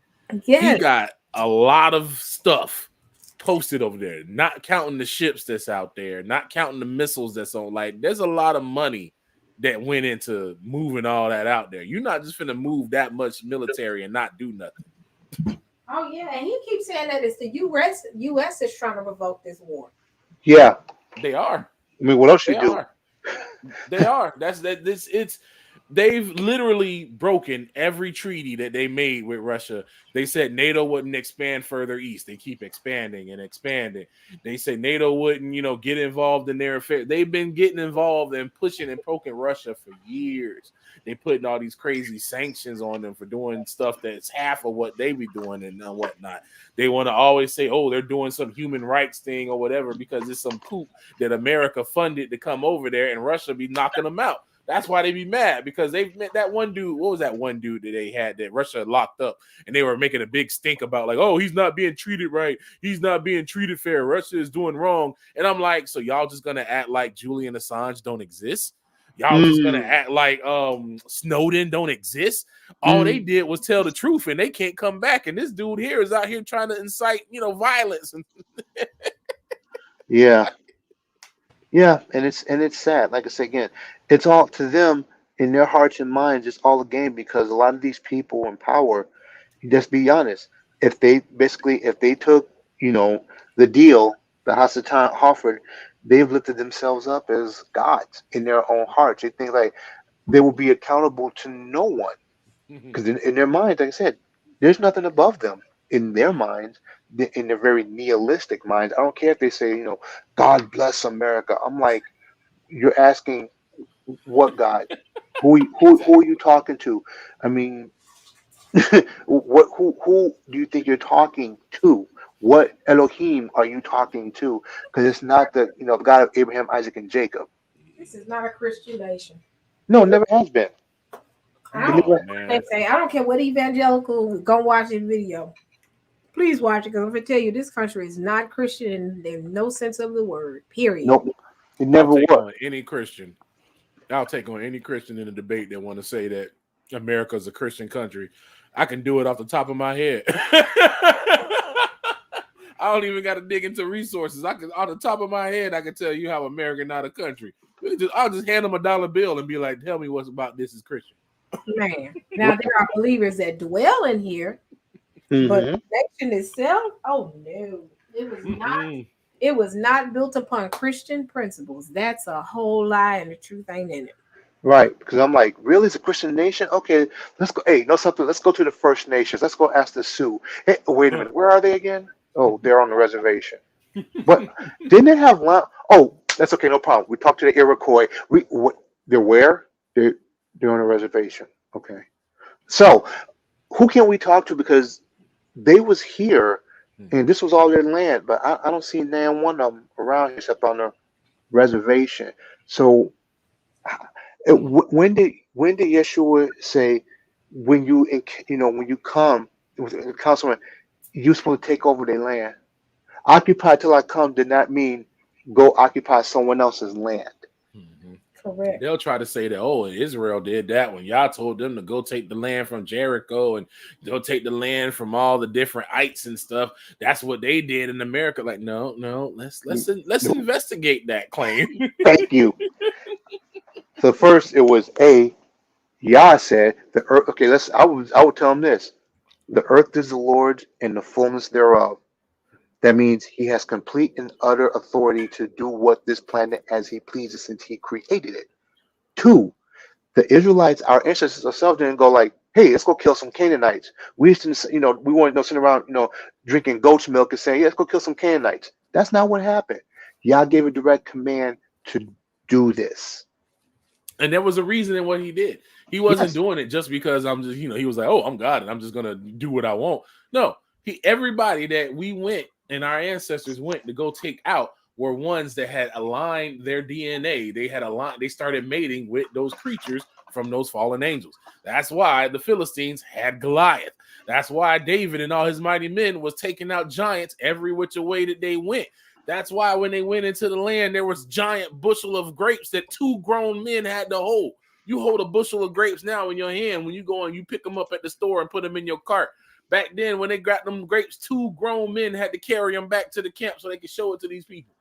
yes. He got a lot of stuff posted over there, not counting the ships that's out there, not counting the missiles that's on. Like, there's a lot of money that went into moving all that out there. You're not just finna move that much military and not do nothing. Oh yeah, and he keeps saying that it's the U.S. is trying to revoke this war. Yeah, they are. I mean, what else you do? They are. They've literally broken every treaty that they made with Russia. They said NATO wouldn't expand further east. They keep expanding and expanding. They said NATO wouldn't, get involved in their affairs. They've been getting involved and pushing and poking Russia for years. They putting all these crazy sanctions on them for doing stuff that's half of what they be doing and whatnot. They want to always say, oh, they're doing some human rights thing or whatever because it's some coup that America funded to come over there and Russia be knocking them out. That's why they be mad, because they met that one dude. What was that one dude that they had that Russia locked up, and they were making a big stink about, like, oh, he's not being treated right. He's not being treated fair. Russia is doing wrong. And I'm like, so y'all just gonna act like Julian Assange don't exist? Y'all just gonna act like Snowden don't exist? All they did was tell the truth, and they can't come back. And this dude here is out here trying to incite, violence. Yeah. Yeah, and it's sad. Like I say again, it's all to them in their hearts and minds. It's all a game, because a lot of these people in power, just be honest, if they took the deal that Hasatan offered, they've lifted themselves up as gods in their own hearts. They think like they will be accountable to no one, because in their minds, like I said, there's nothing above them in their minds, in their very nihilistic minds. I don't care if they say, God bless America. I'm like, you're asking what God? Who are you talking to? I mean, who do you think you're talking to? What Elohim are you talking to? Because it's not the God of Abraham, Isaac, and Jacob. This is not a Christian nation. No, it never has been. I don't care what evangelical go watch this video. Please watch it, because I'm gonna tell you, this country is not Christian in no sense of the word. Period. Nope. It never was. was. Any Christian. I'll take on any Christian in a debate that want to say that America is a Christian country. I can do it off the top of my head. I don't even got to dig into resources. I can, off the top of my head, I can tell you how America not a country. I'll just hand them $1 bill and be like, tell me what's about this is Christian. Man, now there are believers that dwell in here, but the nation itself, oh no, it was not. It was not built upon Christian principles. That's a whole lie, and the truth ain't in it. Right, because I'm like, really, it's a Christian nation? Okay, let's go. Hey, something. Let's go to the First Nations. Let's go ask the Sioux. Hey, wait a minute, where are they again? Oh, they're on the reservation. But didn't they have land? Oh, that's okay, no problem. We talked to the Iroquois. They're where? They're on a reservation. Okay, so who can we talk to? Because they was here, and this was all their land, but I don't see nan one of them around here except on the reservation. So when did Yeshua say, when you come with councilman, you're supposed to take over their land? Occupy till I come did not mean go occupy someone else's land. Correct. They'll try to say that, oh, Israel did that when y'all told them to go take the land from Jericho and go take the land from all the different ites and stuff. That's what they did in America. Like, no, let's investigate that claim. Thank you. So first it was Yah said the earth. Okay, I would tell them this: the earth is the Lord's and the fullness thereof. That means he has complete and utter authority to do what this planet as he pleases, since he created it. 2, the Israelites, our ancestors ourselves, didn't go like, hey, let's go kill some Canaanites. We used to, we weren't sitting around, drinking goat's milk and saying, yeah, let's go kill some Canaanites. That's not what happened. Yah gave a direct command to do this. And there was a reason in what he did. He wasn't doing it just because I'm just, he was like, oh, I'm God and I'm just going to do what I want. No, everybody that we went and our ancestors went to go take out were ones that had aligned their DNA. They started mating with those creatures from those fallen angels. That's why the Philistines had Goliath. That's why David and all his mighty men was taking out giants every which way that they went. That's why when they went into the land, there was giant bushel of grapes that 2 grown men had to hold. You hold a bushel of grapes now in your hand when you go and you pick them up at the store and put them in your cart. Back then, when they got them grapes, 2 grown men had to carry them back to the camp so they could show it to these people.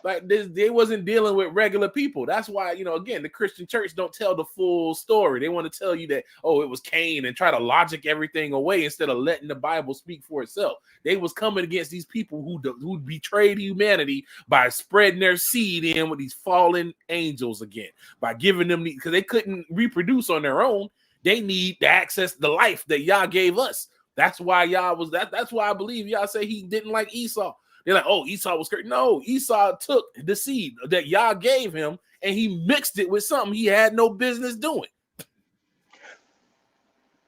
Like this, they wasn't dealing with regular people. That's why, again, the Christian church don't tell the full story. They want to tell you that, oh, it was Cain and try to logic everything away instead of letting the Bible speak for itself. They was coming against these people who betrayed humanity by spreading their seed in with these fallen angels again, by giving them, because they couldn't reproduce on their own. They need to access the life that Yah gave us. That's why Yah was that. That's why I believe Yah say he didn't like Esau. They're like, oh, Esau was cursed. No, Esau took the seed that Yah gave him and he mixed it with something he had no business doing.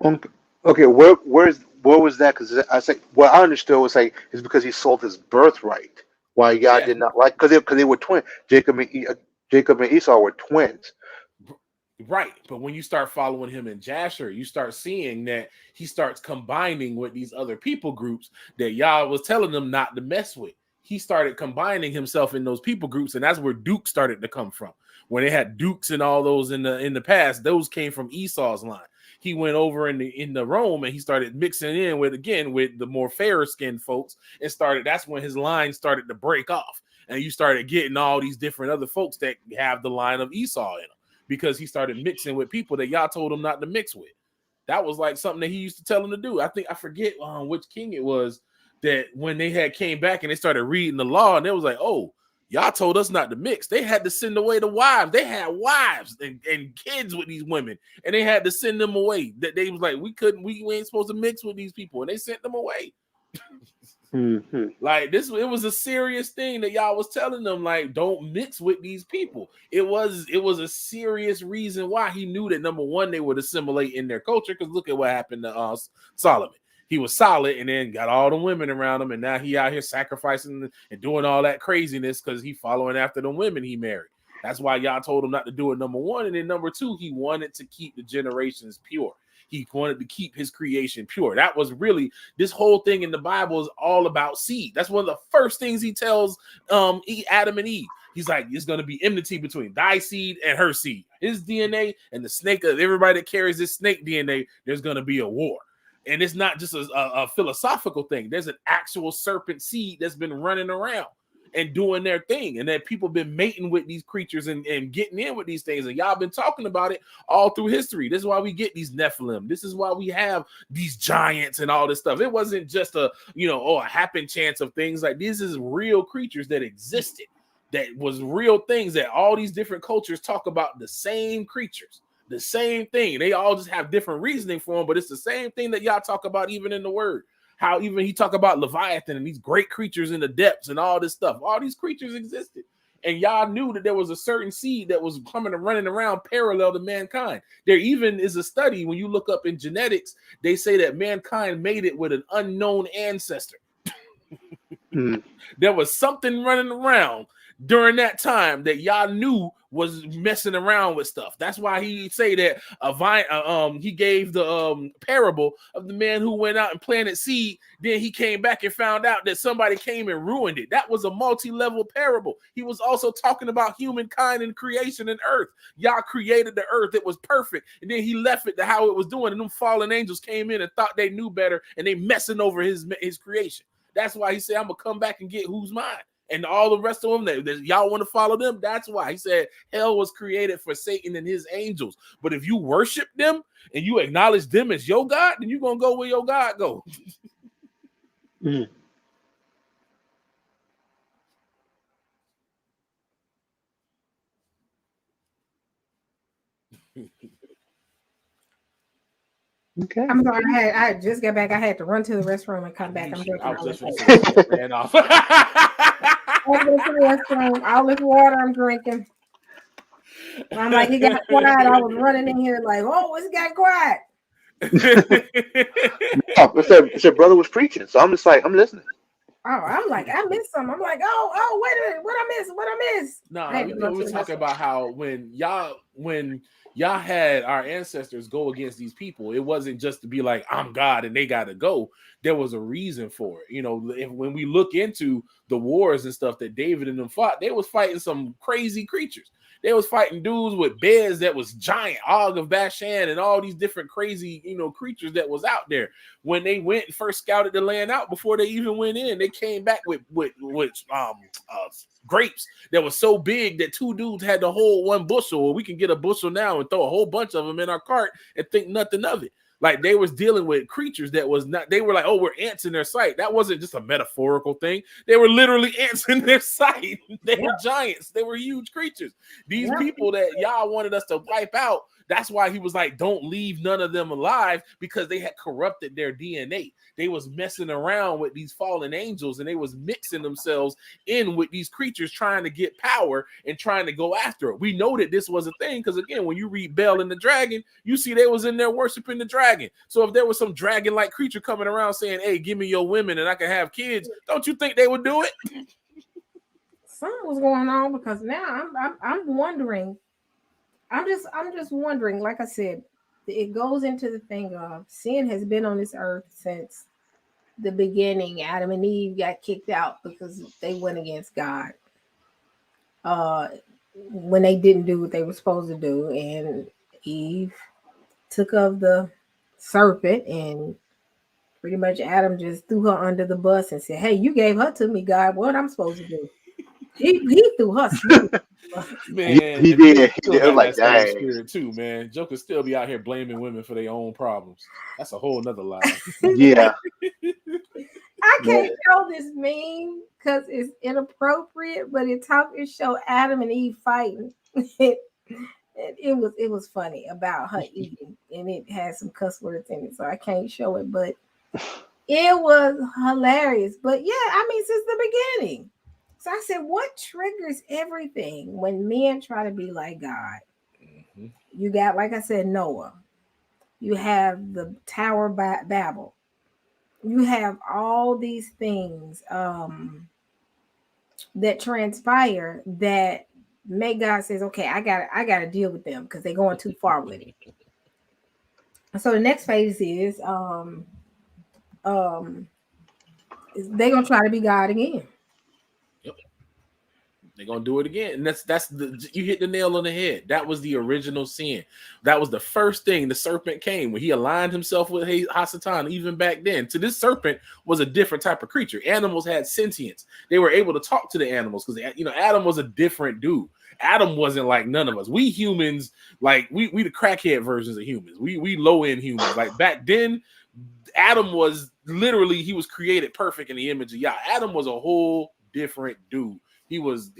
Okay, where was that? Because I say what I understood was like it's because he sold his birthright. Why Yah did not like, because they were twins. Jacob and Esau were twins. Right. But when you start following him in Jasher, you start seeing that he starts combining with these other people groups that Yah was telling them not to mess with. He started combining himself in those people groups, and that's where Duke started to come from. When they had Dukes and all those in the past, those came from Esau's line. He went over in the Rome and he started mixing in with the more fairer skinned folks, and that's when his line started to break off. And you started getting all these different other folks that have the line of Esau in them, because he started mixing with people that Yah told him not to mix with. That was like something that he used to tell him to do. I forget which king it was, that when they had came back and they started reading the law, and they was like, oh, Yah told us not to mix. They had to send away the wives. They had wives and kids with these women, and they had to send them away. That they was like, we ain't supposed to mix with these people, and they sent them away. Like this, it was a serious thing that Yah was telling them, like, don't mix with these people. It was a serious reason why. He knew that, number one, they would assimilate in their culture, because look at what happened to Solomon. He was solid and then got all the women around him, and now he out here sacrificing and doing all that craziness because he following after the women he married. That's why Yah told him not to do it, number one. And then number two, he wanted to keep the generations pure. He wanted to keep his creation pure. That was really, this whole thing in the Bible is all about seed. That's one of the first things he tells Adam and Eve. He's like, it's going to be enmity between thy seed and her seed. His DNA and the snake of everybody that carries this snake DNA, there's going to be a war. And it's not just a philosophical thing. There's an actual serpent seed that's been running around and doing their thing, and that people been mating with these creatures and getting in with these things, and y'all been talking about it all through history. This is why we get these Nephilim. This is why we have these giants and all this stuff. It wasn't just a happen chance of things. Like, these is real creatures that existed, that was real things, that all these different cultures talk about the same creatures, the same thing. They all just have different reasoning for them, but it's the same thing that y'all talk about even in the word. How even he talk about Leviathan and these great creatures in the depths and all this stuff. All these creatures existed. And y'all knew that there was a certain seed that was coming and running around parallel to mankind. There even is a study, when you look up in genetics, they say that mankind made it with an unknown ancestor. There was something running around during that time that y'all knew was messing around with stuff. That's why he say that he gave the parable of the man who went out and planted seed. Then he came back and found out that somebody came and ruined it. That was a multi-level parable. He was also talking about humankind and creation and earth. Y'all created the earth. It was perfect. And then he left it to how it was doing. And them fallen angels came in and thought they knew better, and they messing over his creation. That's why he said, I'm going to come back and get who's mine. And all the rest of them, that y'all want to follow them. That's why he said hell was created for Satan and his angels. But if you worship them and you acknowledge them as your God, then you're going to go where your God go. Okay. I'm sorry. I just got back. I had to run to the restroom and come back. I'm drinking all this ran off. all this water I'm drinking. I'm like, it got quiet. I was running in here like, oh, it got quiet. It said brother was preaching, so I'm just like, I'm listening. Oh, I'm like, I missed something. I'm like, oh, wait a minute, what I miss? No, we were talking about how when y'all had our ancestors go against these people, it wasn't just to be like, I'm God and they got to go. There was a reason for it. When we look into the wars and stuff that David and them fought, they was fighting some crazy creatures. They was fighting dudes with bears that was giant, Og of Bashan, and all these different crazy, creatures that was out there. When they went and first scouted the land out, before they even went in, they came back with grapes that was so big that two dudes had to hold one bushel. Well, we can get a bushel now and throw a whole bunch of them in our cart and think nothing of it. Like, they was dealing with creatures that was not, they were like, oh, we're ants in their sight. That wasn't just a metaphorical thing. They were literally ants in their sight. They were giants. They were huge creatures. These people that y'all wanted us to wipe out, that's why he was like, don't leave none of them alive, because they had corrupted their DNA. They was messing around with these fallen angels, and they was mixing themselves in with these creatures, trying to get power and trying to go after it. We know that this was a thing because, again, when you read Bel and the Dragon, you see they was in there worshiping the dragon. So if there was some dragon-like creature coming around saying, hey, give me your women and I can have kids, don't you think they would do it? Something was going on, because now I'm wondering I'm just wondering, like I said, it goes into the thing of sin has been on this earth since the beginning. Adam and Eve got kicked out because they went against God. When they didn't do what they were supposed to do, and Eve took of the serpent, and pretty much Adam just threw her under the bus and said, "Hey, you gave her to me, God. What I'm supposed to do?" He threw her smooth. Man, He and men did. He still did. I was got like, that same dang. spirit too, man. Jokers still be out here blaming women for their own problems. That's a whole nother lie. Yeah. I Yeah. can't show this meme because it's inappropriate, but it showed Adam and Eve fighting. It was funny about her eating, and it had some cuss words in it, so I can't show it, but it was hilarious. But yeah, I mean, since the beginning. So I said, what triggers everything when men try to be like God? You got, like I said, Noah. You have the Tower Babel. You have all these things that transpire that make God says, okay, I gotta deal with them because they're going too far with it. So the next phase is they're gonna try to be God again. They're gonna do it again, and that's you hit the nail on the head. That was the original sin. That was the first thing the serpent came when he aligned himself with Hasatan. Even back then, to this serpent was a different type of creature. Animals had sentience; they were able to talk to the animals because Adam was a different dude. Adam wasn't like none of us. We humans, like we the crackhead versions of humans. We low end humans. Like back then, Adam was literally he was created perfect in the image of Yah. Adam was a whole different dude. He was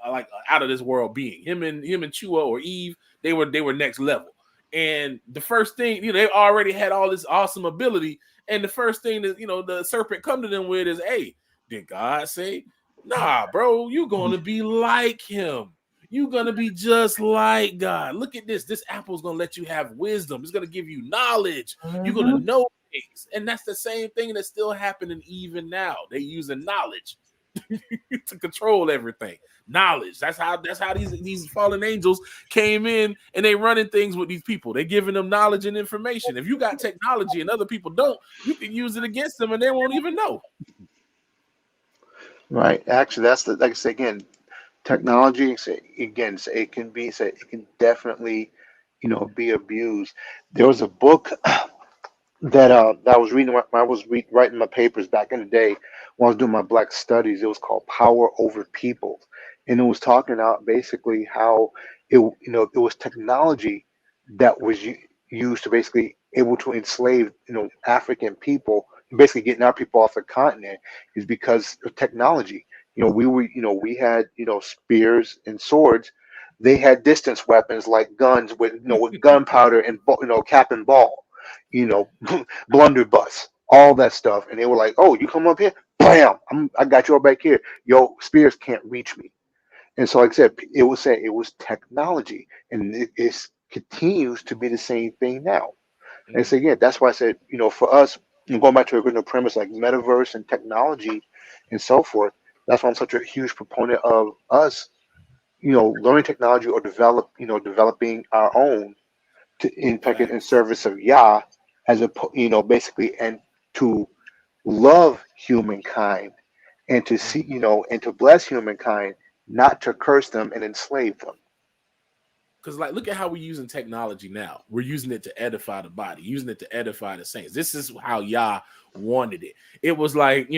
like out of this world being. Him and Chua or Eve, they were next level. And the first thing, they already had all this awesome ability. And the first thing that the serpent come to them with is, hey, did God say, nah, bro, you gonna be like him. You're gonna be just like God. Look at this. This apple's gonna let you have wisdom. It's gonna give you knowledge. You're gonna know things. And that's the same thing that's still happening even now. They using knowledge to control everything. Knowledge. That's how these fallen angels came in, and they running things with these people. They giving them knowledge and information. If you got technology and other people don't, you can use it against them and they won't even know. Right. Actually, that's the like I say again, technology. It can definitely, be abused. There was a book that I was reading when I was writing my papers back in the day when I was doing my Black studies. It was called Power Over People, and it was talking about basically how it was technology that was used to basically able to enslave African people, basically getting our people off the continent is because of technology. We had spears and swords. They had distance weapons like guns with gunpowder and cap and ball, blunderbuss, all that stuff. And they were like, "Oh, you come up here, bam! I got you all back here. Yo, spears can't reach me." And so, like I said, it was technology, and it continues to be the same thing now. And so, again, that's why I said, for us, going back to the original premise, like metaverse and technology and so forth. That's why I'm such a huge proponent of us, learning technology or developing our own in service of Yah, basically, and to love humankind and to see, and to bless humankind, not to curse them and enslave them. Because, like, look at how we're using technology now. We're using it to edify the body, using it to edify the saints. This is how Yah wanted it. It was like,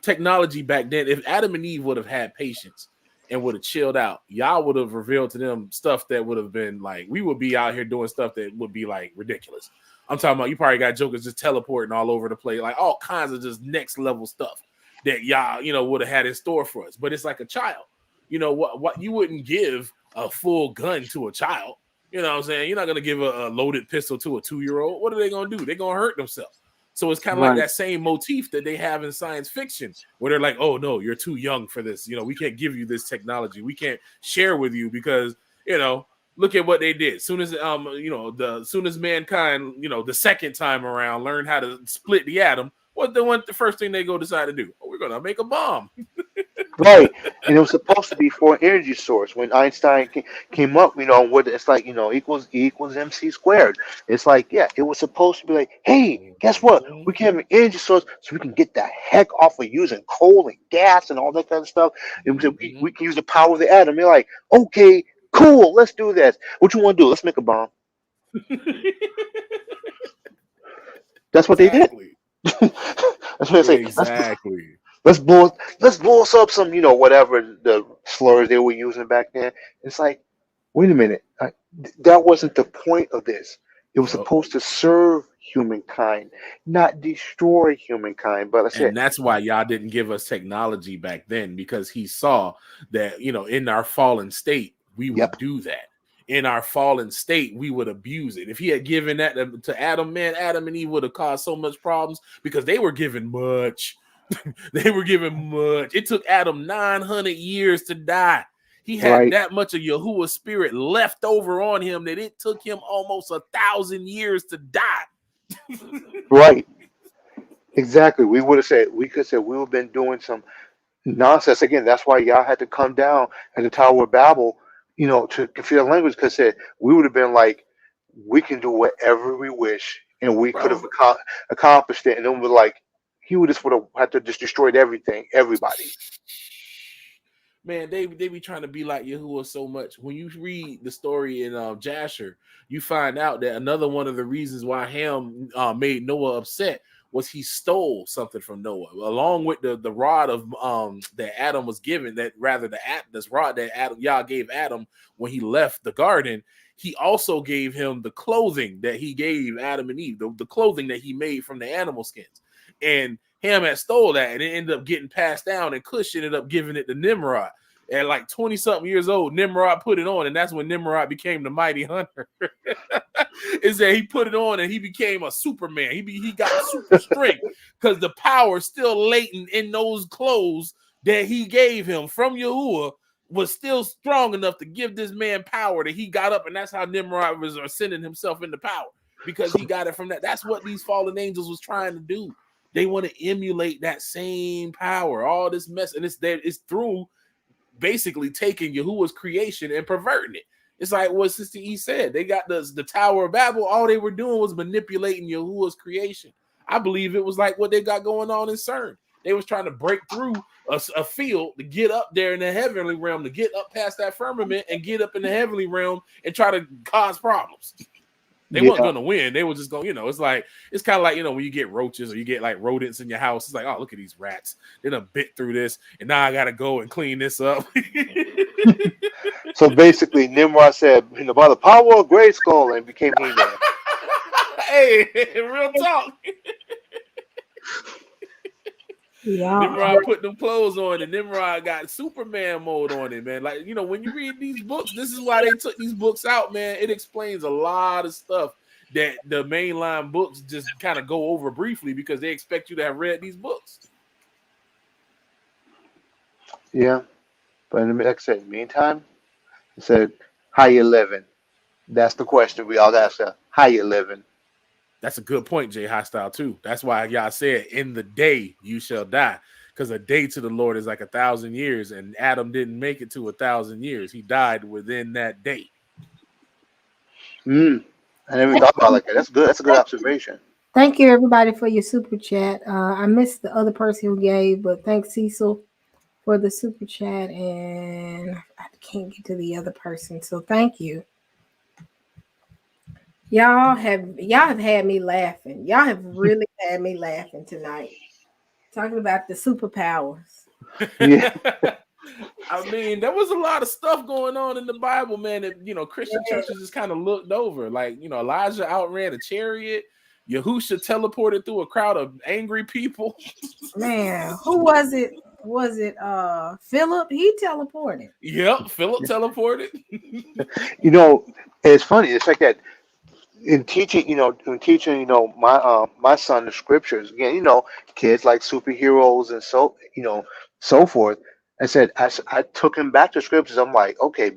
technology back then. If Adam and Eve would have had patience and would have chilled out, Yah would have revealed to them stuff that would have been like, we would be out here doing stuff that would be like ridiculous. I'm talking about, you probably got jokers just teleporting all over the place, like all kinds of just next level stuff that Yah, would have had in store for us. But it's like a child. What you wouldn't give a full gun to a child. You know what I'm saying? You're not going to give a loaded pistol to a 2-year-old. What are they going to do? They're going to hurt themselves. So it's kind of like that same motif that they have in science fiction, where they're like, oh, no, you're too young for this. We can't give you this technology. We can't share with you because, look at what they did. Soon as, soon as mankind, the second time around learned how to split the atom, the first thing they go decide to do? Oh, we're going to make a bomb. Right, and it was supposed to be for an energy source. When Einstein came up, what it's like, equals E equals MC squared. It's like, yeah, it was supposed to be like, hey, guess what? We can have an energy source so we can get the heck off of using coal and gas and all that kind of stuff. And we can use the power of the atom. You're like, okay, cool, let's do this. What you want to do? Let's make a bomb. That's what they did. That's what they say. Exactly. Let's blow us up some, whatever the slurs they were using back then. It's like, wait a minute, that wasn't the point of this. It was supposed to serve humankind, not destroy humankind. But I said, And that's why y'all didn't give us technology back then, because he saw that, in our fallen state, we would do that. In our fallen state, we would abuse it. If he had given that to Adam, man, Adam and Eve would have caused so much problems because they were given much. They were given much. It took Adam 900 years to die. He had that much of Yahuwah's spirit left over on him that it took him almost 1,000 years to die. Right. Exactly. We could have said we would have been doing some nonsense. Again, that's why y'all had to come down at the Tower of Babel, to confuse the language, because we would have been like, we can do whatever we wish, and we could have accomplished it. And then we're like, he would have had to just destroyed everybody. Man, they be trying to be like Yahuwah so much. When you read the story in Jasher, you find out that another one of the reasons why Ham made Noah upset was he stole something from Noah, along with the rod of that Adam was given. This rod that Yah gave Adam when he left the garden. He also gave him the clothing that he gave Adam and Eve, the clothing that he made from the animal skins. And Ham had stole that, and it ended up getting passed down, and Cush ended up giving it to Nimrod. At like 20-something years old, Nimrod put it on, and that's when Nimrod became the mighty hunter. Is that he put it on and he became a Superman. He got super strength because the power still latent in those clothes that he gave him from Yahuwah was still strong enough to give this man power that he got up, and that's how Nimrod was ascending himself into power, because he got it from that. That's what these fallen angels was trying to do. They want to emulate that same power, all this mess, and it's through basically taking Yahuwah's creation and perverting it. It's like what Sister E said. They got the Tower of Babel. All they were doing was manipulating Yahuwah's creation. I believe it was like what they got going on in CERN. They was trying to break through a field to get up there in the heavenly realm, to get up past that firmament and get up in the heavenly realm and try to cause problems. They weren't going to win. They were just going, it's kind of like, when you get roaches or you get like rodents in your house. It's like, oh, look at these rats. They done bit through this, and now I got to go and clean this up. So basically, Nimrod said, by the power of Grayskull, and became He-Man. Hey, real talk. Yeah. Nimrod put them clothes on, and Nimrod got Superman mode on it, man. Like, when you read these books, this is why they took these books out, man. It explains a lot of stuff that the mainline books just kind of go over briefly because they expect you to have read these books. Yeah. But like I said, in the meantime, I said, how you living? That's the question we all ask. How you living? That's a good point, Jay Hostile, too. That's why y'all said, in the day you shall die. Because a day to the Lord is like 1,000 years, and Adam didn't make it to 1,000 years. He died within that day. I never thought about it like that. That's good. That's a good observation. Thank you, everybody, for your super chat. I missed the other person who gave, but thanks, Cecil, for the super chat, and I can't get to the other person, so thank you. Y'all have had me laughing. Y'all have really had me laughing tonight. Talking about the superpowers. Yeah. I mean, there was a lot of stuff going on in the Bible, man, that, Christian churches just kind of looked over. Like, Elijah outran a chariot. Yahusha teleported through a crowd of angry people. Man, who was it? Was it Philip? He teleported. Yep, Philip teleported. It's funny. It's like that in teaching, my son the scriptures. Again, kids like superheroes and so forth. I said I took him back to scriptures. I'm like, okay,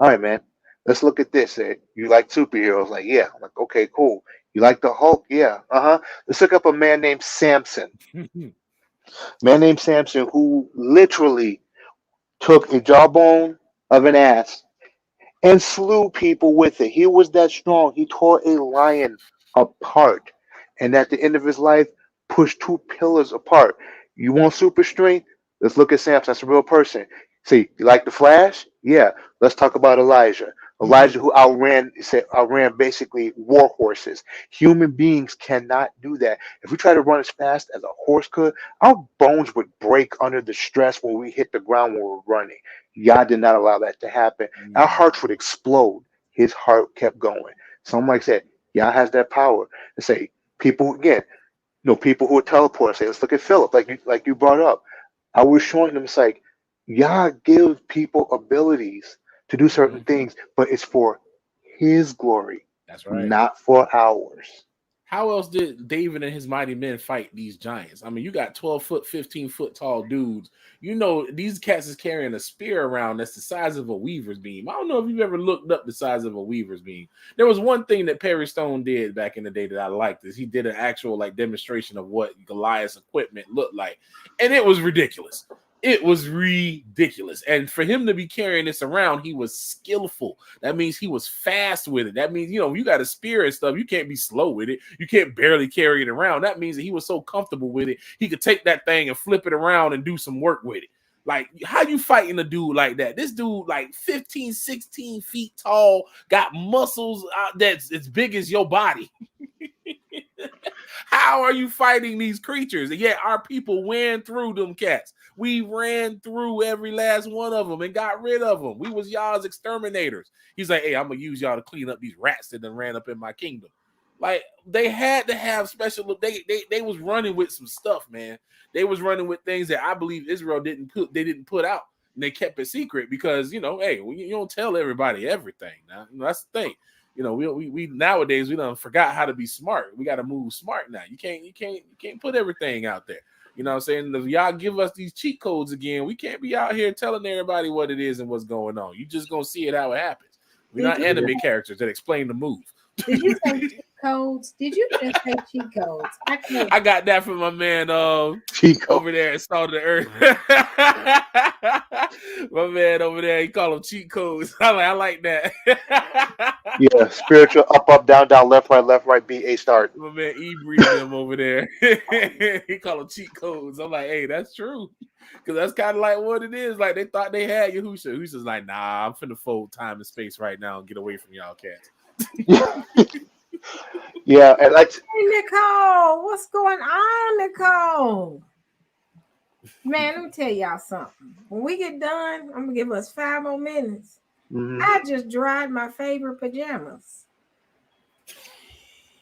all right, man. Let's look at this. You like superheroes? Like, yeah. I'm like, okay, cool. You like the Hulk? Yeah. Let's look up a man named Samson. Man named Samson, who literally took a jawbone of an ass and slew people with it. He was that strong. He tore a lion apart. And at the end of his life, pushed two pillars apart. You want super strength? Let's look at Samson. That's a real person. See, you like the Flash? Yeah. Let's talk about Elijah. Elijah, who outran basically war horses. Human beings cannot do that. If we try to run as fast as a horse could, our bones would break under the stress when we hit the ground when we're running. Yah did not allow that to happen. Our hearts would explode. His heart kept going. Someone like said, Yah has that power to say, people again, people who are teleporters. Say, let's look at Philip, like you brought up. I was showing them, it's like Yah gives people abilities to do certain things, but it's for His glory. That's right. Not for ours. How else did David and his mighty men fight these giants? I mean, you got 12-foot, 15-foot tall dudes. You know, these cats is carrying a spear around that's the size of a weaver's beam. I don't know if you've ever looked up the size of a weaver's beam. There was one thing that Perry Stone did back in the day that I liked, is he did an actual demonstration of what Goliath's equipment looked like. And it was ridiculous. It was ridiculous. And for him to be carrying this around, he was skillful. That means he was fast with it. That means, you got a spear and stuff. You can't be slow with it. You can't barely carry it around. That means that he was so comfortable with it, he could take that thing and flip it around and do some work with it. Like, how you fighting a dude like that? This dude, 15, 16 feet tall, got muscles that's as big as your body. How are you fighting these creatures? And yet our people went through them cats. We ran through every last one of them and got rid of them. We was y'all's exterminators. He's like, hey, I'm going to use y'all to clean up these rats that done ran up in my kingdom. Like, they had to have special, they was running with some stuff, man. They was running with things that I believe Israel didn't put out. And they kept it secret because, hey, you don't tell everybody everything. Now, that's the thing. We nowadays we done forgot how to be smart. We got to move smart now. You can't put everything out there. You know what I'm saying? If y'all give us these cheat codes again, we can't be out here telling everybody what it is and what's going on. You just gonna see it how it happens. We're not anime characters that explain the move. Did you say cheat codes? Did you just say cheat codes? I got that from my man over there at Salt of the Earth. My man over there, he call them cheat codes. I like that. Yeah, spiritual up, down, left, right, B, A start. My man E breathing them over there. He call them cheat codes. I'm like, hey, that's true. Because that's kind of like what it is. Like, they thought they had Yahusha. Yahusha's like, nah, I'm finna fold time and space right now and get away from y'all cats. Yeah, and hey, Nicole, what's going on, Nicole? Man, let me tell y'all something. When we get done, I'm gonna give us 5 more minutes. I just dried my favorite pajamas.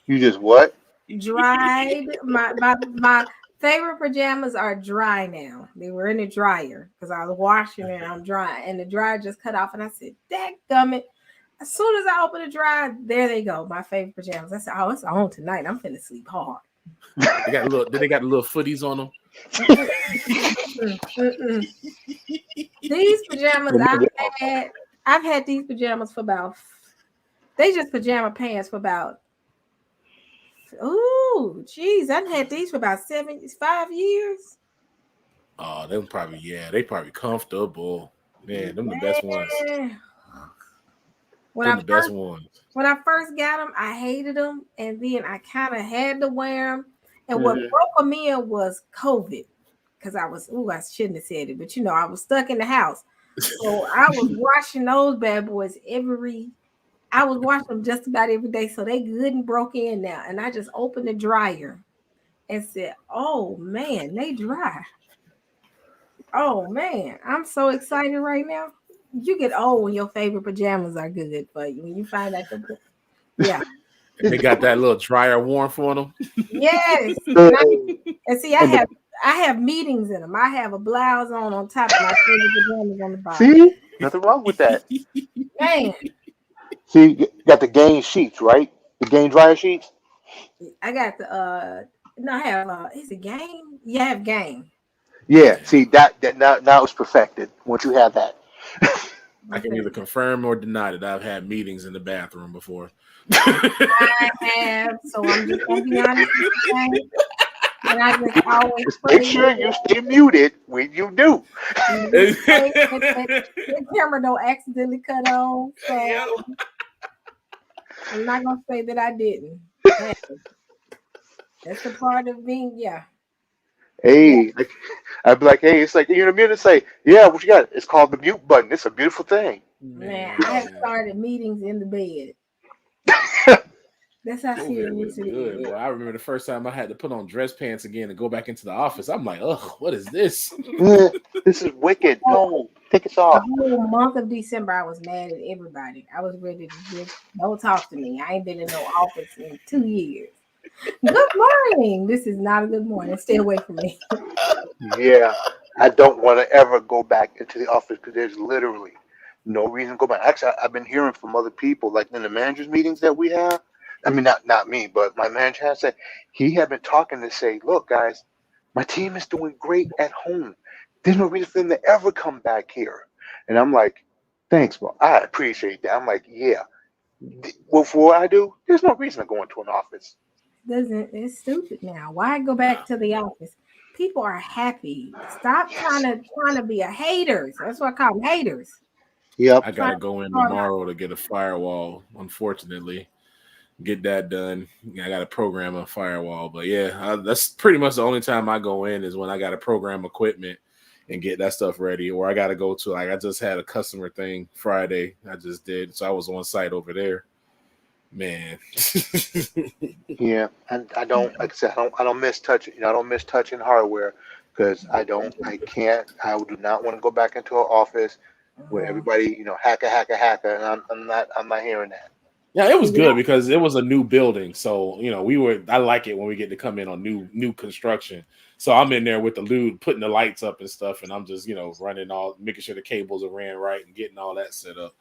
You just what? Dried my favorite pajamas are dry now. They were in the dryer because I was washing it and I'm dry, and the dryer just cut off. And I said, "Dadgummit!" As soon as I open the dryer, there they go, my favorite pajamas. I said, "Oh, it's on tonight. I'm finna sleep hard." They got the little footies on them. These pajamas I've had these pajamas for about. They just pajama pants for about. Ooh, geez, I've had these for about 75 years. Oh, they probably comfortable. Man, them the best ones. When I first got them, I hated them, and then I kind of had to wear them. And what broke them in was COVID, because I shouldn't have said it, but I was stuck in the house, so I was washing those bad boys I was washing them just about every day, so they good and broke in now. And I just opened the dryer and said, "Oh man, they dry." Oh man, I'm so excited right now. You get old when your favorite pajamas are good for you. When you find out yeah. They got that little dryer warmth on them. Yes. And see, I have meetings in them. I have a blouse on top of my favorite pajamas on the bottom. See? Nothing wrong with that. Man. See, you got the Gain sheets, right? The Gain dryer sheets? I got I have is it Gain? Yeah, I have Gain. Yeah, see that now it's perfected once you have that. I can either confirm or deny that I've had meetings in the bathroom before. I have, so I'm just gonna be honest with you. And I just always Just pray make sure you stay muted when you do. that camera don't accidentally cut on. So I'm not gonna say that I didn't. Hey, that's the part of being, yeah. Hey, I'd be like, hey, it's like, you're in a minute, say, yeah, what you got? It's called the mute button. It's a beautiful thing. Man, I have started meetings in the bed. That's how COVID serious was it good, is. boy. I remember the first time I had to put on dress pants again and go back into the office. I'm like, ugh, what is this? This is wicked. No, take us The off. whole month of December, I was mad at everybody. I was ready to just don't talk to me. I ain't been in no office in 2 years. Good morning. This is not a good morning. Stay away from me. Yeah, I don't want to ever go back into the office because there's literally no reason to go back. Actually, I've been hearing from other people, like in the managers meetings that we have. I mean, not me, but my manager has said he had been talking to say, look, guys, my team is doing great at home. There's no reason for them to ever come back here. And I'm like, thanks, bro. I appreciate that. I'm like, yeah. Well, for what I do, there's no reason to go into an office. It's stupid now. Why go back to the office? People are happy. Stop trying to be a haters. That's what I call them, haters. Yep. I gotta go in tomorrow to get a firewall, unfortunately. Get that done. I got to program a firewall, but yeah, that's pretty much the only time I go in is when I got to program equipment and get that stuff ready, or I got to go to, like, I just had a customer thing Friday. I just did, so I was on site over there. Man, yeah, and I don't, like I said, I don't miss touching. I don't miss touching hardware because I can't. I do not want to go back into an office where everybody, hacker, and I'm not hearing that. yeah, it was good because it was a new building, so I like it when we get to come in on new construction. So I'm in there with the dude putting the lights up and stuff, and I'm just running making sure the cables are ran right and getting all that set up.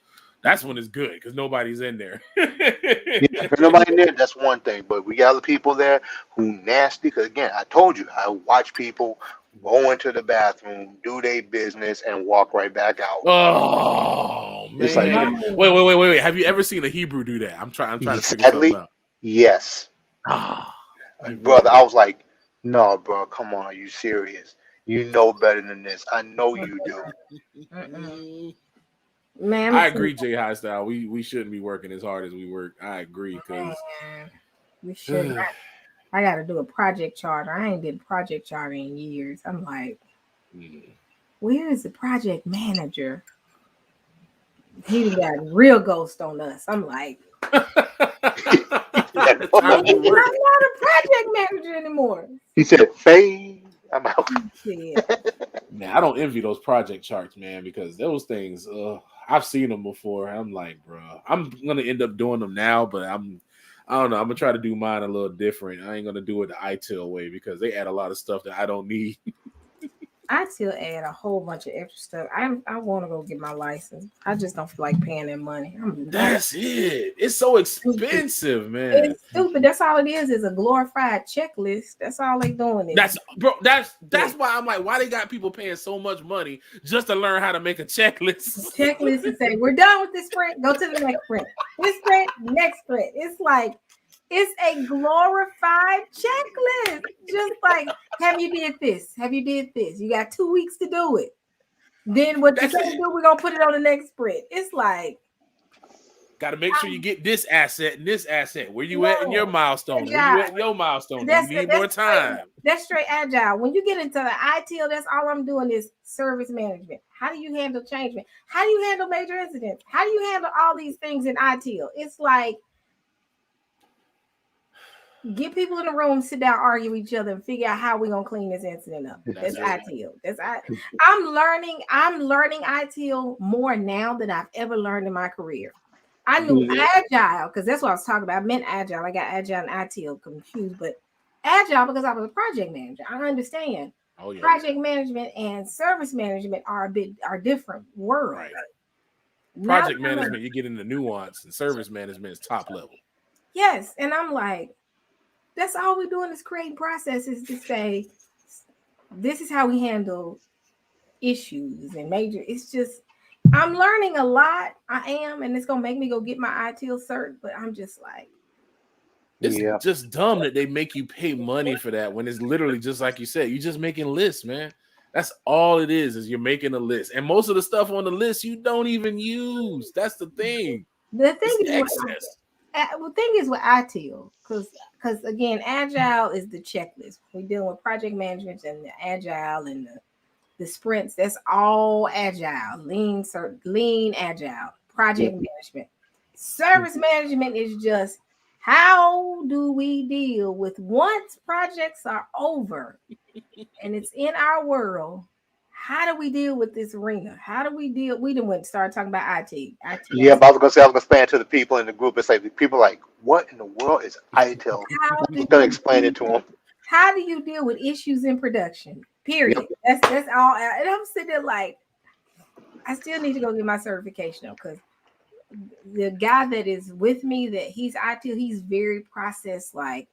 That's when it's good because nobody's in there. If there's nobody in there, that's one thing. But we got other people there who nasty. Because again, I told you, I watch people go into the bathroom, do their business, and walk right back out. Oh man! It's like, wait. Have you ever seen a Hebrew do that? I'm trying to figure something out. Yes. Brother, I was like, no, bro, come on, are you serious? You know better than this. I know you do. Man, I agree, Jay High Style. We shouldn't be working as hard as we work. I agree because we should. I got to do a project charter. I ain't did a project charter in years. I'm like, where is the project manager? He got real ghost on us. I'm like, I'm not a project manager anymore. He said, "Fade, I'm out." Man, I don't envy those project charts, man, because those things, I've seen them before. I'm like, bro, I'm gonna end up doing them now, but I don't know. I'm gonna try to do mine a little different. I ain't gonna do it the ITIL way because they add a lot of stuff that I don't need. I still add a whole bunch of extra stuff. I want to go get my license. I just don't feel like paying that money. That's it. It's so expensive, man. It's stupid. That's all it is a glorified checklist. That's all they doing. That's why I'm like, why they got people paying so much money just to learn how to make a checklist? Checklist and say, we're done with this sprint. Go to the next sprint. This sprint, next sprint. It's like, it's a glorified checklist. Just like, have you did this? Have you did this? You got 2 weeks to do it. Then what you say to do, we're going to put it on the next sprint. It's like, got to make sure you get this asset and this asset. Where you at in your milestone? Where you at in your milestone? You need more time. That's straight agile. When you get into the ITIL, that's all I'm doing is service management. How do you handle change? How do you handle major incidents? How do you handle all these things in ITIL? It's like, get people in the room, sit down, argue with each other, and figure out how we're gonna clean this incident up. That's ITIL. I'm learning ITIL more now than I've ever learned in my career. I knew agile because that's what I was talking about. I meant agile. I got agile and ITIL confused, but agile because I was a project manager. I understand. Oh, yeah. Project management and service management are different worlds. Right. Project management, you get into nuance, and service management is top level. Yes, and I'm like, that's all we're doing is creating processes to say, this is how we handle issues and major. It's just, I'm learning a lot. I am, and it's going to make me go get my ITIL cert, but I'm just like, It's Yeah. just dumb that they make you pay money for that when it's literally just like you said, you're just making lists, man. That's all it is you're making a list. And most of the stuff on the list you don't even use. That's the thing. The thing It's is, excess. the thing is with ITIL, because again, agile is the checklist. We're dealing with project management and the agile and the sprints. That's all agile, lean agile, project management. Service management is just how do we deal with once projects are over and it's in our world. How do we deal with this arena? How do we deal? We didn't start talking about IT. Yeah, but I was gonna explain to the people in the group. It's like people are like, what in the world is ITIL? I'm gonna explain it to them. How do you deal with issues in production? Period. Yep. That's all. And I'm sitting there like, I still need to go get my certification though, because the guy that is with me, that he's ITIL, he's very process like.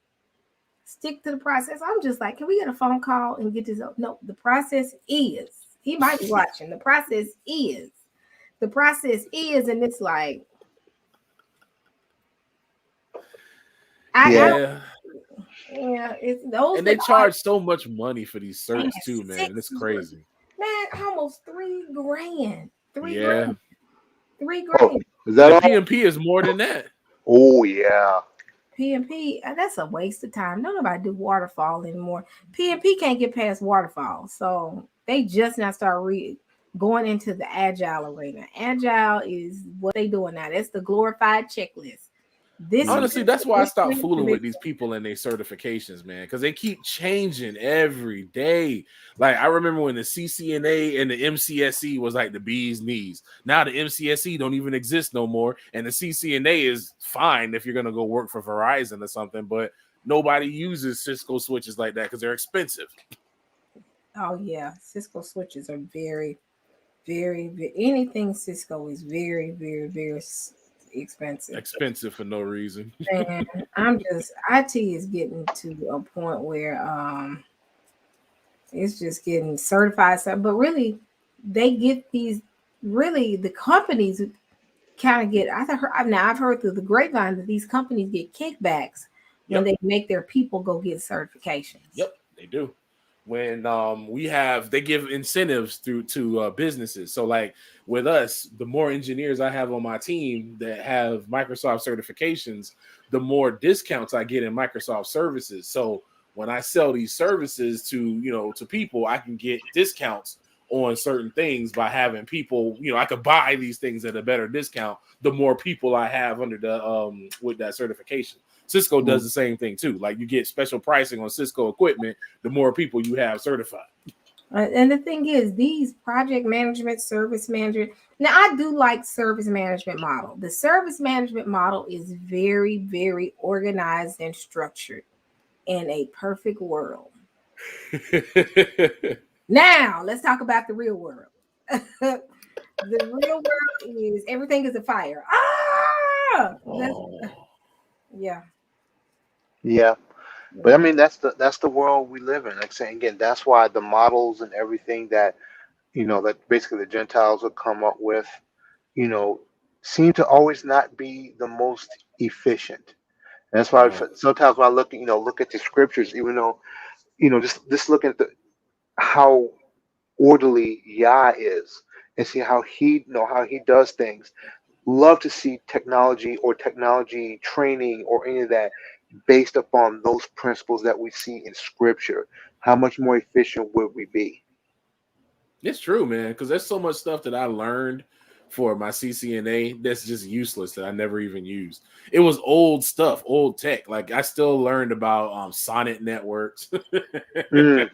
Stick to the process. I'm just like, can we get a phone call and get this up? No, the process is. He might be watching. The process is. The process is, and it's like, Yeah. It's those. And they charge so much money for these certs too, man. It's crazy. Man, almost $3,000. Yeah. $3,000. Is that all? PMP is more than that. Oh yeah. PMP, that's a waste of time. Nobody do waterfall anymore. PMP can't get past waterfall, so they just now start going into the agile arena. Agile is what they doing now. That's the glorified checklist. Honestly, that's why I stopped fooling with these people and their certifications, man, because they keep changing every day. Like I remember when the CCNA and the MCSE was like the bee's knees. Now the MCSE don't even exist no more, and the CCNA is fine if you're gonna go work for Verizon or something, but nobody uses Cisco switches like that because they're expensive. Oh yeah, Cisco switches are very, very, anything Cisco is very, very, very expensive for no reason. And IT is getting to a point where it's just getting certified stuff, but really they get these, really the companies kind of get, I've heard through the grapevine that these companies get kickbacks when they make their people go get certifications. Yep, they do. When they give incentives to businesses. So like with us, the more engineers I have on my team that have Microsoft certifications, the more discounts I get in Microsoft services. So when I sell these services to people, I can get discounts on certain things by having people, I could buy these things at a better discount the more people I have under the with that certification. Cisco does the same thing too. Like you get special pricing on Cisco equipment, the more people you have certified. And the thing is, these project management, service management. Now, I do like service management model. The service management model is very, very organized and structured in a perfect world. Now, let's talk about the real world. The real world is everything is a fire. Yeah. Yeah. But I mean that's the world we live in. Like saying again, that's why the models and everything that that basically the Gentiles would come up with, seem to always not be the most efficient. And that's why sometimes when I look at the scriptures, even though just looking at how orderly Yah is and see how he does things. Love to see technology or technology training or any of that based upon those principles that we see in scripture. How much more efficient would we be? It's true, man, because there's so much stuff that I learned for my CCNA that's just useless that I never even used. It was old stuff, old tech. Like I still learned about sonnet networks. And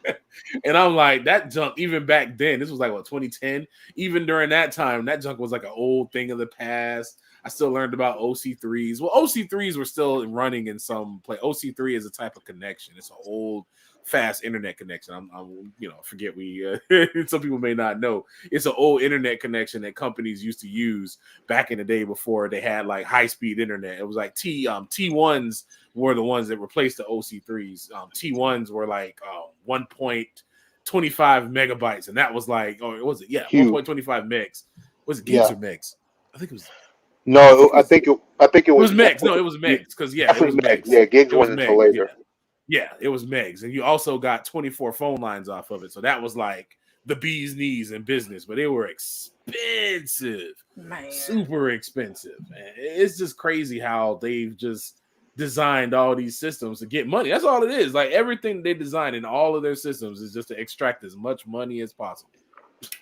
I'm like, that junk, even back then, this was like 2010. Even during that time, that junk was like an old thing of the past. I still learned about OC3s. Well, OC3s were still running in some place. OC3 is a type of connection. It's an old, fast internet connection. I'm forget some people may not know. It's an old internet connection that companies used to use back in the day before they had like high-speed internet. It was like T1s were the ones that replaced the OC3s. T1s were like 1.25 megabytes, and that was like, 1.25 megs. Was it gigs or megs? I think it was No, I think it It was was Megs. No, it was Megs. Because yeah, it was definitely Megs. Megs. Yeah, gigs It was wasn't until Megs. Yeah. later. Yeah, it was Megs. And you also got 24 phone lines off of it. So that was like the bee's knees in business, but they were expensive. Man. Super expensive. And it's just crazy how they've just designed all these systems to get money. That's all it is. Like everything they design in all of their systems is just to extract as much money as possible.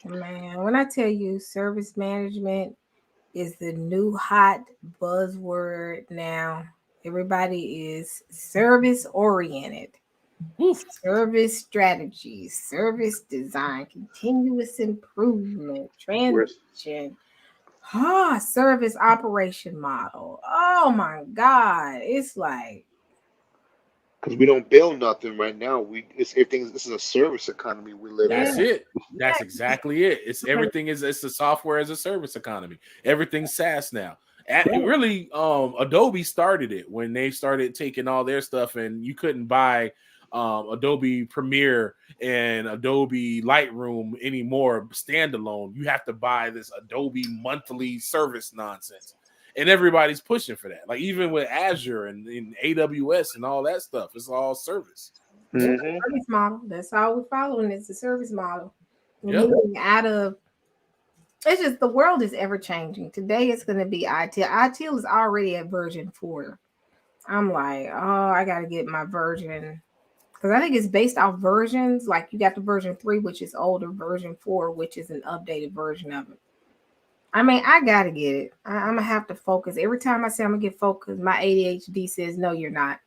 Man, when I tell you service management is the new hot buzzword now, everybody is service oriented. Service strategies, service design, continuous improvement, transition, service operation model. Oh my God. It's like, Because we don't build nothing right now. It's everything. This is a service economy we live in. That's it. That's exactly it. It's a software as a service economy. Everything's SaaS now. Really, Adobe started it when they started taking all their stuff, and you couldn't buy Adobe Premiere and Adobe Lightroom anymore standalone. You have to buy this Adobe monthly service nonsense. And everybody's pushing for that. Like even with Azure and AWS and all that stuff, it's all service. Service model. That's all we're following. It's a service model. We're Yep. moving out of. It's just the world is ever changing. Today it's going to be ITIL. ITIL is already at version 4. I'm like, oh, I got to get my version because I think it's based off versions. Like you got the version 3, which is older, version 4, which is an updated version of it. I mean, I gotta get it. I'm gonna have to focus. Every time I say I'm gonna get focused, my ADHD says, no, you're not.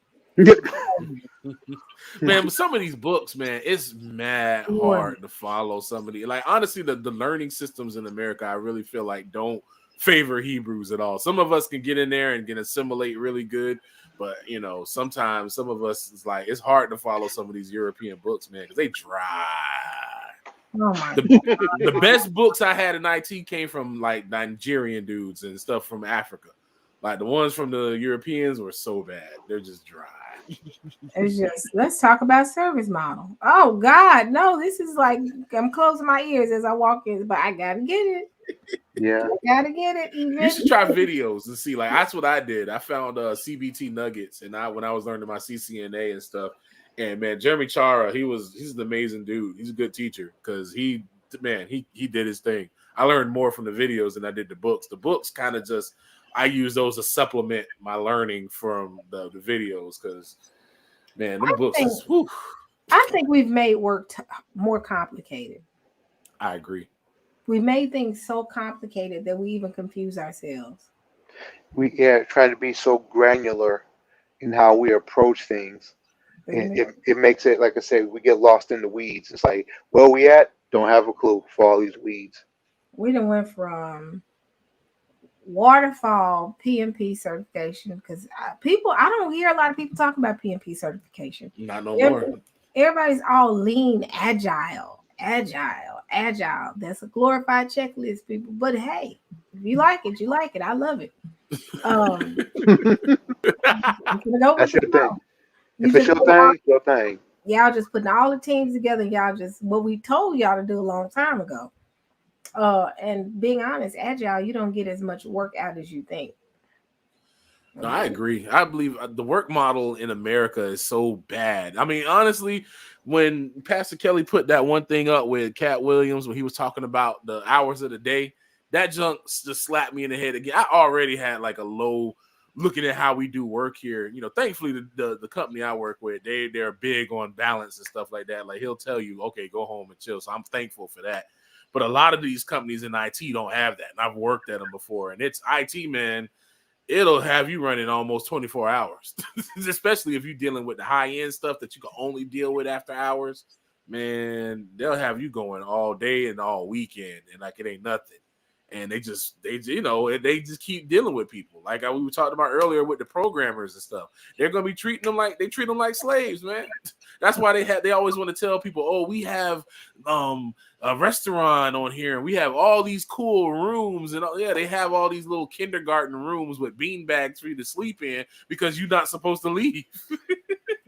Man, but some of these books, man, it's mad hard to follow some of the, like, honestly, the learning systems in America, I really feel like don't favor Hebrews at all. Some of us can get in there and can assimilate really good, but you know, sometimes some of us is like, it's hard to follow some of these European books, man, because they dry. Oh my The best books I had in IT came from like Nigerian dudes and stuff from Africa. Like the ones from the Europeans were so bad. They're just dry. It's just, let's talk about service model. Oh God, no, this is like, I'm closing my ears as I walk in, but I gotta get it. Yeah. I gotta get it. You should try videos and see. Like that's what I did. I found CBT nuggets, and when I was learning my CCNA and stuff. And man, Jeremy Chara, he's an amazing dude. He's a good teacher because he did his thing. I learned more from the videos than I did the books. The books kind of just, I use those to supplement my learning from the videos because, man, them books is, whew. I think we've made work more complicated. I agree. We made things so complicated that we even confuse ourselves. Trying to be so granular in how we approach things. It makes it, like I said, we get lost in the weeds. It's like, where we at? Don't have a clue for all these weeds. We done went from waterfall PMP certification because I don't hear a lot of people talk about PMP certification. Not no more. Everybody's all lean, agile. That's a glorified checklist, people. But hey, if you like it, you like it. I love it. That's your thing. If it's your thing. Y'all just putting all the teams together. Y'all just what we told y'all to do a long time ago. And being honest, agile, you don't get as much work out as you think. No, I agree. I believe the work model in America is so bad. I mean, honestly, when Pastor Kelly put that one thing up with Cat Williams when he was talking about the hours of the day, that junk just slapped me in the head again. I already had like a low looking at how we do work here. You know, thankfully the company I work with, they're big on balance and stuff like that. Like he'll tell you, okay, go home and chill. So I'm thankful for that. But a lot of these companies in IT don't have that. And I've worked at them before. And it's IT, man. It'll have you running almost 24 hours, especially if you're dealing with the high-end stuff that you can only deal with after hours. Man, they'll have you going all day and all weekend, and like it ain't nothing. And they just keep dealing with people. Like we were talking about earlier with the programmers and stuff. They're gonna be treating them like slaves, man. That's why they always want to tell people, oh, we have a restaurant on here, and we have all these cool rooms, and they have all these little kindergarten rooms with bean bags for you to sleep in because you're not supposed to leave.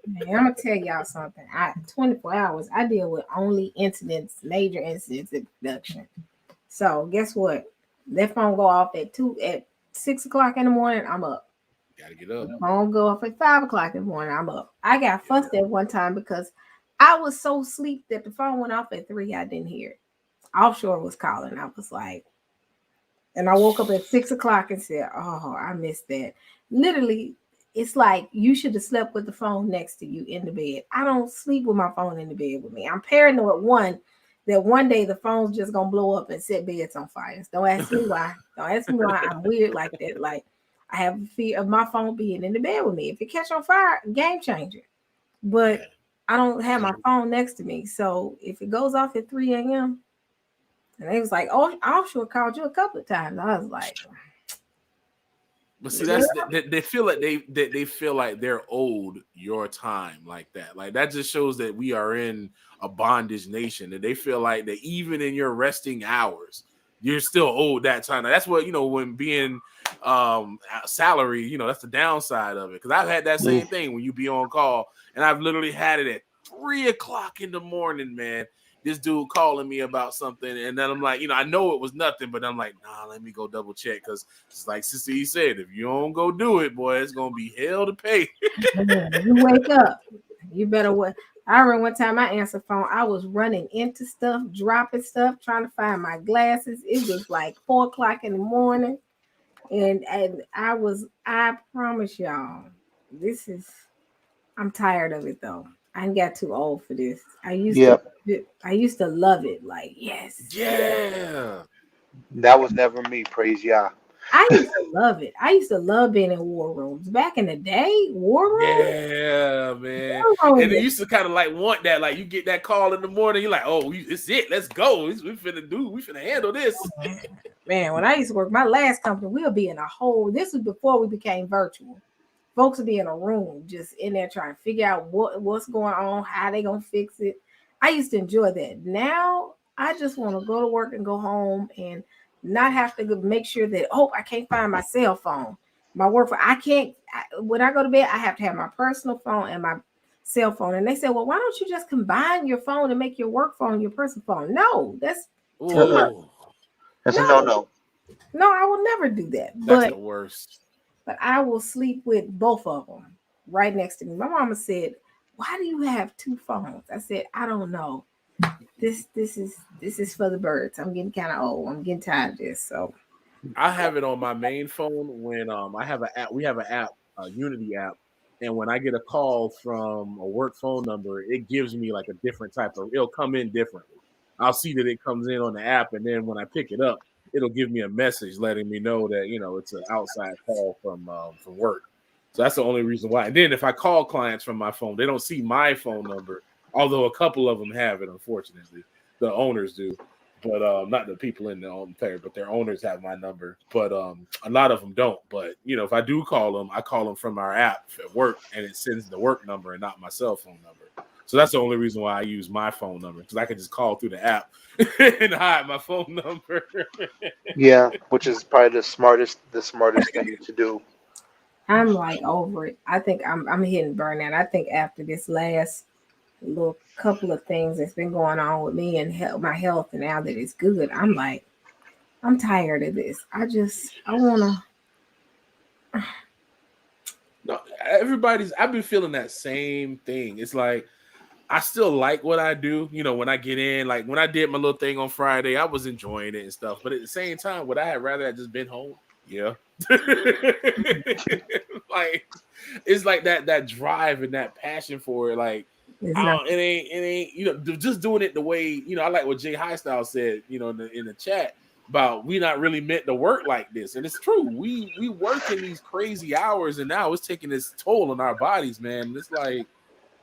Man, I'm gonna tell y'all something. 24 hours, I deal with only major incidents in production. So guess what? That phone go off at 6 o'clock in the morning, I'm up. Gotta get up. Phone go off at 5 o'clock in the morning, I'm up. I got fussed at one time because I was so asleep that the phone went off at 3. I didn't hear it. Offshore was calling. I was like, and I woke up at 6 o'clock and said, "Oh, I missed that." Literally, it's like you should have slept with the phone next to you in the bed. I don't sleep with my phone in the bed with me. I'm paranoid that one day the phone's just gonna blow up and set beds on fire. Don't ask me why. Don't ask me why. I'm weird like that. Like I have a fear of my phone being in the bed with me. If it catch on fire, game changer. But I don't have my phone next to me. So if it goes off at 3 a.m., and they was like, "Oh, Offshore called you a couple of times." I was like, but see, that's they feel like they feel like they're owed your time like that. Like that just shows that we are in a bondage nation, and they feel like that even in your resting hours, you're still owed that time. Now, that's what when being salary, that's the downside of it. Because I've had that same thing when you be on call, and I've literally had it at 3 o'clock in the morning, man. This dude calling me about something, and then I'm like, I know it was nothing, but I'm like, nah, let me go double check, because it's like Sister E said, if you don't go do it, boy, it's gonna be hell to pay. You wake up, you better wait. I remember one time I answered phone, I was running into stuff, dropping stuff, trying to find my glasses. It was like 4 o'clock in the morning, and I promise y'all, I'm tired of it though. I got too old for this. I used to love it. Like, yes. Yeah. That was never me. Praise Yah. I used to love it. I used to love being in war rooms. Back in the day, war rooms. Yeah, man. And they used to kind of like want that. Like you get that call in the morning, you're like, oh, it's it. Let's go. We finna handle this. Man, when I used to work my last company, we'll be in a whole, this was before we became virtual. Folks would be in a room just in there trying to figure out what's going on, how they gonna fix it. I used to enjoy that. Now I just want to go to work and go home and not have to make sure that I can't find my cell phone, my work phone. When I go to bed, I have to have my personal phone and my cell phone. And they say, well, why don't you just combine your phone and make your work phone your personal phone? No, that's too much. That's a no. No, I will never do that. That's the worst. But I will sleep with both of them right next to me. My mama said, "Why do you have 2 phones?" I said, "I don't know. This is for the birds. I'm getting kind of old. I'm getting tired of this." So I have it on my main phone when I have an app. We have an app, a Unity app, and when I get a call from a work phone number, it gives me like a different type of. It'll come in differently. I'll see that it comes in on the app, and then when I pick it up, it'll give me a message letting me know that it's an outside call from work. So that's the only reason why. And then if I call clients from my phone, they don't see my phone number, although a couple of them have it. Unfortunately, the owners do, but not the people in the own pair, but their owners have my number. But a lot of them don't. But if I do call them, I call them from our app at work, and it sends the work number and not my cell phone number. So that's the only reason why I use my phone number, because I can just call through the app and hide my phone number. Yeah, which is probably the smartest thing to do. I'm like over it. I think I'm hitting burnout. I think after this last little couple of things that's been going on with me and my health, and now that it's good, I'm like, I'm tired of this. I want to. No, I've been feeling that same thing. It's like, I still like what I do. When I get in, like when I did my little thing on Friday, I was enjoying it and stuff. But at the same time, would I have rather have just been home? Yeah. Like, it's like that drive and that passion for it. Like, it ain't, just doing it the way, I like what Jay Highstyle said, in the chat about we not really meant to work like this. And it's true. We work in these crazy hours, and now it's taking its toll on our bodies, man. And it's like,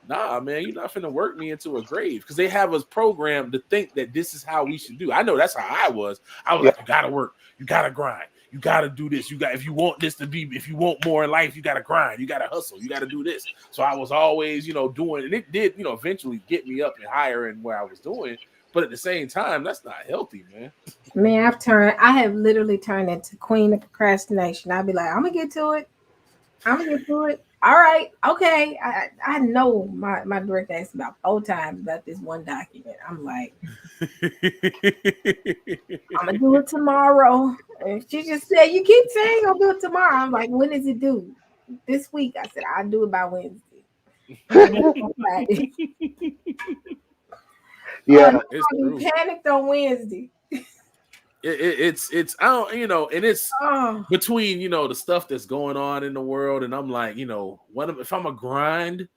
nah, man, you're not finna work me into a grave, because they have us programmed to think that this is how we should do. I know that's how I was. I was like, you gotta work, you gotta grind, you gotta do this. If you want this to be, if you want more in life, you gotta grind, you gotta hustle, you gotta do this. So I was always, doing, and it did, eventually get me up and higher in where I was doing. But at the same time, that's not healthy, man. Man, I have literally turned into queen of procrastination. I'll be like, I'm gonna get to it. All right, okay. I know my director asked about 4 times about this one document. I'm like, I'm gonna do it tomorrow. And she just said, "You keep saying I'll do it tomorrow." I'm like, "When is it due?" This week. I said, "I'll do it by Wednesday." Yeah, it's You true. panicked on Wednesday. It's I don't, you know, and it's Oh, between, you know, the stuff that's going on in the world, and I'm like, you know, if I'm a grind,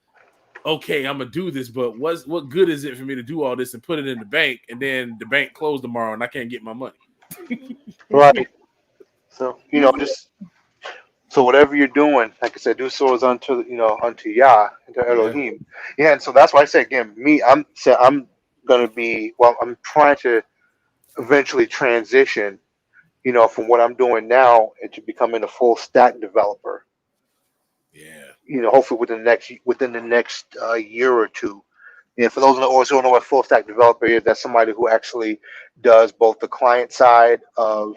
okay, I'm gonna do this, but what good is it for me to do all this and put it in the bank, and then the bank closed tomorrow and I can't get my money? right. So, you know, just so whatever you're doing, like I said, do so as unto, you know, unto Yah, unto Yeah. Elohim. Yeah, and so that's why I say again, I'm gonna be, well, I'm trying to eventually transition, you know, from what I'm doing now into becoming a full stack developer. Yeah. You know, hopefully within the next year or two. And for those who don't know what full stack developer is, that's somebody who actually does both the client side of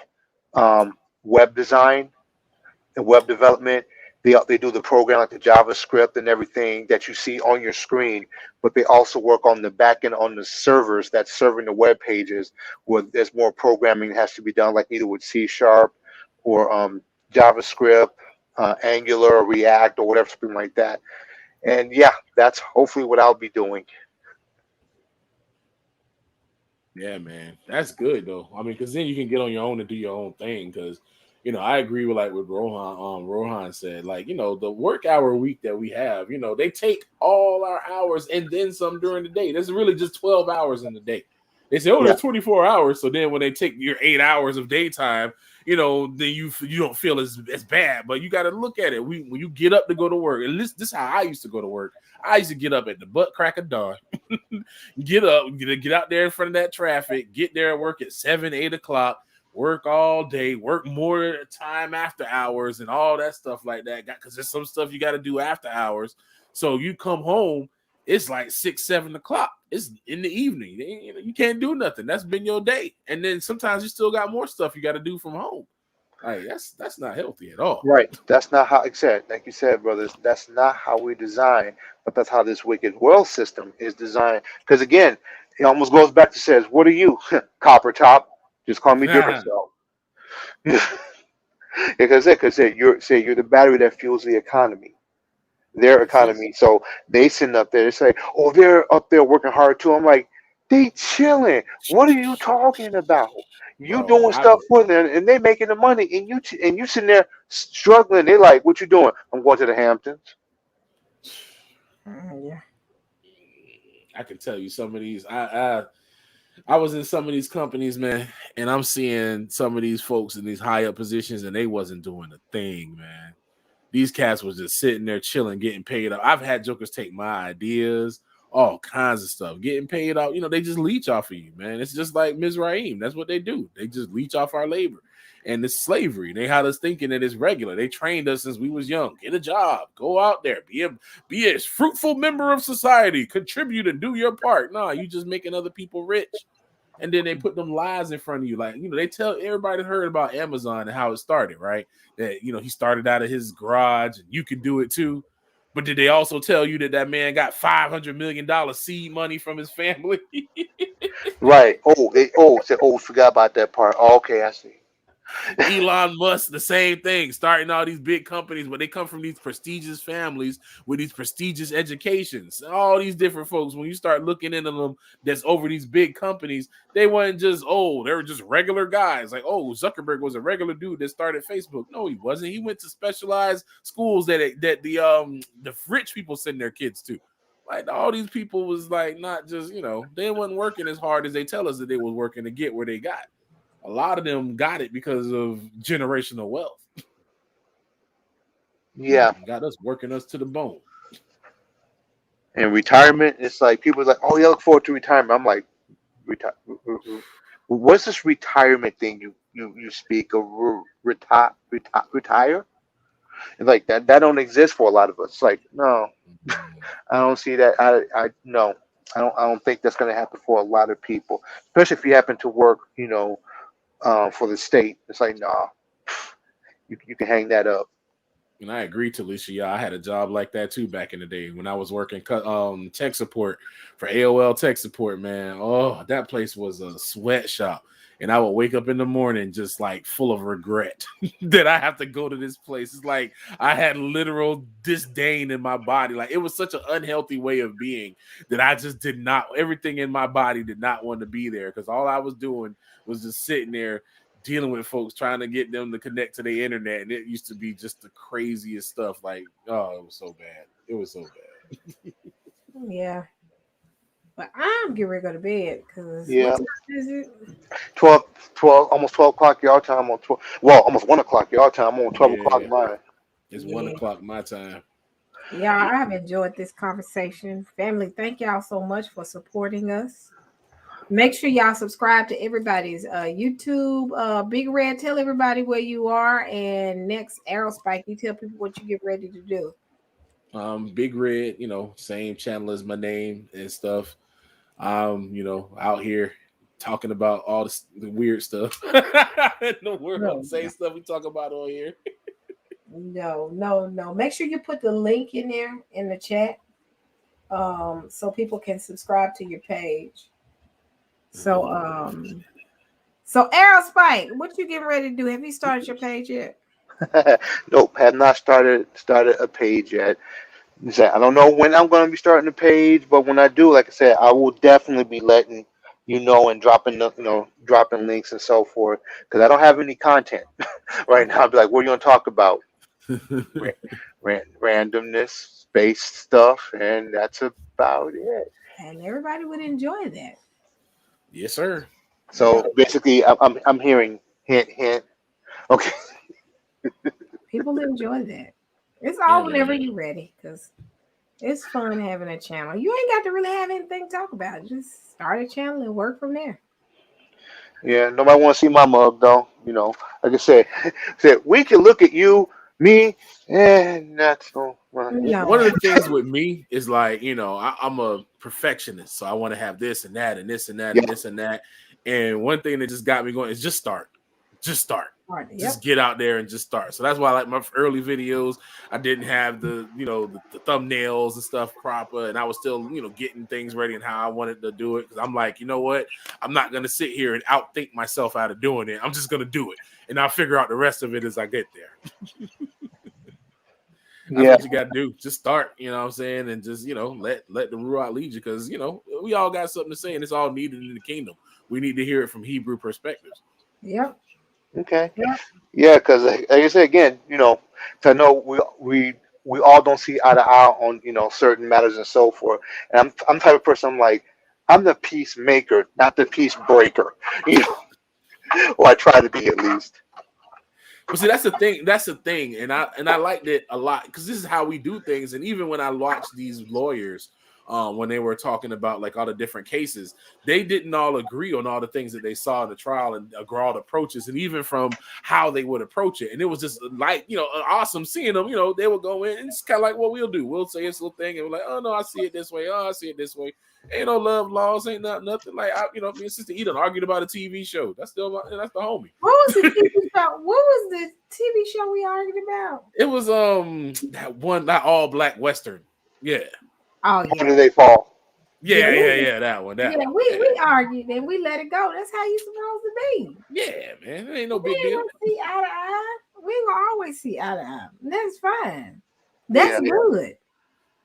web design and web development. They do the program like the JavaScript and everything that you see on your screen, but they also work on the back end on the servers that's serving the web pages where there's more programming that has to be done, like either with C# or JavaScript, Angular, or React, or whatever, something like that. And yeah, that's hopefully what I'll be doing. Yeah, man, that's good though. I mean, because then you can get on your own and do your own thing. Because, you know, I agree with like what Rohan Rohan said. Like, you know, the work hour week that we have, you know, they take all our hours and then some during the day. There's really just 12 hours in the day. They say, oh, Yeah. there's 24 hours. So then when they take your 8 hours of daytime, you know, then you don't feel as bad. But you got to look at it. When you get up to go to work, at least this is how I used to go to work. I used to get up at the butt crack of dawn, get up, get out there in front of that traffic, get there at work at 7, 8 o'clock, work all day, work more time after hours and all that stuff like that. Because there's some stuff you got to do after hours. So you come home, it's like 6, 7 o'clock. It's in the evening. You can't do nothing. That's been your day. And then sometimes you still got more stuff you got to do from home. Like that's not healthy at all. Right. That's not how, like you said, brothers, that's not how we design, but that's how this wicked world system is designed. Because again, it almost goes back to says, what are you? Copper top. Just call me Duracell. Because you're the battery that fuels the economy. Their economy. So they sitting up there, they say, oh, they're up there working hard too. I'm like, they chilling. What are you talking about? You Bro, doing stuff for them, and they making the money, and you sitting there struggling. They like, what you doing? I'm going to the Hamptons. Yeah. I can tell you some of these. I was in some of these companies, man, and I'm seeing some of these folks in these high up positions, and they wasn't doing a thing, man. These cats was just sitting there chilling, getting paid up. I've had jokers take my ideas, all kinds of stuff, getting paid out. You know, they just leech off of you, man. It's just like Mizraim. That's what they do. They just leech off our labor. And it's slavery. They had us thinking that it's regular. They trained us since we was young. Get a job. Go out there. Be a fruitful member of society. Contribute and do your part. No, you just making other people rich. And then they put them lies in front of you. Like, you know, they tell everybody heard about Amazon and how it started, right? That, you know, he started out of his garage and you can do it too. But did they also tell you that man got $500 million seed money from his family? Right. Forgot about that part. Oh, okay, I see. Elon Musk, the same thing, starting all these big companies, but they come from these prestigious families with these prestigious educations. All these different folks, when you start looking into them, that's over these big companies, they weren't just they were just regular guys. Like, oh, Zuckerberg was a regular dude that started Facebook. No, he wasn't. He went to specialized schools that the rich people send their kids to. Like, all these people was like not just, you know, they wasn't working as hard as they tell us that they was working to get where they got. A lot of them got it because of generational wealth. Yeah. Got us working us to the bone. And retirement, it's like people are like, oh, yeah, look forward to retirement. I'm like, what's this retirement thing you speak of? Retire? And like that don't exist for a lot of us. It's like, no, I don't see that. No, I don't think that's going to happen for a lot of people, especially if you happen to work, you know, for the state. It's like, nah, you can hang that up. And I agree, Talisha. Yeah, I had a job like that too back in the day when I was working tech support for AOL tech support, man. Oh, that place was a sweatshop. and I would wake up in the morning just like full of regret that I have to go to this place. It's like I had literal disdain in my body. Like it was such an unhealthy way of being that I just did not, everything in my body did not want to be there, because all I was doing was just sitting there dealing with folks, trying to get them to connect to the internet. And it used to be just the craziest stuff. Like, oh, it was so bad. It was so bad. Yeah. But I'm getting ready to go to bed because Yeah. what time is it? 12, almost 12 o'clock your time on 12. Well, almost 1 o'clock your time. I'm on 12 o'clock mine. It's 1 o'clock my time. Yeah, I have enjoyed this conversation. Family, thank y'all so much for supporting us. Make sure y'all subscribe to everybody's YouTube. Big Red, tell everybody where you are. And next, Aerospike, you tell people what you get ready to do. Big Red, same channel as my name and stuff. Out here talking about all the weird stuff in the world. Same stuff we talk about on here. No. Make sure you put the link in there in the chat, so people can subscribe to your page. So Aerospike, what you getting ready to do? Have you started your page yet? Nope, have not started a page yet. I don't know when I'm going to be starting the page, but when I do, like I said, I will definitely be letting you know and dropping links and so forth, because I don't have any content right now. I'll be like, what are you going to talk about? Randomness, space stuff, and that's about it. And everybody would enjoy that. Yes, sir. So basically, I'm hearing hint. Okay. People enjoy that. It's all whenever you're ready, because it's fun having a channel. You ain't got to really have anything to talk about. Just start a channel and work from there. Yeah, nobody want to see my mug though. Like I said, we can look at you, me, and that's all. No. One of the things with me is like, I'm a perfectionist, so I want to have this and that and this and that and this and that. And one thing that just got me going is just start. Just get out there and just start. So that's why, like, my early videos, I didn't have the thumbnails and stuff proper, and I was still getting things ready and how I wanted to do it, because I'm like, you know what, I'm not gonna sit here and outthink myself out of doing it. I'm just gonna do it, and I'll figure out the rest of it as I get there. That's what you gotta do. Just start, you know what I'm saying, and just let the Ruach lead you, because we all got something to say, and it's all needed in the kingdom. We need to hear it from Hebrew perspectives. Yep. Okay. Yeah, because like I said again, I know we all don't see eye to eye on certain matters and so forth. And I'm the type of person, I'm like, I'm the peacemaker, not the peace breaker. Or I try to be, at least. But see, that's the thing. That's the thing, and I liked it a lot, because this is how we do things. And even when I watched these lawyers, when they were talking about like all the different cases, they didn't all agree on all the things that they saw in the trial and broad approaches, and even from how they would approach it. And it was just like, awesome seeing them. They would go in, and it's kind of like what we'll do. We'll say this little thing, and we're like, oh no, I see it this way. Oh, I see it this way. Ain't no love laws, ain't nothing. Like, me and Sister Eden argued about a TV show. That's the homie. What was the TV show? What was the TV show we argued about? It was that one, that all black Western. Yeah. Oh yeah. Where do they fall? Yeah, that one. We argued and we let it go. That's how you supposed to be. Yeah, man. It ain't no big deal. See eye to eye. We ain't gonna always see eye to eye. That's fine. That's good.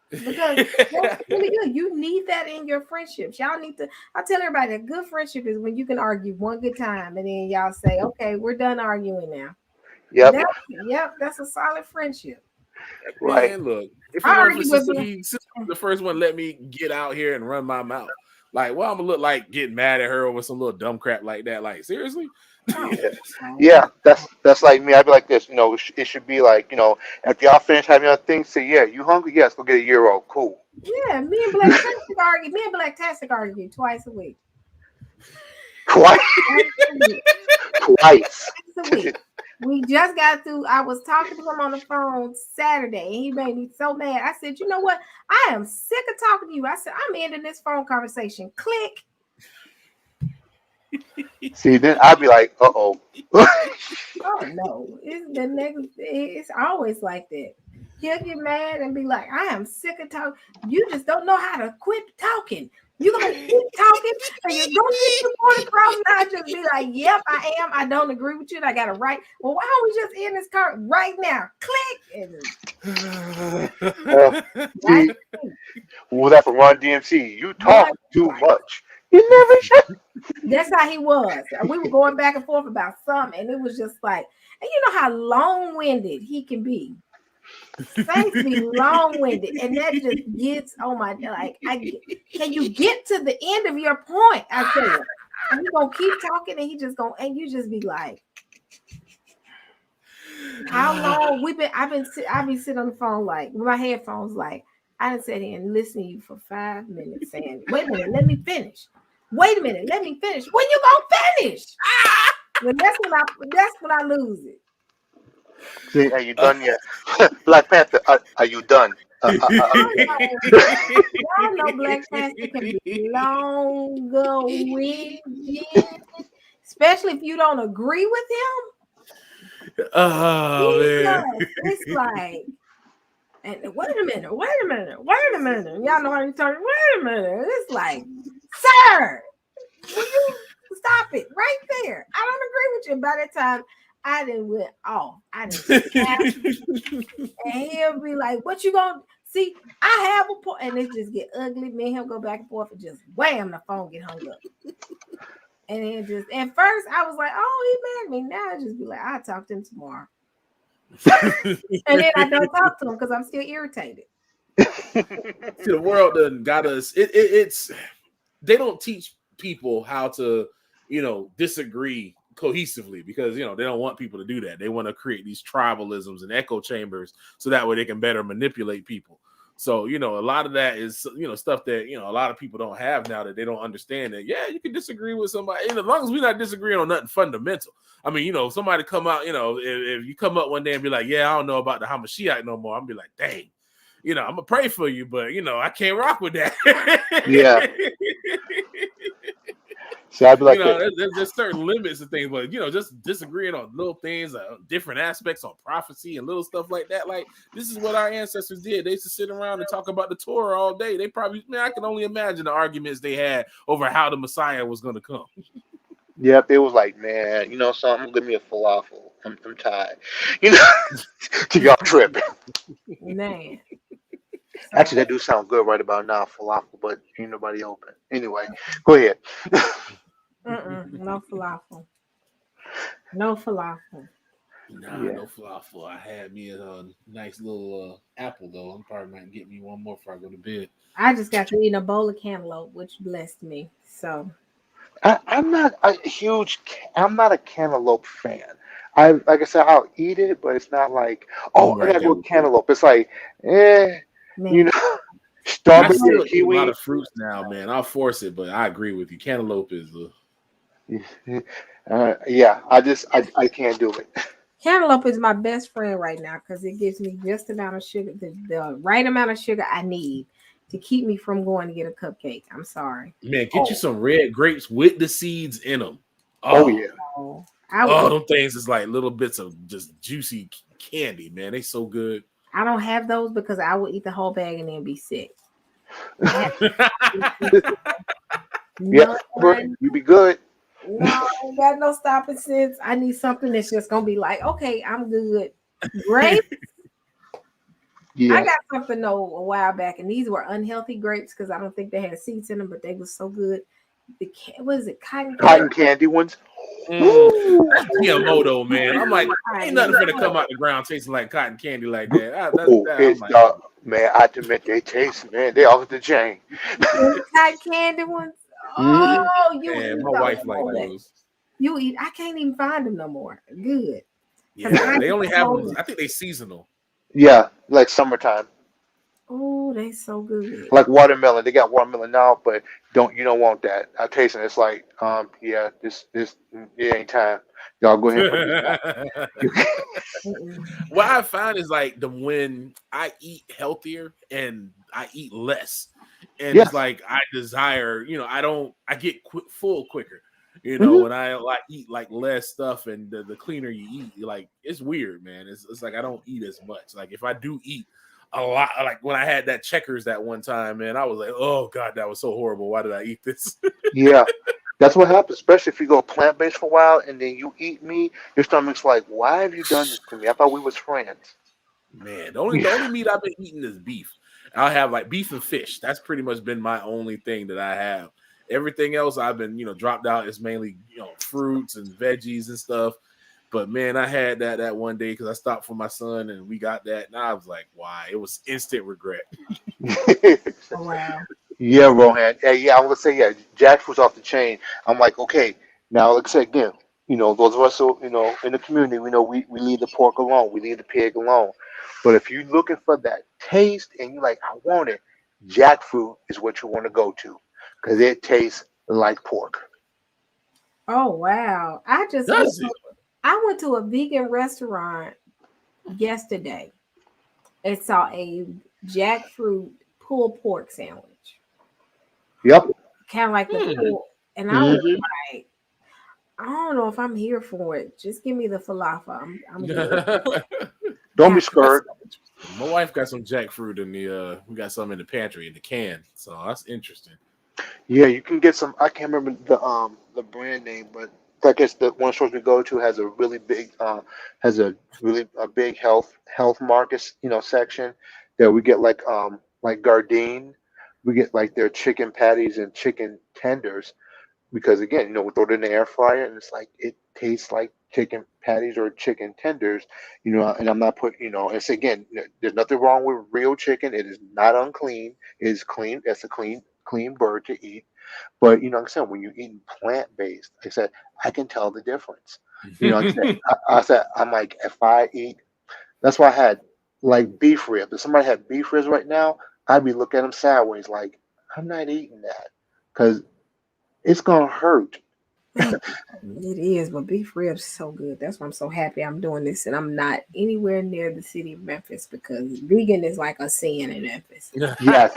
Because that's really good. You need that in your friendships. Y'all need to. I tell everybody, a good friendship is when you can argue one good time and then y'all say, okay, we're done arguing now. Yep. That's a solid friendship. Right. Man, look, if it weren't for Sister E, Sister was the first one let me get out here and run my mouth. Like, well, I'm gonna look like getting mad at her over some little dumb crap like that. Like, seriously? Yeah, that's like me. I'd be like this, it should be like, after y'all finish having your things, say, yeah, you hungry? Yes, go get a Euro. Cool. Yeah, me and Black Tastic argue twice a week. Twice. Twice a week. We just got through. I was talking to him on the phone Saturday, and he made me so mad. I said, you know what? I am sick of talking to you. I said, I'm ending this phone conversation. Click. See, then I'd be like, uh-oh. Oh, no. It's always like that. He'll get mad and be like, I am sick of talking. You just don't know how to quit talking. You gonna keep talking and you don't get your point across, not just be like, yep, I am. I don't agree with you. And I got it right. Well, why don't we just end this car right now? Click. See, what was that for Ron DMC? You talk too much. You never should. That's how he was. We were going back and forth about something, and it was just like, and you know how long-winded he can be. Saints be long-winded, and that just gets can you get to the end of your point? I said, and you gonna keep talking, and and you just be like, how long I've been sitting on the phone like with my headphones, like I done sat here and listened to you for 5 minutes saying, wait a minute, let me finish. Wait a minute, let me finish. When you gonna finish? Well, that's when I lose it. See, are you done yet? Black Panther, are you done? Y'all know Black Panther can be long-winded, especially if you don't agree with him. Oh man, it's like, and wait a minute. Y'all know how you turn. Wait a minute. It's like, sir, will you stop it right there? I don't agree with you. By that time, I didn't went off. I didn't. And he'll be like, "What you gonna see? I have a point," and it just get ugly. Me and him go back and forth, and just wham, the phone get hung up. And then just at first I was like, "Oh, he mad at me." Now I just be like, "I'll talk to him tomorrow." And then I don't talk to him because I'm still irritated. See, the world done got us. It's they don't teach people how to, disagree cohesively because they don't want people to do that. They want to create these tribalisms and echo chambers so that way they can better manipulate people. So a lot of that is stuff that a lot of people don't have now, that they don't understand that you can disagree with somebody, and as long as we're not disagreeing on nothing fundamental. I mean, somebody come out, if you come up one day and be like, I don't know about the Hamashiach no more, I'm be like, dang, I'm gonna pray for you, but I can't rock with that. Yeah. So I'd be like, there's certain limits and things, but just disagreeing on little things, different aspects on prophecy and little stuff like that. Like, this is what our ancestors did. They used to sit around and talk about the Torah all day. They probably, I can only imagine the arguments they had over how the Messiah was going to come. Yep, it was like, man, something, give me a falafel. I'm tired. To y'all tripping. Man. Actually, that do sound good right about now, falafel, but ain't nobody open. Anyway, go ahead. No falafel. No falafel. No falafel. I had me a nice little apple, though. I'm probably might get me one more before I go to bed. I just got to eat a bowl of cantaloupe, which blessed me. So I'm not a cantaloupe fan. Like I said, I'll eat it, but it's not like, I gotta go with cantaloupe. It's like, strawberry, I still eat a kiwi. lot of fruits now, man. I'll force it, but I agree with you. Cantaloupe is I can't do it. Cantaloupe is my best friend right now because it gives me just the amount of sugar, the right amount of sugar I need to keep me from going to get a cupcake. I'm sorry. Man, get you some red grapes with the seeds in them. Yeah. Them things is like little bits of just juicy candy, man. They so good. I don't have those because I will eat the whole bag and then be sick. Yeah, you be good. No, I ain't got no stopping sense. I need something that's just gonna be like, okay, I'm good. Grapes. Yeah. I got something a while back, and these were unhealthy grapes because I don't think they had seeds in them, but they were so good. What is it? Cotton candy ones. That's GMO though, man. I'm like, ain't nothing gonna come out the ground tasting like cotton candy like that. Man, I admit they taste, man. They off the chain. Cotton candy ones. Oh, my wife like those. You eat. I can't even find them no more. Good. Yeah, they only have them. I think they seasonal. Yeah, like summertime. Oh, they so good. Like watermelon. They got watermelon now, but you don't want that. I taste it. It's like, this it ain't time. Y'all go ahead. What I find is like when I eat healthier and I eat less, and it's like I desire, I get full quicker. When I eat like less stuff, and the cleaner you eat, like it's weird, man. It's like I don't eat as much. Like if I do eat, a lot. Like when I had that Checkers that one time, man, I was like, oh God, that was so horrible. Why did I eat this? Yeah, that's what happens, especially if you go plant-based for a while and then you eat meat, your stomach's like, why have you done this to me? I thought we was friends. Man, the only meat I've been eating is beef. I'll have like beef and fish. That's pretty much been my only thing that I have. Everything else I've been, dropped out is mainly, fruits and veggies and stuff. But man, I had that one day because I stopped for my son and we got that. And I was like, why? It was instant regret. Oh, wow. Yeah, Rohan. Yeah, I'm gonna say yeah. Jackfruit's off the chain. I'm like, okay, now let's say again. Those of us who in the community, we know we leave the pork alone, we leave the pig alone. But if you're looking for that taste and you're like, I want it, jackfruit is what you want to go to because it tastes like pork. Oh, wow. Does it? I went to a vegan restaurant yesterday and saw a jackfruit pulled pork sandwich. Yep. Kind of like the pulled, and I was like, I don't know if I'm here for it. Just give me the falafel. I'm good. Don't be scared. My wife got some jackfruit in we got some in the pantry in the can. So that's interesting. Yeah, you can get some. I can't remember the brand name, but I guess the one store we go to has a really big a big health market section that we get like Gardein. We get like their chicken patties and chicken tenders because again, we throw it in the air fryer and it's like it tastes like chicken patties or chicken tenders, and I'm not it's again, there's nothing wrong with real chicken. It is not unclean. It is clean. It's a clean bird to eat. But like I said, when you're eating plant-based, like I said, I can tell the difference. Like I said, I'm like, if I eat, that's why I had like beef ribs. If somebody had beef ribs right now, I'd be looking at them sideways like, I'm not eating that because it's gonna hurt. It is, but beef ribs so good. That's why I'm so happy I'm doing this, and I'm not anywhere near the city of Memphis because vegan is like a sin in Memphis. Yes,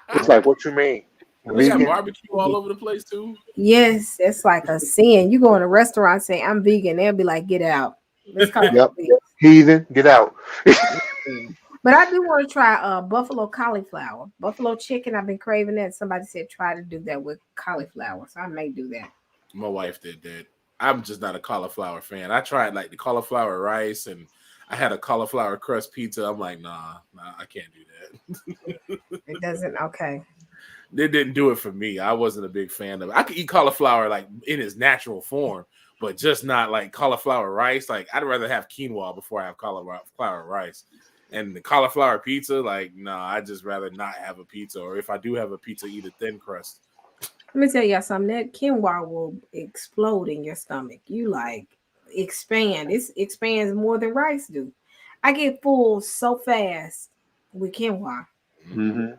it's like what you mean. They got barbecue all over the place too. Yes, it's like a sin. You go in a restaurant and say I'm vegan, they'll be like, get out. Yep, heathen, get out. But I do want to try buffalo cauliflower, buffalo chicken. I've been craving that. Somebody said try to do that with cauliflower, so I may do that. My wife did that. I'm just not a cauliflower fan. I tried like the cauliflower rice and I had a cauliflower crust pizza. I'm like, nah, I can't do that. It doesn't. Okay. They didn't do it for me. I wasn't a big fan of it. I could eat cauliflower like in its natural form, but just not like cauliflower rice. Like I'd rather have quinoa before I have cauliflower rice. And the cauliflower pizza, like, nah, I'd just rather not have a pizza. Or if I do have a pizza, eat a thin crust. Let me tell y'all something. That quinoa will explode in your stomach. You like expand. It expands more than rice do. I get full so fast with quinoa. Mm-hmm.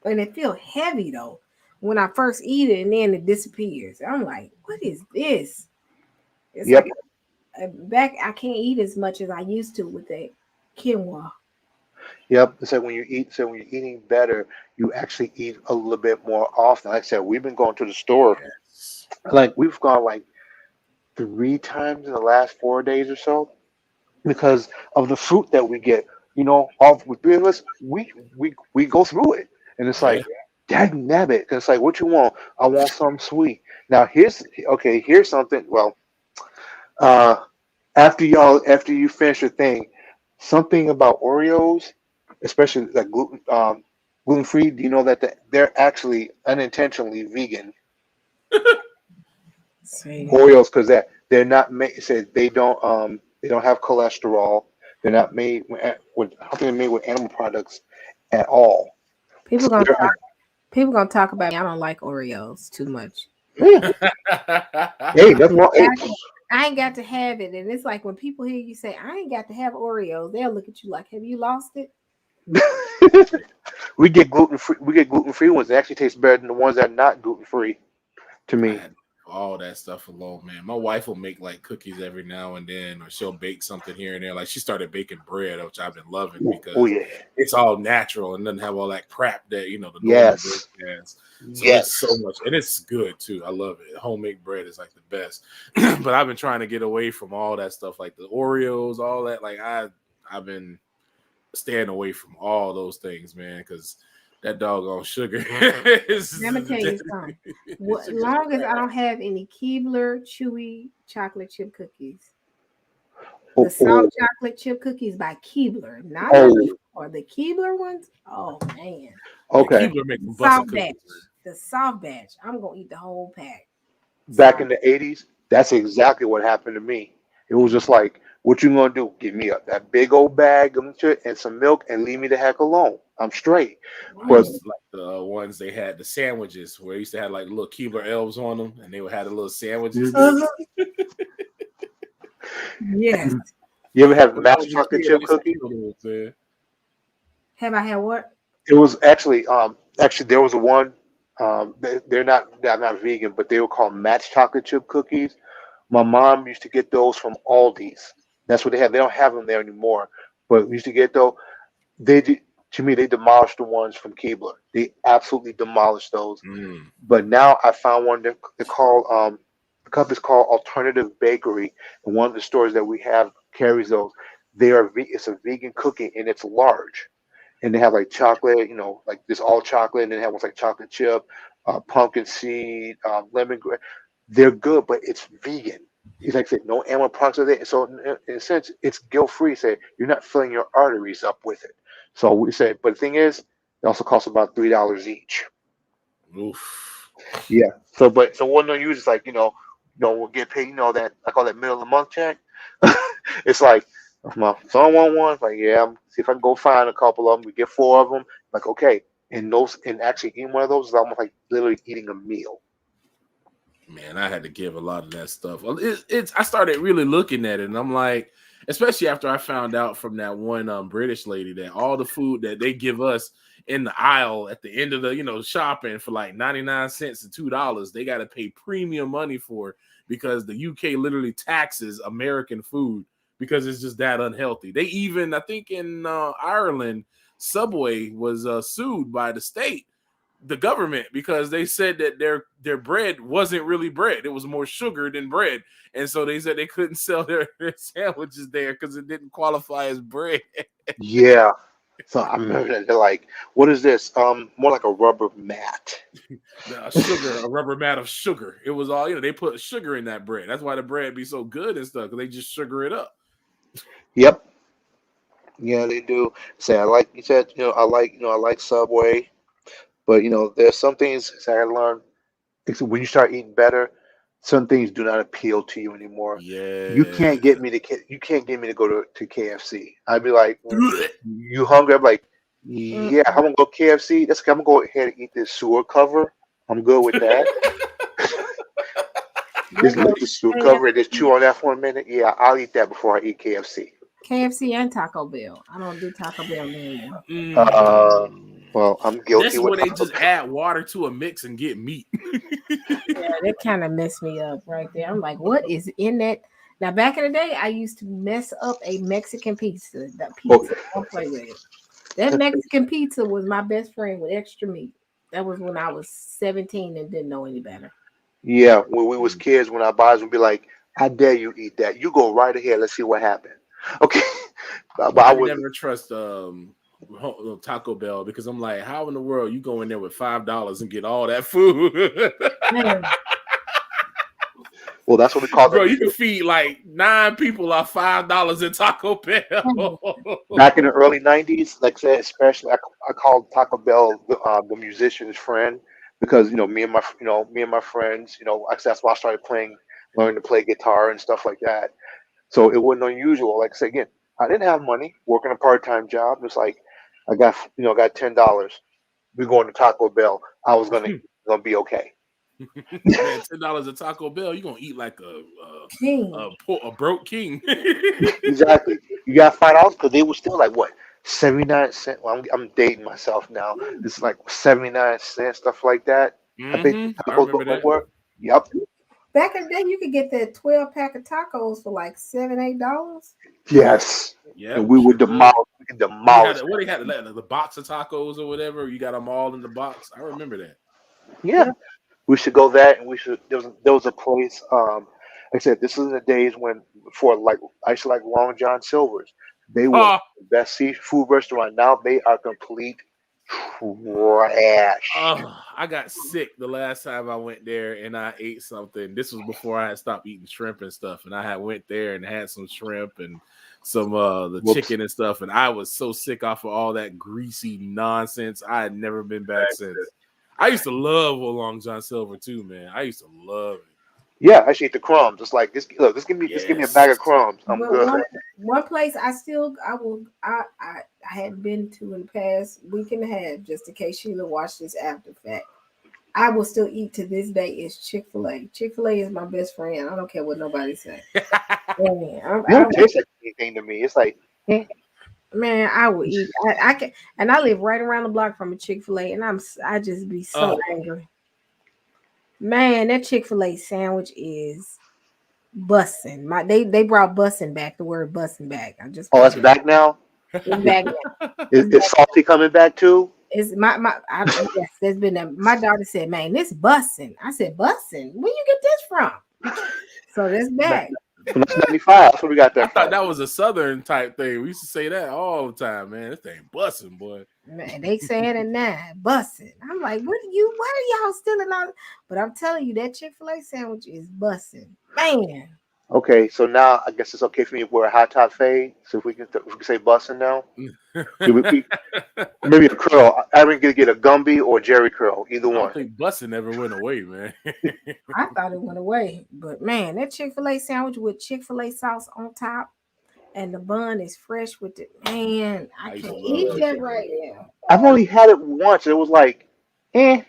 And it feels heavy though when I first eat it, and then it disappears. I'm like, what is this? It's like I can't eat as much as I used to with that quinoa. Yep. It's like when you're eating better, you actually eat a little bit more often. Like I said, we've been going to the store. Like we've gone like 3 times in the last 4 days or so because of the fruit that we get. All with 3 of us, we go through it, and it's like, dang nabbit. Because it's like, what you want? I want something sweet. Now here's something. Well, after you finish your thing, something about Oreos, especially like gluten free. Do you know that they're actually unintentionally vegan? Oreos, because they're not made. They don't have cholesterol. They're not made with I don't think they're made with animal products at all. People gonna talk about me. I don't like Oreos too much. Hey, that's wrong. I ain't got to have it, and it's like when people hear you say I ain't got to have Oreos, they'll look at you like, have you lost it? We get gluten free. We get gluten free ones that actually taste better than the ones that are not gluten free. To me, all that stuff alone, man. My wife will make like cookies every now and then, or she'll bake something here and there. Like she started baking bread, which I've been loving because it's all natural and doesn't have all that crap that the normal bread has. So it's so much, and it's good too. I love it. Homemade bread is like the best. But I've been trying to get away from all that stuff, like the Oreos, all that. Like I've been staying away from all those things, man, because that doggone sugar. Let me tell you something. As long as I don't have any Keebler chewy chocolate chip cookies, the soft chocolate chip cookies by Keebler, not or the Keebler ones. Oh man. Okay. Keebler make them Soft busting batch. The soft batch. I'm gonna eat the whole pack. Back in the 80s, that's exactly what happened to me. It was just like, what you gonna do? Give me that big old bag of shit and some milk and leave me the heck alone. I'm straight. But like the ones they had the sandwiches where they used to have like little Keebler elves on them, and they would have the little sandwiches. Yes. You ever have mashed chocolate chip cookies? Have I had what? It was actually there was a one they're not vegan, but they were called match chocolate chip cookies. My mom used to get those from Aldi's. That's what they have. They don't have them there anymore. But we used to get those. To me, they demolished the ones from Keebler. They absolutely demolished those. But now I found one. They're called the company's called Alternative Bakery, and one of the stores that we have carries those. It's a vegan cookie and it's large, and they have like chocolate, like this all chocolate, and then they have ones like chocolate chip, pumpkin seed, lemongrass. They're good, but it's vegan. He's like I said, no animal products are there. So in a sense, it's guilt free. Say you're not filling your arteries up with it. So we say, but the thing is, it also costs about $3 each. Oof. Yeah. So one of you is like, we'll get paid, that I call that middle of the month check. It's like, if my son want one, like, yeah, see if I can go find a couple of them. We get 4 of them. Like, okay. And actually eating one of those is almost like literally eating a meal. Man, I had to give a lot of that stuff. I started really looking at it, and I'm like, especially after I found out from that one British lady that all the food that they give us in the aisle at the end of the shopping for like 99 cents and $2, they got to pay premium money for, because the UK literally taxes American food because it's just that unhealthy. They even, I think in Ireland, Subway was sued by the government, because they said that their bread wasn't really bread. It was more sugar than bread. And so they said they couldn't sell their sandwiches there because it didn't qualify as bread. Yeah. So I remember that they're like, what is this? More like a rubber mat. A rubber mat of sugar. It was all, they put sugar in that bread. That's why the bread be so good and stuff, because they just sugar it up. Yep. Yeah, they do. Say you said, I like Subway, but there's some things I learned. When you start eating better, some things do not appeal to you anymore. Yeah. You can't get me to go to KFC. I'd be like, you hungry? I'm like, yeah, I'm gonna go KFC. I'm gonna go ahead and eat this sewer cover. I'm good with that. Just let the sewer cover and just chew on that for a minute. Yeah, I'll eat that before I eat KFC. KFC and Taco Bell. I don't do Taco Bell anymore. Well, I'm guilty. This is where they just add water to a mix and get meat. Yeah, that kind of messed me up right there. I'm like, what is in that? Now, back in the day, I used to mess up a Mexican pizza. That pizza, don't play with it. That Mexican pizza was my best friend with extra meat. That was when I was 17 and didn't know any better. Yeah, when we was kids, when our bodies would be like, I dare you eat that. You go right ahead. Let's see what happened. Okay. But I would never trust Taco Bell, because I'm like, how in the world you go in there with $5 and get all that food? Well, that's what we call it. Bro, you can feed like 9 people off $5 in Taco Bell. Back in the early 90s, like I said, especially I called Taco Bell the musician's friend, because me and my friends, that's why I started learning to play guitar and stuff like that. So it wasn't unusual. Like I said again, I didn't have money, working a part-time job. It's like I got $10. We're going to Taco Bell. I was gonna be okay. Man, $10 at Taco Bell, you're gonna eat like a broke king. Exactly. You got $5 because they were still like what, 79 cents. Well, I'm dating myself now. It's like 79 cents, stuff like that. I think tacos were. Yep. Back in the day, you could get that 12-pack of tacos for like $7, $8. Yes. Yeah. And we would demolish. What they had, the box of tacos or whatever. You got them all in the box. I remember that. Yeah. We should go that, and there was a place. Like I said, this is in the days before I used to like Long John Silver's. They were the best seafood restaurant. Now they are complete trash. I got sick the last time I went there and I ate something. This was before I had stopped eating shrimp and stuff. And I had went there and had some shrimp and some the chicken and stuff. And I was so sick off of all that greasy nonsense. I had never been back since. I used to love Long John Silver too, man. I used to love it. Yeah, I should eat the crumbs. Just like this. Look, just give me a bag of crumbs. I'm But good. one place I hadn't been to in the past week and a half, just in case Sheila watched this after fact. I will still eat to this day is Chick-fil-A. Chick-fil-A is my best friend. I don't care what nobody says. It don't taste like anything to me. It's like, man, I will eat. I can, and I live right around the block from a Chick-fil-A, and I just be so angry. Man, that Chick-fil-A sandwich is bussin'. They brought bussin' back. The word bussin' back. it's back now. It's back now. Is Salty coming back too? It's yes, there's been my daughter said, man, this bussin'. I said, bussin'? Where you get this from? So that's back. That's 95. That's what we got there. I thought that was a Southern type thing. We used to say that all the time, man. This thing bussin', boy. Man, they saying it now, bussin'. I'm like, why are y'all stealing all? But I'm telling you, that Chick-fil-A sandwich is bussin'. Man. Okay, so now I guess it's okay for me to wear a high top fade. So if we can say bussin' now. Maybe a curl. I'm gonna get a Gumby or a Jerry curl. Either one. I don't think bussin' never went away, man. I thought it went away, but man, that Chick-fil-A sandwich with Chick-fil-A sauce on top, and the bun is fresh with it. Man, I can't eat that right now. I've only had it once. It was like, You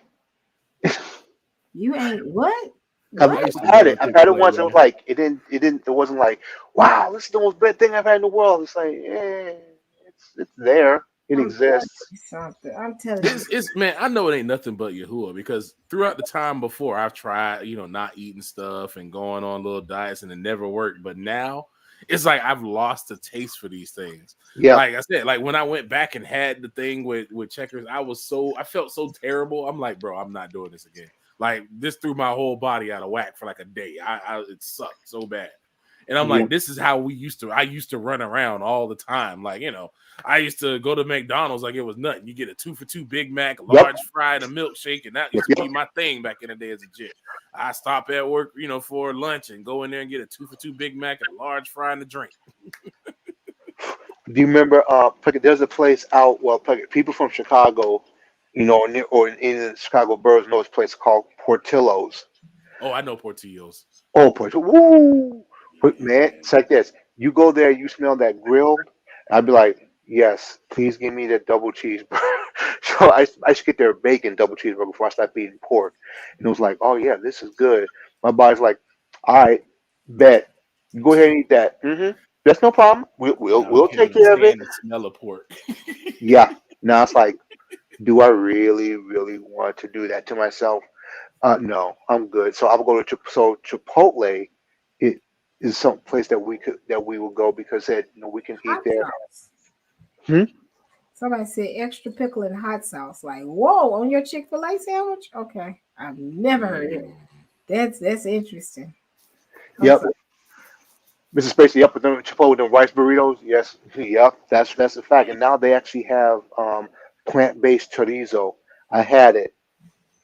ain't what? I've had it. I've had it once. It was like it wasn't like, wow, this is the most best thing I've had in the world. It's like, it's there. It exists. Something. I'm telling you. It's man, I know it ain't nothing but Yahuwah, because throughout the time before I've tried, not eating stuff and going on little diets and it never worked. But now it's like I've lost the taste for these things. Yeah. Like I said, like when I went back and had the thing with Checkers, I felt so terrible. I'm like, bro, I'm not doing this again. Like this threw my whole body out of whack for like a day. It sucked so bad. And I'm like, this is how I used to run around all the time. Like, I used to go to McDonald's like it was nothing. You get a 2-for-2 Big Mac, a large fry, and a milkshake, and that used to be my thing back in the day as a kid. I stop at work, for lunch and go in there and get a 2-for-2 Big Mac and a large fry and a drink. Do you remember? There's a place out. Well, people from Chicago, or in the Chicago burbs know this place called Portillo's. Oh, I know Portillo's. Oh, Portillo's. Woo! But man, it's like this. You go there, you smell that grill. I'd be like, yes, please give me that double cheeseburger. So I should get their bacon double cheeseburger before I start eating pork. And it was like, oh yeah, this is good. My body's like, all right, bet. You go ahead and eat that. That's no problem. We'll take care of it. The smell of pork. Yeah. Now it's like, do I really, really want to do that to myself? No, I'm good. So I'll go to Chipotle. It is some place that we will go because we can eat there. Somebody said extra pickle and hot sauce. Like, whoa, on your Chick-fil-A sandwich? Okay, I've never heard it. That's interesting. Yep. Mrs. Spacey, up with them Chipotle with them rice burritos. Yes, yep, that's a fact. And now they actually have plant-based chorizo. I had it.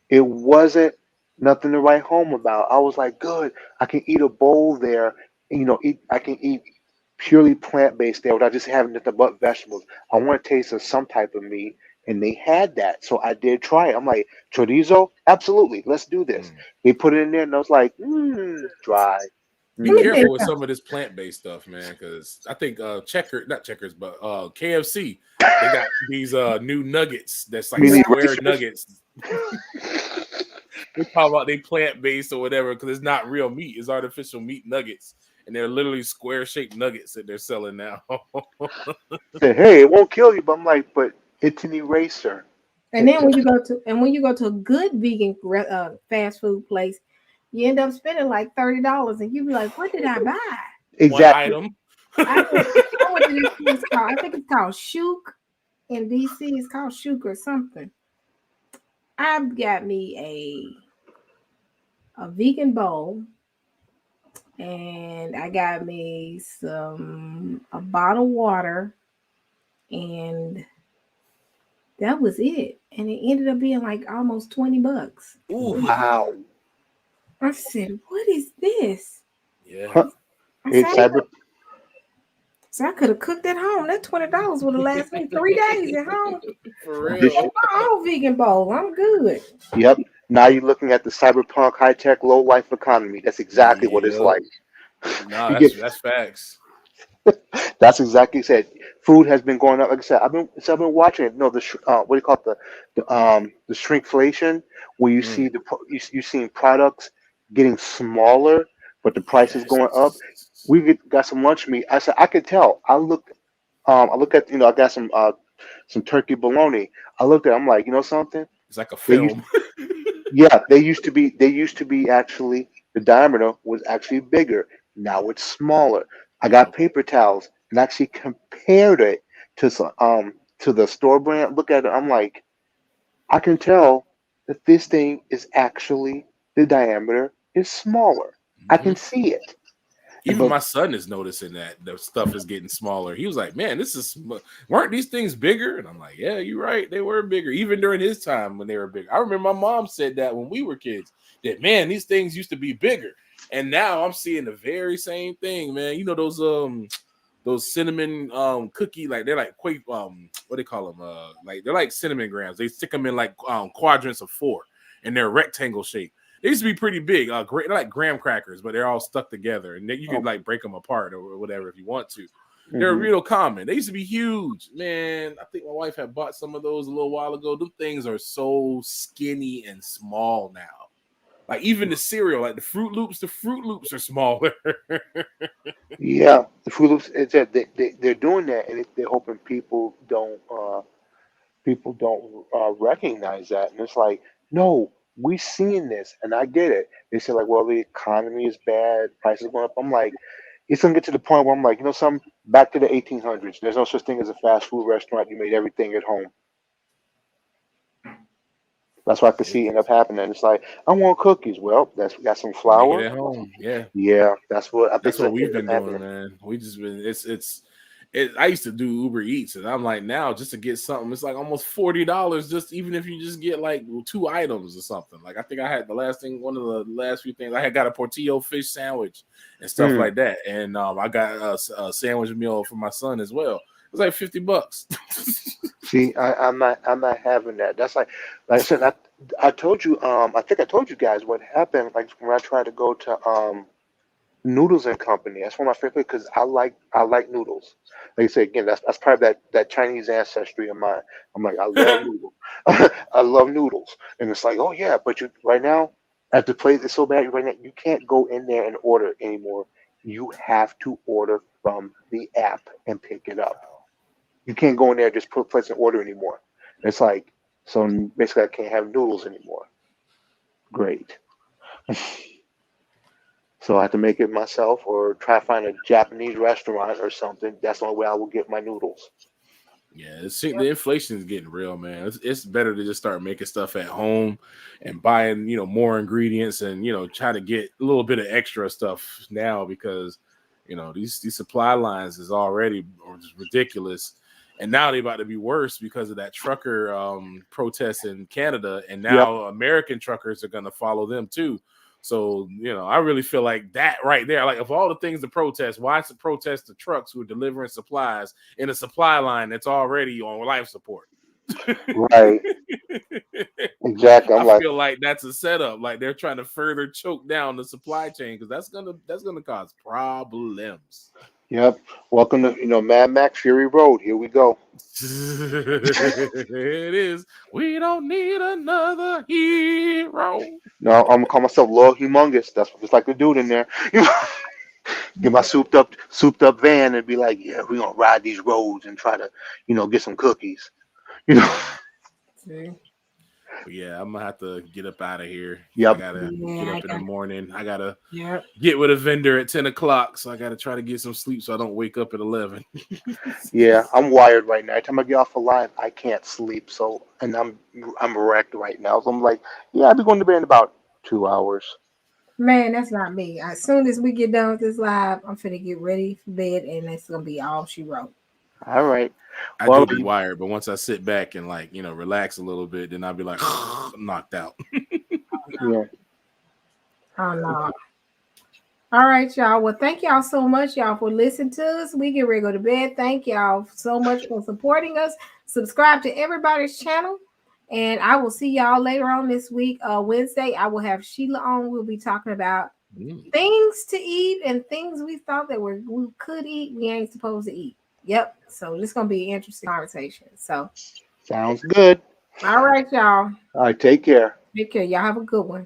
It wasn't nothing to write home about. I was like, good. I can eat a bowl there. I can eat purely plant-based there without just having nothing but vegetables. I want to taste of some type of meat, and they had that. So I did try it. I'm like, chorizo? Absolutely. Let's do this. They put it in there, and I was like, dry. Be careful with some of this plant-based stuff, man, because I think Checkers, but KFC, they got these new nuggets that's like square nuggets. They talk about they plant-based or whatever because it's not real meat, it's artificial meat nuggets, and they're literally square-shaped nuggets that they're selling now. Say, hey, it won't kill you, but I'm like, but it's an eraser. And then when you go to a good vegan fast food place, you end up spending like $30, and you be like, "What did I buy?" Exactly. One item. I went to this place called, I think it's called Shook in DC. It's called Shook or something. I got me a vegan bowl, and I got me a bottled water, and that was it. And it ended up being like almost $20. Wow. I said, "What is this?" Huh. It's cyber. So I could have cooked at home. That $20 would have lasted me 3 days at home. For This- real. My own vegan bowl. I'm good. Yep. Now you're looking at the cyberpunk high tech low life economy. That's exactly what it's Yep. like. No, You that's get that's facts. that's exactly said. Food has been going up. Like I said, I've been watching it. No, what do you call it? The shrinkflation, where you see you seeing products getting smaller, but the price is going up. We got some lunch meat. I said I could tell. I look at I got some turkey bologna. I looked at it, I'm like, you know something? It's like a They used, film. yeah, they used to be actually the diameter was actually bigger. Now it's smaller. I got paper towels and actually compared it to the store brand. Look at it. I'm like, I can tell that this thing is actually the diameter is smaller. I can see it. Even But my son is noticing that the stuff is getting smaller. He was like, "Man, weren't these things bigger?" And I'm like, "Yeah, you're right. They were bigger, even during his time when they were bigger." I remember my mom said that when we were kids, that man, these things used to be bigger. And now I'm seeing the very same thing, man. You know those cinnamon cookie, like they're like what they call them? Like they're like cinnamon grams. They stick them in like quadrants of 4, and they're rectangle shaped. They used to be pretty big. They're like graham crackers, but they're all stuck together, and you can like break them apart or whatever if you want to. They're real common. They used to be huge, man. I think my wife had bought some of those a little while ago. Them things are so skinny and small now. Like even the cereal, like the Fruit Loops are smaller. yeah, the Fruit Loops. It's that they're doing that, and they're hoping people don't recognize that. And it's like, no, we seeing this, and I get it. They say like, well, the economy is bad, prices going up. I'm like, it's gonna get to the point where I'm like, you know, some back to the 1800s. There's no such thing as a fast food restaurant. You made everything at home. That's what I could see end up happening. It's like, I want cookies. Well, we got some Make it flour. at home. Yeah. Yeah, that's what I think. That's what we've Ends up been doing, happening. man. We just been I used to do Uber Eats, and I'm like, now just to get something, it's like almost $40 just even if you just get like 2 items or something. Like I think I had one of the last few things I had got a Portillo fish sandwich and stuff like that, and I got a sandwich meal for my son as well. It was like $50. See, I'm not having that. That's like I said, I told you, I think I told you guys what happened. Like when I tried to go to Noodles and Company. That's one of my favorite because I like noodles. Like I say again, that's part of that Chinese ancestry of mine. I'm like, I love noodles. I love noodles, and it's like, oh yeah, but you right now at the place it's so bad right now you can't go in there and order anymore. You have to order from the app and pick it up. You can't go in there and just place an order anymore. It's like, so basically I can't have noodles anymore. Great. So I have to make it myself or try to find a Japanese restaurant or something. That's the only way I will get my noodles. Yeah, the inflation is getting real, man. It's better to just start making stuff at home and buying, more ingredients and try to get a little bit of extra stuff now because these supply lines is already just ridiculous, and now they're about to be worse because of that trucker protests in Canada, and now American truckers are going to follow them too. So, I really feel like that right there, like of all the things to protest, why to protest the trucks who are delivering supplies in a supply line that's already on life support? Right. Exactly. I feel like that's a setup. Like they're trying to further choke down the supply chain because that's gonna cause problems. Yep. Welcome to Mad Max Fury Road. Here we go. It is. We don't need another hero. No, I'm gonna call myself Lord Humongous. That's what it's like to do it in there. Get my souped up van and be like, yeah, we're gonna ride these roads and try to, get some cookies. See? But yeah, I'm gonna have to get up out of here. Yep. I gotta get up in the morning. I gotta Yep. get with a vendor at 10 o'clock. So I gotta try to get some sleep so I don't wake up at 11. Yeah, I'm wired right now. Every time I get off the line, I can't sleep. So, and I'm wrecked right now. So I'm like, yeah, I'll be going to bed in about 2 hours. Man, that's not me. As soon as we get done with this live, I'm finna get ready for bed, and it's gonna be all she wrote. All right. I Well, do be wired, but once I sit back and like, you know, relax a little bit, then I'll be like knocked out. yeah. Oh no. All right, y'all. Well, thank y'all so much, y'all, for listening to us. We get ready to go to bed. Thank y'all so much for supporting us. Subscribe to everybody's channel. And I will see y'all later on this week. Wednesday, I will have Sheila on. We'll be talking about things to eat and things we thought that we could eat, we ain't supposed to eat. Yep. So this is gonna be an interesting conversation. So Sounds good. all right, y'all. All right, take care. Take care. Y'all have a good one.